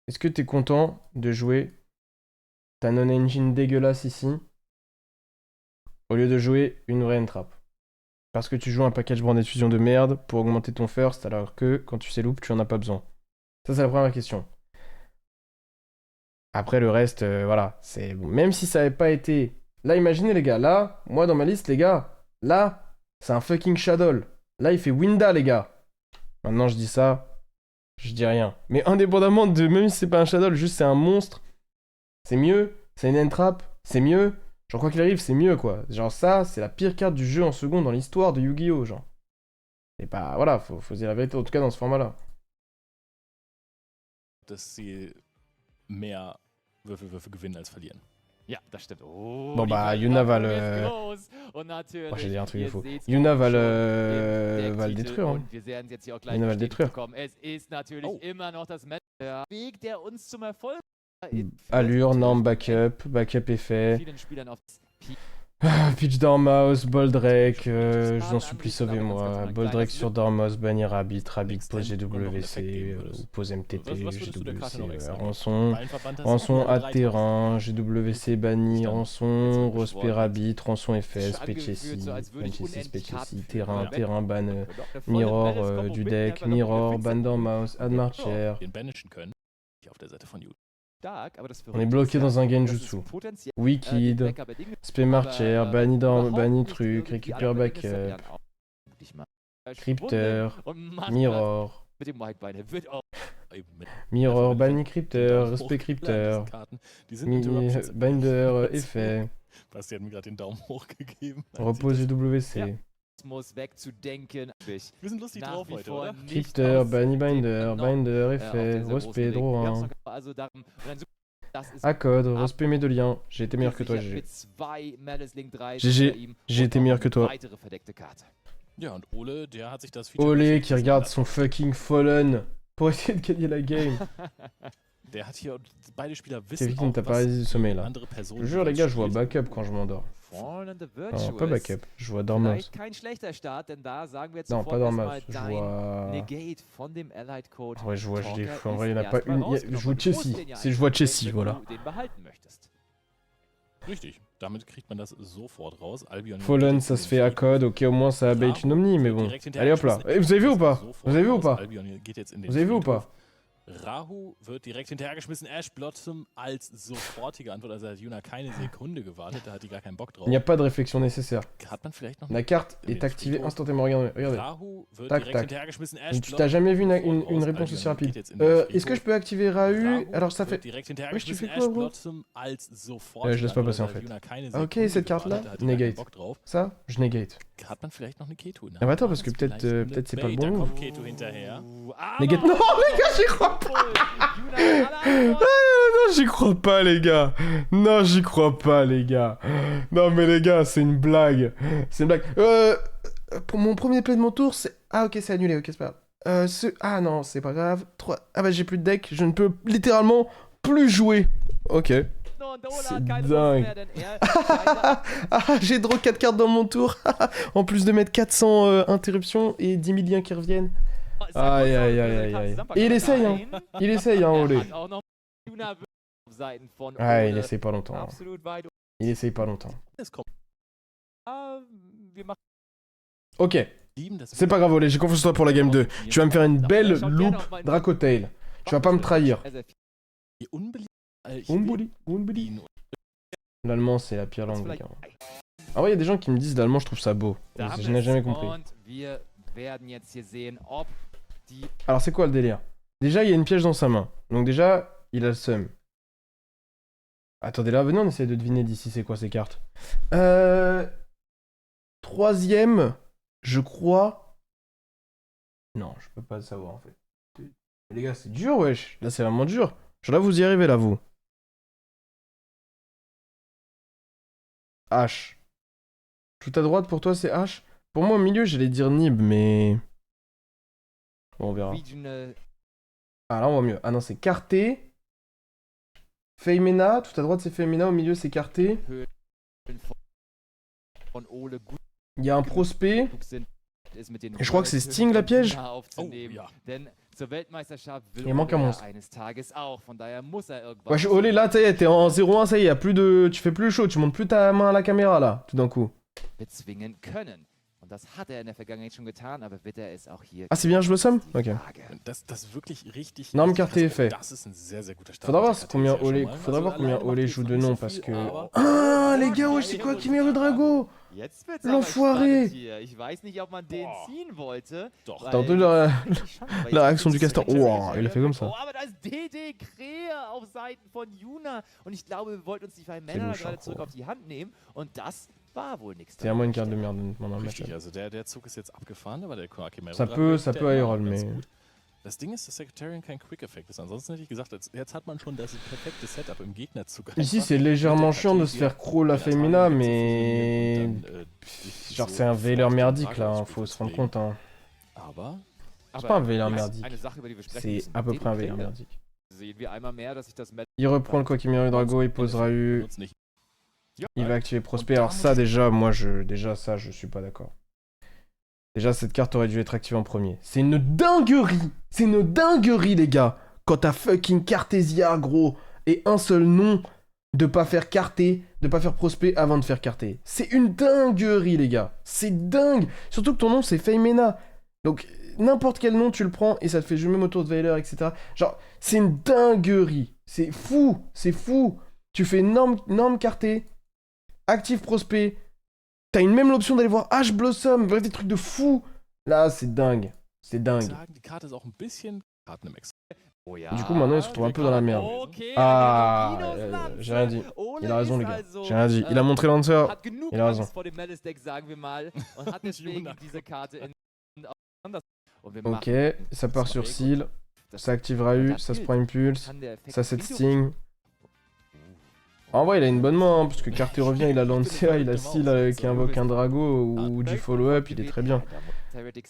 Est-ce que t'es content de jouer ta non-engine dégueulasse ici au lieu de jouer une vraie entrap? Parce que tu joues un package branded fusion de merde pour augmenter ton first alors que quand tu sais loop, tu en as pas besoin. Ça, c'est la première question. Après, le reste, voilà. C'est bon. Même si ça avait pas été... Là, imaginez, les gars. Là, moi, dans ma liste, les gars. Là, c'est un fucking Shadow. Là, il fait Winda, les gars. Maintenant, je dis ça. Je dis rien. Mais indépendamment de... Même si c'est pas un Shadow, juste c'est un monstre. C'est mieux. C'est une entrap. C'est mieux. Genre, quoi qu'il arrive, c'est mieux, quoi. Genre, ça, c'est la pire carte du jeu en seconde dans l'histoire de Yu-Gi-Oh! Genre. Et bah, voilà. Faut dire la vérité, en tout cas, dans ce format-là. Dass sie mehr Würfelwürfe gewinnen als verlieren. Ja, das stimmt. Oh, Bon, die bah, Veränderung Yuna va ist le... groß. Und natürlich, Oh, j'ai dit un truc de ihr faux. seht's Yuna auch va schon le... im va le Decktitel détruire, hein. und wir werden es jetzt hier auch gleich Yuna va le bestätigt détruire. bekommen. Es ist natürlich immer noch das Weg, der uns zum Erfolg Allure, norme, backup. Backup est fait. vielen Spielern auf Pitch Dormouse, Boldrake, je vous en supplie, sauvez-moi. Boldrake sur Dormouse, bannir Rabbit, Rabbit pose GWC, ou pose MTT, GWC, Rançon. Rançon à terrain, GWC banni, Rançon, Rospé Rabbit, Rançon FS, Pechessi, Pechessi, terrain, ban, Mirror du deck, Mirror, ban Dormouse, Add Marcher. Den banishen können. Hier auf der Seite von Yu. On est bloqué dans un Genjutsu. Wicked, Spé Marcher, banni truc, récupère backup, Crypter, Mirror. Mirror, banni Crypter, respect Crypter, Binder, effet, Basti hat mir gerade den Daumen hoch gegeben. repose GWC, wegzudenken. Wir sind lustig Nach drauf wie heute, vor oder? nicht Crypter, aus banni dem Binder, auf effet, der sehr großen respect, Link. draw Wir haben's 1. noch- also darum, und dann das ist Accode, respect Médolien, j'ai été meilleur que toi, gesichert GG. mit zwei Malice Link 3 GG, bei ihm j'ai und été noch meilleur que eine toi. weitere verdeckte Karte. Ja, und Ole, der hat sich das Feature Olé gewünscht, qui dass regarde er- son fucking Fallen pour essayer de gagner la game. Der hat hier, beide Spieler wissen Kevin, auch, t'as pas was résisté au sommeil là. andere Personen Je jure les gars, je vois spielt. backup quand je m'endors. Fallen the Non, Virtuous. pas backup, je vois Dormouse. Vielleicht kein schlechter Start, denn da sagen wir jetzt Non, sofort pas Dormouse, erstmal je dein vois... Negate von dem Allied Code. Ouais, je vois, je l'ai Talker fou. En vrai, il ist y en a pas erstmal une. rausgenommen. Je vois Du musst Chessy. den ja Si je vois einstellen, Chessy, wenn voilà. du den behalten möchtest. Richtig, damit kriegt man das sofort raus. Albion Fallen, ça se fait à code. Ok, au moins ça bait une omni, mais bon. Allez hop là. Eh, vous avez vu ou pas? Vous avez vu ou pas? Albion geht jetzt in den Vous avez vu ou pas? Friedhof. Rahu wird direkt hinterhergeschmissen. Ash Blossom als sofortige Antwort. Also hat Yuna keine Sekunde gewartet. Da hat die gar keinen Bock drauf. Il n'y a pas de réflexion nécessaire. Hat man vielleicht noch La carte est activée instantanément. Regardez. Regardez. Rahu wird Tac, direkt tac. hinterhergeschmissen. Ash Tu t'as jamais vu une Blossom réponse raus. aussi Albion rapide. geht jetzt in den Est-ce que je peux activer Rahu? Alors ça fait. wird direkt Wesh, tu hinterhergeschmissen. fais quoi, Ash gros? Blossom als sofortige Je laisse pas Antwort. passer en Also hat fait. Yuna keine Ah, ok, Sekunde cette carte là, gewartet. Da hat die gar keinen negate. Bock drauf. Ça, je negate. Hat man vielleicht noch eine Keto? Ah, bah attends, parce que peut-être c'est pas le bon Da move. kommt Keto hinterher. Negate. Non, les gars, j'y crois pas! Non, j'y crois pas, les gars. Non, j'y crois pas, les gars. Non, mais les gars, c'est une blague. C'est une blague. Pour mon premier play de mon tour, c'est... Ah, ok, c'est annulé, ok, c'est pas grave. Ah non, c'est pas grave. 3... Ah bah, j'ai plus de deck. Je ne peux littéralement plus jouer. Ok. C'est dingue. Ah, j'ai draw 4 cartes dans mon tour. En plus de mettre 400 interruptions et 10 000 liens qui reviennent. Aïe, aïe, aïe, aïe, aïe. Et il essaye, hein. Il essaye, hein, Olé. Ah, il essaye pas longtemps. Hein. Il essaye pas longtemps. Es kommt Wir machen Ok, lieben, das c'est pas grave, Olé, j'ai confiance en toi pour la game 2. Tu vas me faire une belle loupe Dracotail. Tu vas pas me trahir. sehr, sehr viel. die unbeliebt. Ich will Umbuli, Umbuli. ihn. L'allemand, c'est la pire langue, les Vielleicht gars. Ah ouais, il y a des gens qui me disent l'allemand, je trouve ça beau. Je n'ai jamais compris. Und wir werden jetzt hier sehen, ob die Alors, c'est quoi le délire? Déjà, il y a une piège dans sa main. Donc déjà, il a le seum. Attendez, là, venez, on essaie de deviner d'ici c'est quoi ces cartes. Troisième, je crois... Non, je peux pas le savoir, en fait. Les gars, c'est dur, wesh. Là, c'est vraiment dur. Genre là, vous y arrivez, là, vous. H. Tout à droite, pour toi, c'est H. Pour moi, au milieu, j'allais dire Nib, mais... Bon, on verra. Regional Ah, là, on voit mieux. Ah non, c'est Carté. Feimena. Tout à droite, c'est Feimena. Au milieu, c'est Carté. Höhlen von Ole gut Il y a un prospect. sind, es mit den Et je crois que c'est World Sting, la piège. Turnier aufzunehmen. Oh, ja. Denn zur Weltmeisterschaft will Il manque un Ole monstre. eines Tages auch. Von daher muss irgendwann. Wesh, Olé, là, t'es en 0-1, ça y est, y a plus de... Tu fais plus le show, tu montes plus ta main à la caméra, là, tout d'un coup. bezwingen können. Und das hat er in der Vergangenheit schon getan, aber wird er es auch hier? Ah, c'est bien, je le somme? Die Ok. Frage. Das wirklich richtig. Norme richtig Carté est krass. fait. Das ist ein sehr, sehr guter Start. Faudra voir Der combien Carté ist ja Olé, schon mal. faudra voir Also combien alleine Olé macht joue jetzt de noch noms, nicht so parce viel, que... aber- Ah, les gars, wesh, c'est quoi Kimero Drago? Jetzt wird's L'enfoiré. aber spannend hier. Ich weiß nicht, ob man den Boah. ziehen wollte. Doch. weil T'as entendu la... das ist richtig schade, weil la jetzt réaction du ist es caster? direkt Wow, il a fait comme ça. Oh, aber da ist DD Krähe auf Seiten von Yuna. Und ich glaube, wir wollten uns die zwei Männer louche, gerade hein, zurück gros. auf die Hand nehmen. Und das war wohl nichts. C'est vraiment une carte de merde, mon Richtig, match. also der Zug ist jetzt abgefahren, aber der Kimero Ça peut aéroll, ganz mais... gut. Das Ding ist, dass Secretarian kein Quick-Effekt ist. Ansonsten hätte ich gesagt, jetzt hat man schon das perfekte Setup im Gegnerzug. Ici, einfach. c'est légèrement Mit der chiant de se faire crawl la Karte, die Femina, Timing mais... funktioniert und dann, Genre, so c'est un Veiler sofort merdique, den là, Dragon hein, faut se rendre spielen. compte, hein. Aber C'est pas un Veiler merdique. Eine Sache, über die wir sprechen C'est müssen. à peu près un DD Veiler Krähe. merdique. Sehen wir einmal mehr, dass sich das Match Il reprend le Quackimiru Drago, il posera U, benutzt nicht. il va activer Prosper. Alors ça, déjà, moi, déjà, ça, je suis pas d'accord. Déjà, cette carte aurait dû être activée en premier. C'est une dinguerie. C'est une dinguerie, les gars. Quand t'as fucking Cartésia, gros, et un seul nom, de pas faire Carté, de pas faire Prosper avant de faire Carté. C'est une dinguerie, les gars. C'est dingue. Surtout que ton nom, c'est Feimena. Donc, n'importe quel nom, tu le prends, et ça te fait jouer même autour de Veiler, etc. Genre, c'est une dinguerie. C'est fou. C'est fou. Tu fais norme Carté, active Prosper. T'as une même l'option d'aller voir H Blossom, bref, des trucs de fou. Là, c'est dingue. C'est Ich dingue. sagen, die Karte ist auch ein bisschen Karten im Ex. Oh ja. Du coup, maintenant, il se retrouve un peu dans la merde. Okay, Ah, Angelino Lanze. j'ai rien dit. Ole Il a raison, ist les gars. also, J'ai rien dit. Il a montré Lancer. hat genug Il a raison. Angst vor dem Melis-Deck, sagen wir mal, und hat deswegen Juna. diese Karte in anders. Und wir Ok, machen ça part sur Seal. das. Ça activera U, ça se prend Impulse. Kann der Effekt Ça set Video- Sting. En vrai, il a une bonne main, hein, parce que Carté revient, il a Lancea, il a Seal qui invoque un Drago ou du follow-up, il est très bien.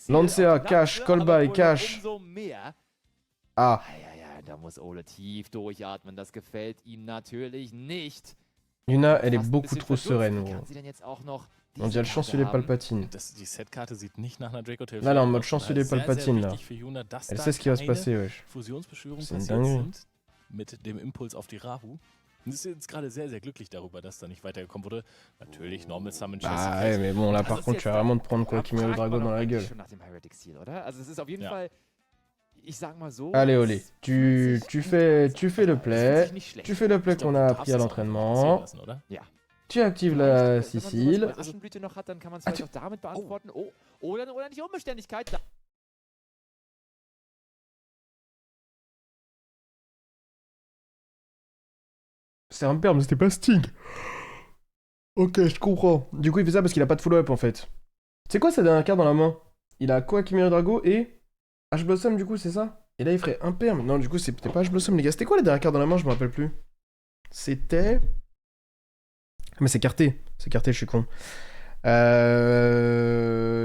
Lancea, cash, callby, cash. Umso mehr. Ah, Ja, da muss Ole tief durchatmen. Das gefällt ihm natürlich nicht. Yuna, elle est Fast ein beaucoup bisschen trop verdutzt. sereine, Wie gros. kann sie denn jetzt auch noch On diese dirait le Karte chancelier haben? Palpatine. Die Setkarte sieht nicht nach einer Draco Tail. Là, là, en aus. mode chancelier Sehr, sehr Palpatine, là. wichtig für Yuna, dass Elle da sait ce qui va se keine passer, wesh. Fusionsbeschwörungen C'est une passiert dinguerie. sind mit dem Impuls auf die Rahu. Und ist jetzt gerade sehr, sehr glücklich darüber, dass da nicht weitergekommen wurde. Natürlich, Normal Summon Chess. Bah ouais, mais bon, là, par contre, tu vas vraiment te prendre Quackimiru Drago dans la gueule. Schon nach dem Heretic Seal, oder? Also es ist auf jeden Ja. Fall, ich sag mal so. Allez, Olé, es tu fühlt fais sich- le es fühlt play. sich nicht schlecht Tu fais le play Ich glaub, qu'on du a darfst appris à es auch l'entraînement. passieren lassen, oder? Tu actives Vielleicht, la wenn man sowas wie Sicile. Aschenblüte noch hat, dann kann man es Ah, vielleicht auch damit beantworten. Oh, oder nicht Unbeständigkeit. Da C'est un perm, c'était pas Sting. Ok, je comprends. Du coup, il fait ça parce qu'il a pas de follow-up en fait. C'est quoi sa dernière carte dans la main? Il a Quackimiru Drago et H Blossom, du coup, c'est ça? Et là, il ferait un perm. Non, du coup, c'était pas H Blossom, les gars. C'était quoi la dernière carte dans la main? Je me rappelle plus. C'était. Ah, mais c'est Carté. C'est Carté, je suis con.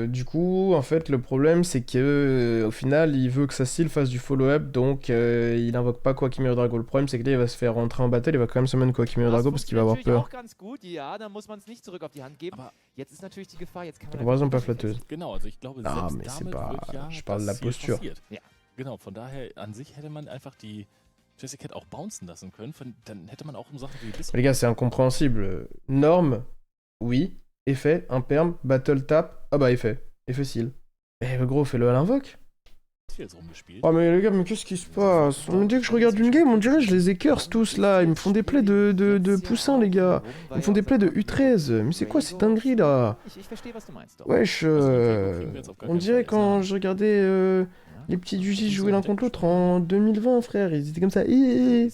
Du coup, en fait, le problème, c'est que au final, il veut que sa style fasse du follow-up, donc il invoque pas Quackimir Drago. Le problème, c'est que là, il va se faire rentrer en battle, il va quand même summon Quackimir Drago parce qu'il va avoir peur. auch ganz gut, ja, dann muss man es nicht zurück auf die Hand geben. Aber Jetzt ist natürlich die Gefahr, jetzt kann man... Par exemple, pas flatteuse. genau, also ich glaube, Ah, selbst mais c'est damit pas- wird ja je parle de la das hier posture. passiert. Ja. Genau, von daher, an sich hätte man einfach die Jessie Cat auch bouncen lassen können, dann hätte man auch um Sachen wie Les gars, c'est incompréhensible. Norme, oui. Effet, imperm, battle tap. Ah bah, effet. Effet seal. Eh, gros, fais-le à l'invoque. jetzt rumgespielt. Oh mais les gars, mais qu'est-ce qui se passe? On me dit que je regarde une game, on dirait que je les écœurse tous là. Ils me font des plays de poussins, les gars. Ils me font des plays de U13. Mais c'est quoi cette dinguerie là? Ich verstehe, was du meinst. Doch. Wesh, on dirait quand je regardais les petits UJ jouer l'un contre l'autre en 2020, frère. Ils étaient comme ça. Il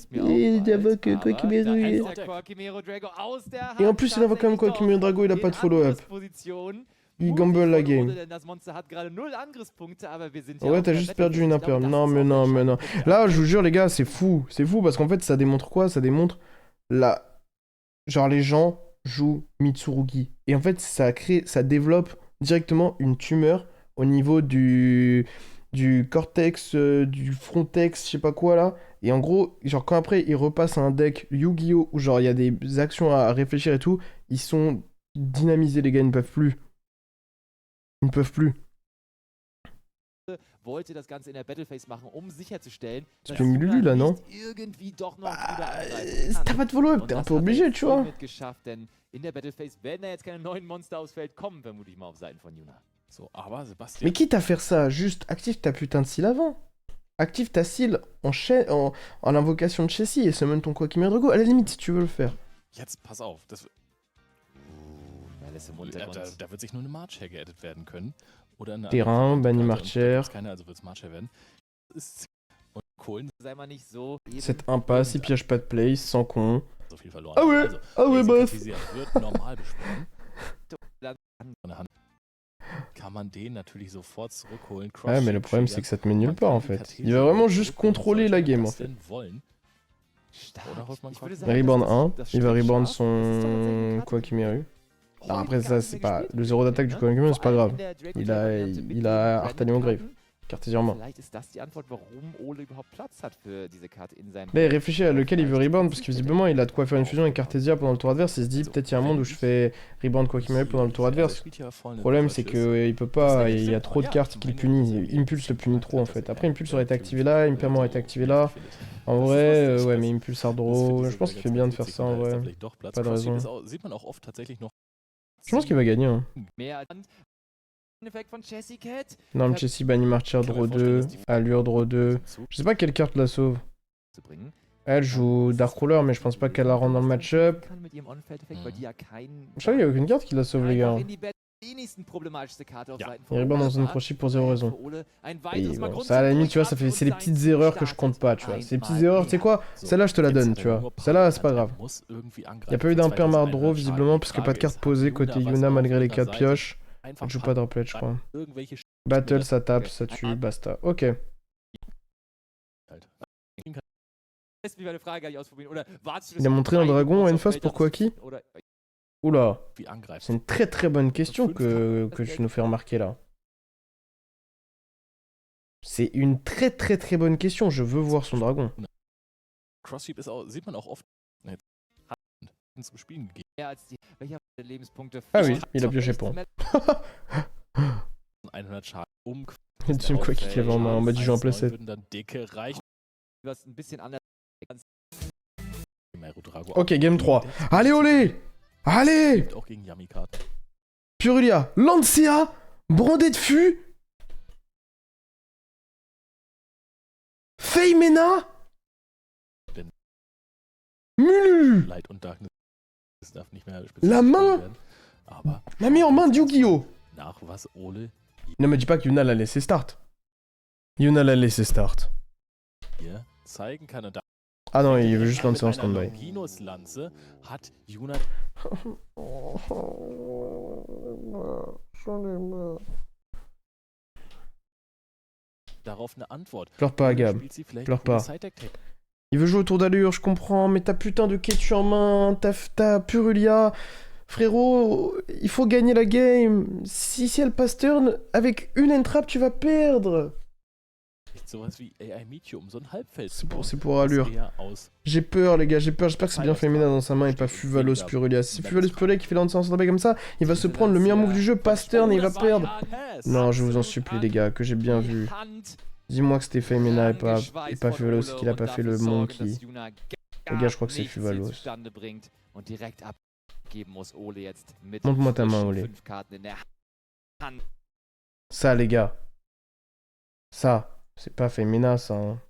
invoque Quackimir Da Drago. ist der Quackimero Drago aus der Et en Hand plus, il invoque quand même tatsächlich Quackimir Drago, il a doch pas de in follow-up. Angriffsposition. Il Mutig gamble la von game. Ode, denn das Monster hat gerade 0 Angriffspunkte, aber wir sind Ouais, auf t'as der juste perdu une Battlefield. Ich imperm. glaube, Non, das mais ist auch non, der mais non. entscheidende Punkt. Là, je vous jure, les gars, c'est fou. C'est fou parce qu'en fait, ça démontre quoi? Ça démontre la. Genre, les gens jouent Mitsurugi. Et en fait, ça développe directement une tumeur au niveau du cortex, du frontex, je sais pas quoi là. Et en gros, genre, quand après, ils repassent à un deck Yu-Gi-Oh! Où genre, il y a des actions à réfléchir et tout, ils sont dynamisés, les gars, ils ne peuvent plus. Ils ne peuvent plus. Wollte das Ganze in der Battleface machen, um sicherzustellen, C'est plus Lulu là, non? irgendwie doch noch Bah, wieder angreifen kann. t'as pas de follow-up, Und t'es un das peu hat er obligé, jetzt tu vois. hiermit geschafft, denn in der Battleface werden da jetzt keine neuen Monster aufs Feld kommen, vermute ich mal auf Seiten von Yuna. So, aber Sebastian. Mais quitte à faire ça, juste active ta putain de seal avant. Active ta seal en invocation de Chessie et summon ton Quackimir Drago. À la limite, si tu veux le faire. Jetzt pass auf, das, Malice im da, Untergrund. da wird sich nur eine March-Hair geedit werden können. Oder eine Terrain, andere Banni Karte. Marcher. Da gibt's keine, also wird es March-Hair werden. Das ist und Kohlen Sei mal nicht so. Cette impasse, il piège pas de place, sans con. so viel verloren. Ah ouais, Also, ah ouais, Basic bref. Ecclesia wird normal besprochen. Von der Hand kann man den natürlich sofort zurückholen. Ouais, mais le problème, c'est que ça te met nulle part en fait. Il va vraiment juste contrôler la game en fait. Stark. Oder holt man Ich würde Quackimir? sagen, Reborn das 1, das il va Stück reborn scharf, das ist doch tatsächlich son Karte, Quackimiru. die Alors après, heute ça, gar nicht c'est mehr pas. gespielt Le zéro d'attaque du wird, Quackimiru, c'est pas vor allem grave. in der Draco Il a, Variante mit il den a Random Artanion Grave. Karten. Cartésierement. Vielleicht ist das die Antwort, warum Ole überhaupt Platz hat für diese Karte in seinem... Là, il réfléchit à lequel il veut reborn parce que visiblement, il a de quoi faire une fusion avec Cartesia pendant le tour adverse. Il se dit, peut-être il y a un monde où je fais reborn Quackimiru pendant le tour adverse. Le problème, c'est que il peut pas, il y a trop de cartes qui le punissent. Impulse le punit trop en fait. Après, Impulse aurait été activé là, Imperment aurait été activé là. En vrai, ouais, mais Impulse Hardro, je pense qu'il fait bien de faire ça en vrai. Pas de raison. Je pense qu'il va gagner. Hein. Mehr als Effekt von Jessie Cat Norm Chessie, Banni Marcher, Draw 2, Allure, Draw 2. Je sais pas quelle carte la sauve. zu bringen. Elle joue Dark Ruler, mais je pense pas qu'elle la rend dans le match-up. Kann mit ihrem On-Feld-Effekt, weil die ja keinen... Je crois qu'il y a aucune carte qui la sauve, les gars. Einfach in die wenigsten problematischste Karte auf Ja. Seiten Il von reborn dans une Ole. prochie pour zéro raison. Für Ole ein Et weiteres Mal bon, Grund ça à la zum limite, tu vois, ça fait, Durchhalten c'est les und petites sein erreurs que je Start compte pas, tu vois. Ces petites einmal erreurs, tu sais mehr. quoi, celle-là, je te la donne, tu vois. Celle-là, c'est pas grave. Il y a pas eu d'imperm Hardro, visiblement, parce qu'il y a pas de carte posée côté Yuna malgré les 4 pioches. Elle joue pas de Droplet, je crois. Battle, ça tape, ça tue, basta. Ok. Lässt mich meine Frage gar nicht ausprobieren. Oder wartest du, Il a dass montré un beide dragon Monster à une auf face Feld pour haben? Quacky. Oder Oula. C'est une très très bonne question que tu nous fais remarquer là. C'est une très très très bonne question, je veux voir son dragon. Crossheap ist auch, sieht man auch oft. Zum Spielen gegeben. mehr als die... Welcher der Lebenspunkte... Ah oui, il a pioché pour. 100 Schaden um. Tu me Quacky qui avait en mode jeu en playset. Würden dann dicke reichen. Was ein bisschen anders... Ok, game 3. Allez, olé! Allez! Auch gegen Yamikart. Purulia, Lancia, Brandé de Fût, Feimena, Mulu, Light und Darkness darf nicht mehr La main werden. Aber l'a mis en main de Yu-Gi-Oh! nach was Ole Ne me dis pas que Yuna l'a laissé start. Yuna l'a laissé start. hier zeigen kann. Und da Ah non, il veut juste mit lancer en einer stand-by. Longinus-Lanze hat Yuna darauf eine Antwort. Pleure pas, Gab. Spielt sie vielleicht Pleure coole pas. Side-Deck-Tech. Il veut jouer autour d'allure, je comprends, mais t'as putain de Ketu en main, t'as Purulia, Frérot, il faut gagner la game. Si elle passe turn, avec une entrap, tu vas perdre. Echt sowas wie AI Medium, so ein Halbfeld. C'est pour allure. J'ai peur, les gars, j'ai peur. J'espère que c'est bien Femina dans sa main et pas Fuvalos Purulia. Si c'est Fuvalos Purulia qui fait lancer en stand-by comme ça, il va se prendre le meilleur move du jeu, pass turn et il va perdre. Non, je vous en supplie, les gars, que j'ai bien vu. Dis-moi que c'était Femina et pas Fuvalos et qu'il a pas fait le monkey. Les gars, je crois que c'est Fuvalos. Montre-moi ta main, Olé. Ça, les gars. Ça, c'est pas Femina, ça. Hein.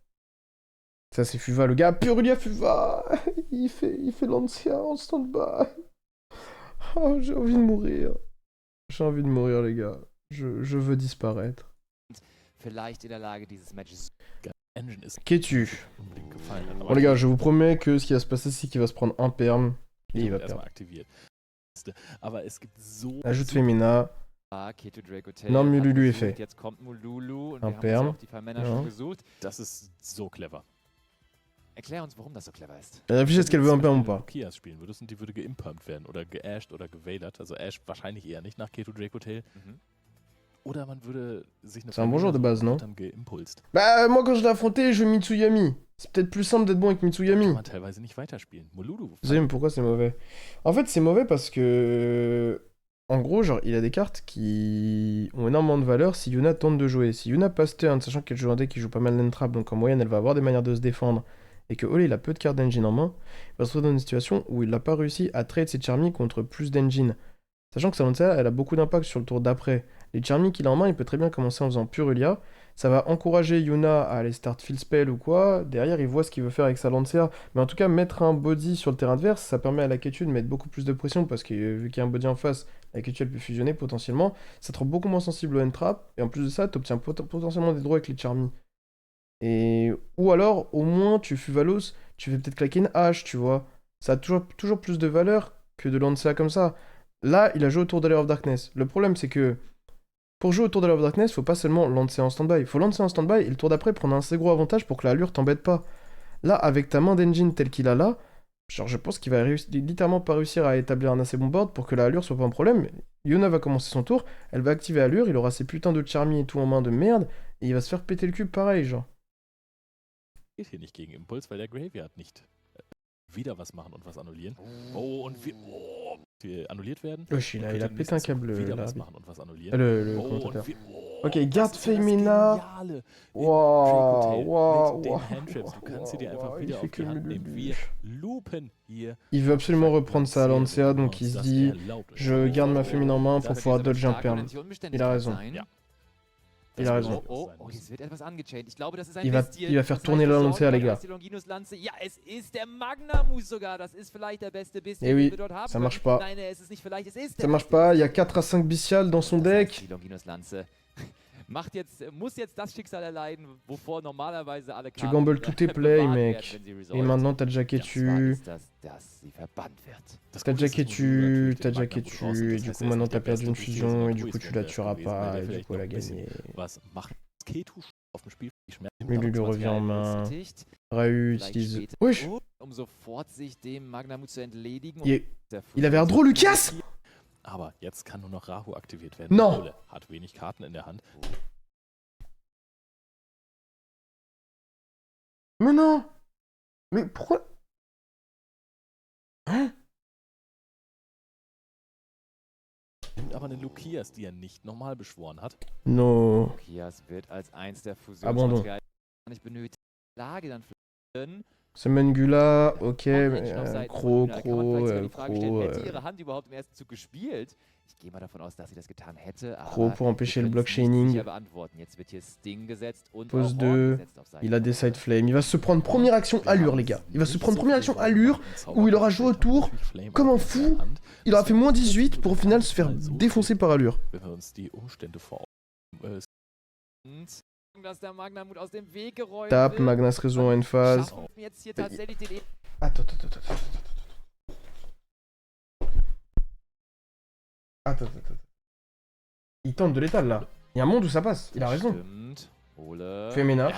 Ça, c'est Fuva, le gars. Purulia Fuva. Il fait Lancia en stand-by. Oh, j'ai envie de mourir. J'ai envie de mourir, les gars. Je veux disparaître. Qu'es-tu? Bon, les gars, je vous promets que ce qui va se passer, c'est qu'il va se prendre un perm. Et il va perdre. Ajoute Femina. Non, Mululu est fait. Un perm. Das ist so clever. Erklär uns, warum das so clever ist. Réfléchis, est-ce qu'elle veut un perm ou pas? Kias spielen würdest und die würde geimpumpt werden oder geasht oder gewailert. Also Ash wahrscheinlich eher nicht nach Keto Draco Tail. Oder man würde sich eine. C'est un bon joueur de base, non? Geimpulst. Bah, moi quand je l'ai affronté, je joue Mitsuyami. C'est peut-être plus simple d'être bon avec Mitsuyami. Kann man teilweise nicht weiterspielen. Molulu. Vous savez pourquoi c'est mauvais? En fait, c'est mauvais parce que. En gros, genre, il a des cartes qui ont énormément de valeur si Yuna tente de jouer. Si Yuna passe turn, sachant qu'elle joue un deck qui joue pas mal d'entrap, donc en moyenne, elle va avoir des manières de se défendre, et que Olé, il a peu de cartes d'engine en main, il va se retrouver dans une situation où il n'a pas réussi à trade ses Charmy contre plus d'engine. Sachant que sa Lancia, elle a beaucoup d'impact sur le tour d'après. Les Charmy qu'il a en main, il peut très bien commencer en faisant Purulia. Ça va encourager Yuna à aller start Field Spell ou quoi. Derrière, il voit ce qu'il veut faire avec sa Lancia. Mais en tout cas, mettre un body sur le terrain adverse, ça permet à la Ketu de mettre beaucoup plus de pression parce que vu qu'il y a un body en face, la Ketu elle peut fusionner potentiellement. Ça te rend beaucoup moins sensible au end-trap. Et en plus de ça, tu obtiens potentiellement des draws avec les Charmy. Et... Ou alors, au moins, tu Fuvalos, tu fais peut-être claquer une hache, tu vois. Ça a toujours plus de valeur que de lancer comme ça. Là, il a joué autour de Lair of Darkness. Le problème, c'est que pour jouer autour de Lair of Darkness, faut pas seulement lancer en stand-by. Il faut lancer en stand-by et le tour d'après prendre un assez gros avantage pour que la allure t'embête pas. Là, avec ta main d'engine telle qu'il a là, genre je pense qu'il va littéralement pas réussir à établir un assez bon board pour que la allure soit pas un problème. Yuna va commencer son tour, elle va activer allure, il aura ses putains de Charmy et tout en main de merde, et il va se faire péter le cul pareil, genre. Geht hier nicht gegen Impuls, weil der Graveyard nicht wieder was machen und was annullieren. Oh, und wir annulliert werden. Wesh, il a pété un câble wieder là. was machen und was annullieren. Le commentateur. Ok, garde Femina. Wow, den Handtraps, du kannst sie dir einfach wieder auf die Hand nehmen. Wir loopen hier. Il veut absolument reprendre sa Lancia, donc il se dit je garde ma Femina en main pour pouvoir dodge un perm. Il a raison. Il a raison. Il va faire tourner la Lancia, les gars. Et oui, ça marche pas. Ça marche pas, il y a 4 à 5 Bestial dans son deck. Tu gambles tous tes plays, mec. Et maintenant t'as déjà Ketu. T'as déjà Ketu, et du coup maintenant t'as perdu une fusion, et du coup tu la tueras pas, et du coup elle a gagné. Mais lui revient en main. Ryu utilise... Wesh! Il avait un draw, Lucas! Aber jetzt kann nur noch Rahu aktiviert werden. Non. Ole hat wenig Karten in der Hand. Mais non! Mais pourquoi? Hein? Nimmt aber eine Lukias, die er nicht normal beschworen hat. No. Lukias wird als eins der Abandon. Fusionsmaterialien nicht benötigt. Lage dann flüchten. Semengula, ok, Kro. Hätte ihre Hand überhaupt im ersten Zug gespielt? Ich gehe mal davon aus, dass sie das getan hätte. Kro pour empêcher le block chaining. Pose 2. Il a des side flame. Il va se prendre première action allure, les gars. Il va se prendre première action allure où il aura joué autour comme un fou. Il aura fait moins 18 pour au final se faire défoncer par allure. Tape, Magnas raison en phase. Attends. Il tente de l'étal là. Il y a un monde où ça passe, il a raison. Femina,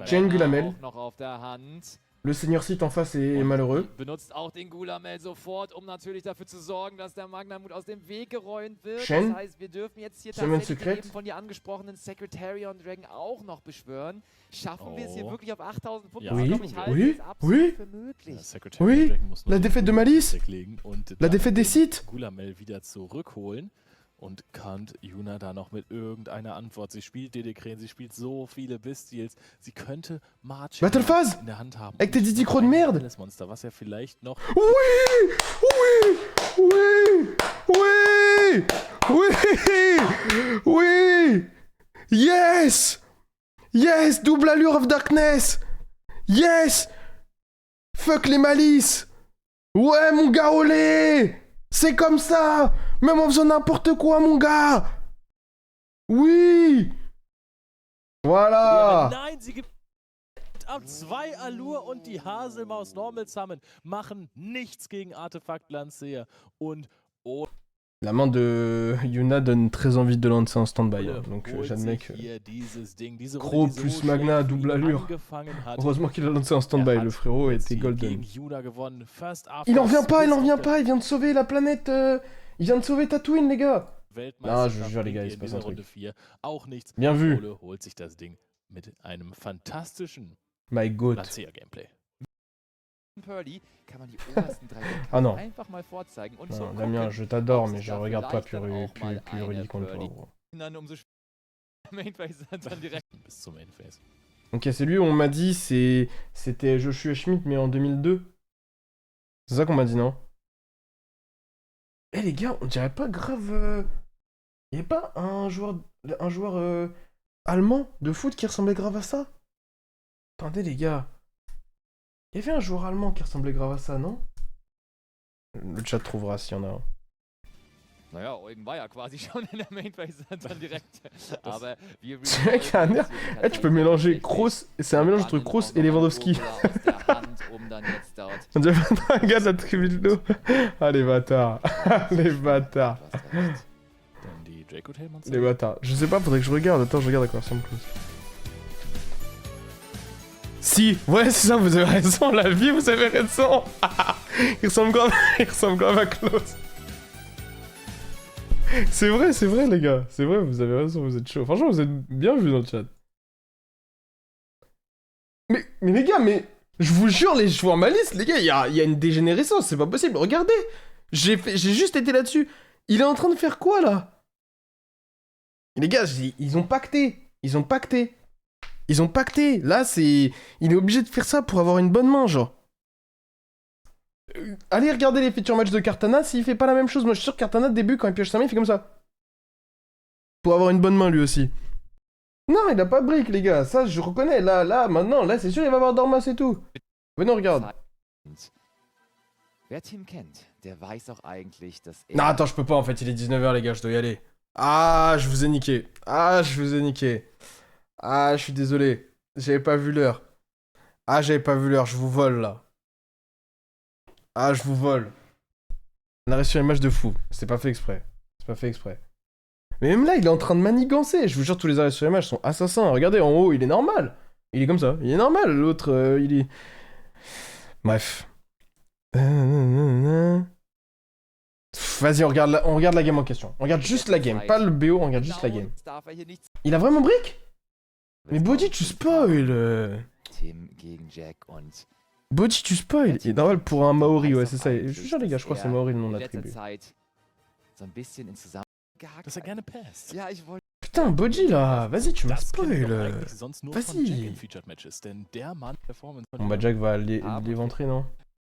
Chain Gulamel. Le Seigneur Sith en face est malheureux. Benutzt auch den Gulamel sofort, um natürlich dafür zu sorgen, dass der Magnamut aus dem Weg geräumt wird. Shen? Das heißt, wir dürfen jetzt hier Semaine tatsächlich den Secrète? eben von dir angesprochenen Secretarian Dragon auch noch beschwören. Schaffen wir es hier Oh. wirklich auf 8000 Punkte? Ja, Oui, Ich glaube, ich halte oui, es absolut oui. für möglich. Der Secretary Oui, Dragon muss nur la den défaite de Gulamel Malice. weglegen und La dann défaite des den Sith. Gulamel wieder zurückholen. Und kann Yuna da noch mit irgendeiner Antwort? Sie spielt Dedekren, sie spielt so viele Bestials. Sie könnte March Battle Phase in der Hand haben. Avec tes Und 10 noch Crocs de ein merde. schnelles Monster, was er vielleicht noch... Oui, oui, oui, oui, oui, oui. Yes, yes, double allure of darkness. Yes. Fuck les malices. Ouais, mon gars, olé. C'est comme ça. Même en faisant n'importe quoi, mon gars. Oui. Voilà. Nein, sie gibt ab 2 Allure und die Haselmaus Normal Summon machen nichts gegen Artefakt Landseer. Und La main de Yuna donne très envie de lancer en stand-by. Ole Donc holt j'admets sich que... hier dieses Ding, diese Gros Runde, die plus so Magna, schlecht für double ihn allure. angefangen hat. Heureusement qu'il a lancé en Er stand-by, hat le frérot jetzt était hier golden. gegen Yuna gewonnen. First Il en revient pas, il en Bis revient auf der pas, il vient de sauver la planète. Il vient de sauver Tatooine, les gars. Weltmeisterschaft Ah, je vous jure, les gars, il bringt se in passe dieser un truc. Runde 4 auch nichts. Bien vu. Ole holt sich das Ding mit einem fantastischen My God. Landseer-Gameplay. Pearly kann man die obersten 3 Ah non. einfach mal vorzeigen und Non, schon Damien, gucken, je t'adore, ob mais sich je da regarde pas vielleicht dann auch mal Purity eine contre toi, Pearly gros. dann umso Mainface dann direkt. Bis zum Endphase. Ok, c'est lui, on m'a dit, c'était Joshua Schmidt, mais en 2002. C'est ça qu'on m'a dit, non? Eh les gars, on dirait pas grave... Y avait pas un joueur allemand de foot qui ressemblait grave à ça? Attendez les gars. Il y avait un joueur allemand qui ressemblait grave à ça, non? Le chat trouvera s'il y en a un. Naja, Eugen war ja quasi schon in der Mainface dann direkt. Aber wir C'est vrai qu'il y a un air... Eh, tu peux mélanger Kroos... C'est un mélange entre Kroos et Lewandowski. On dirait pas un gars de la tribune d'eau. Ah les bâtards. Les bâtards. Dann die Draco Tail Monster. Les bâtards. Je sais pas, faudrait que je regarde. Attends, je regarde à quoi ressemble Klaus. Si, ouais, c'est ça, vous avez raison, la vie, vous avez raison. Il ressemble grave à Klaus. C'est vrai, les gars. C'est vrai, vous avez raison, vous êtes chaud. Franchement, vous êtes bien vus dans le chat. Mais les gars, mais... Je vous jure, les joueurs malice, les gars, il y a une dégénérescence, c'est pas possible. Regardez, j'ai juste été là-dessus. Il est en train de faire quoi, là? Les gars, ils ont pacté. Ils ont pacté. Là, c'est... Il est obligé de faire ça pour avoir une bonne main, genre. Allez regarder les feature match de Cartana, s'il fait pas la même chose. Moi, je suis sûr que Cartana, au début, quand il pioche sa main, il fait comme ça. Pour avoir une bonne main, lui aussi. Non, il a pas de brique, les gars. Ça, je reconnais. Là, maintenant, là, c'est sûr, il va avoir Dormas et tout. Venez, on regarde. Wer Tim kennt, der weiß auch eigentlich, dass Non, attends, je peux pas, en fait. Il est 19h, les gars, je dois y aller. Ah, je vous ai niqué. Ah, je suis désolé. J'avais pas vu l'heure. Je vous vole, là. Ah, je vous vole. On a reçu une image de fou. C'est pas fait exprès. Mais même là, il est en train de manigancer. Je vous jure, tous les arrêts sur les matchs sont assassins. Regardez, en haut, il est normal. Il est comme ça. Il est normal. L'autre, il est... Bref. Vas-y, on regarde la game en question. On regarde juste la game. Pas le BO, on regarde juste la game. Il a vraiment brick? Mais Body, tu spoil. Tim gegen Jack und Body, tu spoil. Il est normal pour un Maori, ouais, c'est ça. Je suis sûr, les gars, je crois que c'est Maori le nom de la tribu. so ein bisschen in Dass er gerne passt. Ja, ich wollte Putain, Body, là. Vas-y, tu m'as Das kennen wir doch spoil. eigentlich sonst nur vas-y. von Jack in Featured Matches, denn der Mann Performance von Bon, bah, Jack va l'éventrer, non?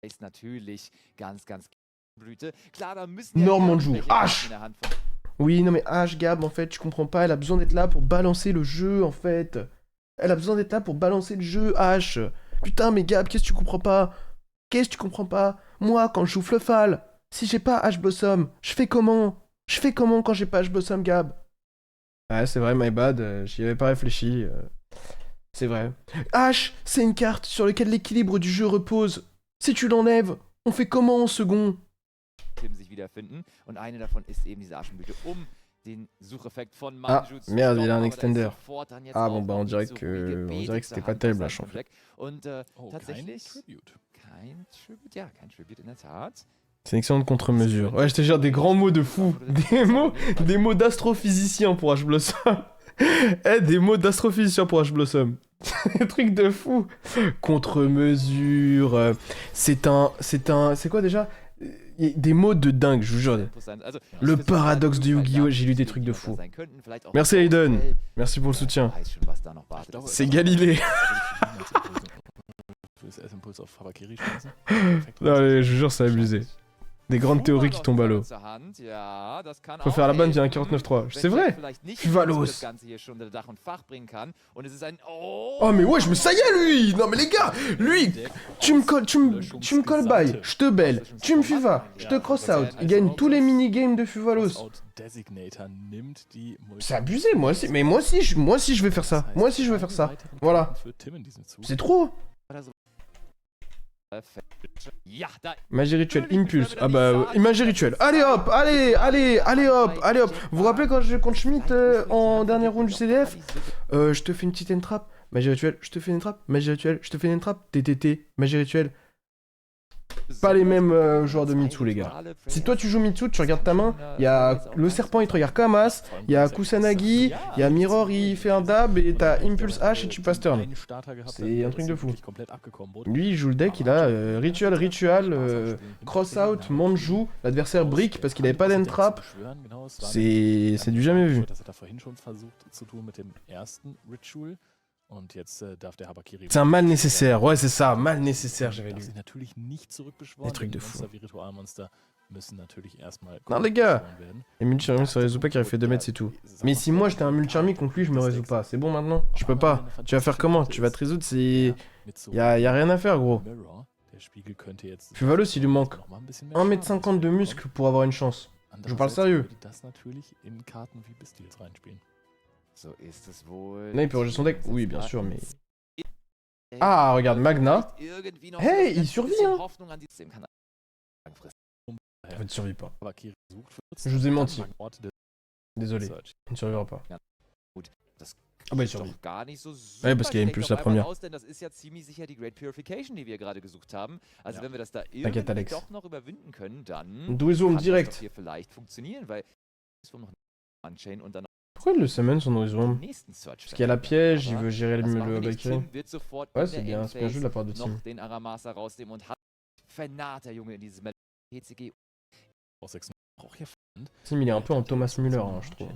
ist natürlich ganz Blüte. Klar, da müssen Normand ja joue. irgendwelche H. in der Hand von Oui, non, mais H, Gab, en fait, tu comprends pas. Elle a besoin d'être là pour balancer le jeu, en fait. Elle a besoin d'être là pour balancer le jeu, H. Putain, mais Gab, qu'est-ce que tu comprends pas? Moi, quand je joue Fluffal, si j'ai pas H Blossom, je fais comment quand j'ai pas H Blossom, Gab? Ouais, c'est vrai, my bad, j'y avais pas réfléchi. C'est vrai. H, c'est une carte sur laquelle l'équilibre du jeu repose. Si tu l'enlèves, on fait comment en second? Tim sich wiederfinden. Und eine davon ist eben diese Aschenblüte, um den Sucheffekt von Ah, Manjutsu merde, il a un stoppen, aber da ist Extender. sofort dann jetzt Ah auch bon, bah noch on die dirait so que gebetete c'était pas Hand terrible von la chance. Black. Und Oh, tatsächlich kein Tribute. kein Tribute, ja, kein Tribute in der Tat. C'est une excellente contre-mesure. Ouais, je te jure, des grands mots de fou. Des mots d'astrophysicien pour H Blossom. Eh, des mots d'astrophysicien pour H Blossom. Des trucs de fou. Contre-mesure. C'est quoi déjà? Des mots de dingue, je vous jure. Also, Le ich paradoxe de versuche Yu-Gi-Oh! halt J'ai lu des da trucs de was fou. sein könnten, vielleicht auch Merci noch Aiden. Vorfeld. Merci pour le soutien. Weiß schon, was da noch wartet. glaube, C'est Galilée. Du willst erst Impuls auf Habakiri schmeißen? Non, mais je vous jure, c'est abusé. Des grandes théories qui tombent à l'eau. Faut faire la bonne via un 49.3. C'est vrai. Fuvalos. Oh mais wesh, mais ça y est lui. Non mais les gars, lui, tu me colles bail, je te belle, tu me Fuva, je te cross out. Il gagne tous les minigames de Fuvalos. C'est abusé, moi aussi. Mais moi aussi je vais faire ça. Moi aussi je vais faire ça. Voilà. C'est trop. Magie rituelle, impulse. Ah bah, magie rituelle. Allez hop, allez hop. Vous vous rappelez quand je Schmidt en dernière round du CDF, je te fais une petite entrap, magie rituelle, je te fais une entrap, magie rituelle, je te fais une entrap, TTT, magie rituelle. Pas les mêmes joueurs de Mitsu, les gars. Si toi tu joues Mitsu, tu regardes ta main, il y a le serpent, il te regarde comme as, il y a Kusanagi, il y a Mirror, il fait un dab, et t'as Impulse H et tu passes turn. C'est un truc de fou. Lui, il joue le deck, il a Ritual, Cross Out, Manju, l'adversaire brick parce qu'il avait pas d'entrap. C'est du jamais vu. C'est un mal nécessaire, ouais c'est ça, mal nécessaire j'avais lu. Des trucs de fou. Non les gars, les multi-charmiques se résout pas car il fait 2 mètres c'est tout. Mais si moi j'étais un multi-charmique contre lui je me résous pas, c'est bon maintenant? Je peux pas. Tu vas faire comment? Tu vas te résoudre, c'est... Y'a rien à faire gros. Fuvalos il lui manque 1m50 de muscle pour avoir une chance. Je parle sérieux. Là, il peut rejeter son deck. Oui, bien sûr, mais... Ah, regarde, Magna. Hey, il survit, hein. En fait, il survit pas. Je vous ai menti. Désolé, il ne survivra pas. Ah bah, il survit. Ouais, parce qu'il y a Impulse la première. T'inquiète, Alex. Douzoom direct. Pourquoi il le summon son Douzoom? Parce qu'il y a la piège, il veut gérer le Habakiri. Ouais, c'est bien joué de la part de Tim. Tim, il est un peu en Thomas Müller, hein, je trouve.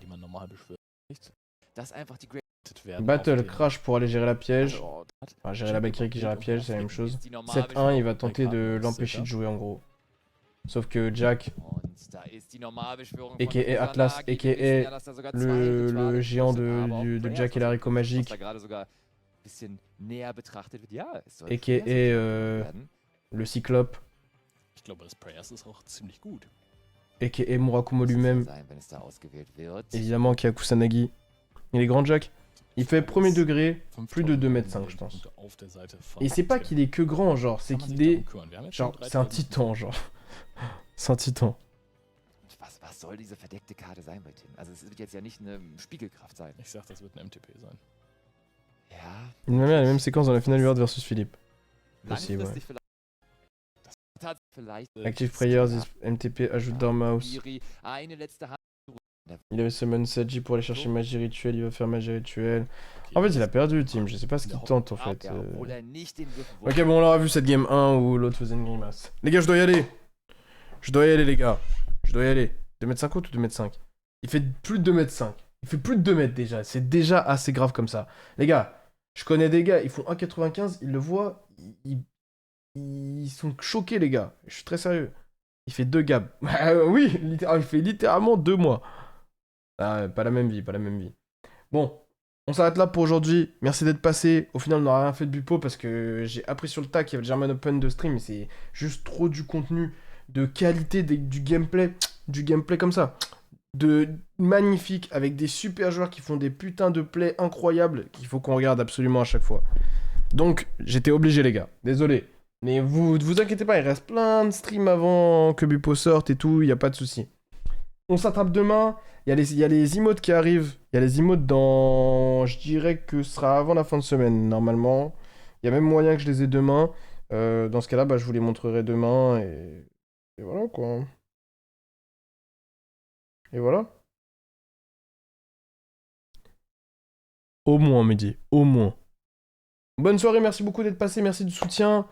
Battle crash pour aller gérer la piège. Enfin, gérer la Bakiri qui gère la piège, c'est la même chose. 7-1, il va tenter de l'empêcher de jouer en gros. Sauf que Jack, a.k.a. Atlas, a.k.a. le géant de Jack et l'haricot magique, a.k.a. le cyclope, a.k.a. Murakumo lui-même, évidemment qui a Kusanagi. Il est grand Jack. Il fait premier degré, plus de 2m5 je pense. Et c'est pas qu'il est que grand genre, c'est qu'il est... Genre, c'est un titan genre. C'est un titan. Was soll diese verdeckte Karte sein bei Tim? Also es wird jetzt ja nicht eine Spiegelkraft sein. Ich sag, das wird ein MTP sein. Ja. Il m'a mis à la même séquence dans la finale World versus Philippe. Possible, ouais. Active Prayers, MTP, ajoute Dormouse. Il avait summon Saji pour aller chercher magie rituelle, il va faire magie rituelle. En fait, il a perdu, Tim, je sais pas ce qu'il tente en fait. Ok, bon, on l'aura vu cette game 1 où l'autre faisait une grimace. Les gars, je dois y aller. Je dois y aller, les gars. Je dois y aller. 2m50 ou 2m5? Il fait plus de 2m5. Il fait plus de 2 mètres déjà. C'est déjà assez grave comme ça. Les gars, je connais des gars, ils font 1,95, ils le voient, ils sont choqués, les gars. Je suis très sérieux. Il fait 2 gabs. Oui, il fait littéralement 2 mois. Ah, pas la même vie, pas la même vie. Bon, on s'arrête là pour aujourd'hui. Merci d'être passé. Au final, on n'aura rien fait de bupo parce que j'ai appris sur le tas qu'il y avait le German Open de stream, mais c'est juste trop du contenu de qualité, du gameplay comme ça. De magnifique, avec des super joueurs qui font des putains de plays incroyables qu'il faut qu'on regarde absolument à chaque fois. Donc, j'étais obligé, les gars. Désolé. Mais vous inquiétez pas, il reste plein de streams avant que Bupo sorte et tout, il n'y a pas de souci. On s'attrape demain. Il y a les emotes qui arrivent. Il y a les emotes dans... Je dirais que ce sera avant la fin de semaine, normalement. Il y a même moyen que je les ai demain. Dans ce cas-là, bah, je vous les montrerai demain. Et voilà, quoi. Et voilà. Au moins, Mehdi. Au moins. Bonne soirée, merci beaucoup d'être passé. Merci du soutien.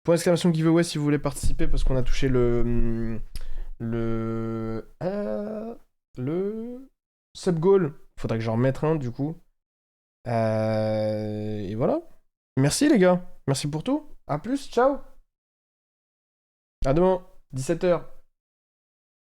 Point d'exclamation giveaway si vous voulez participer parce qu'on a touché le sub goal. Faudra que j'en remette un du coup. Et voilà. Merci les gars. Merci pour tout. À plus. Ciao. À demain. 17h.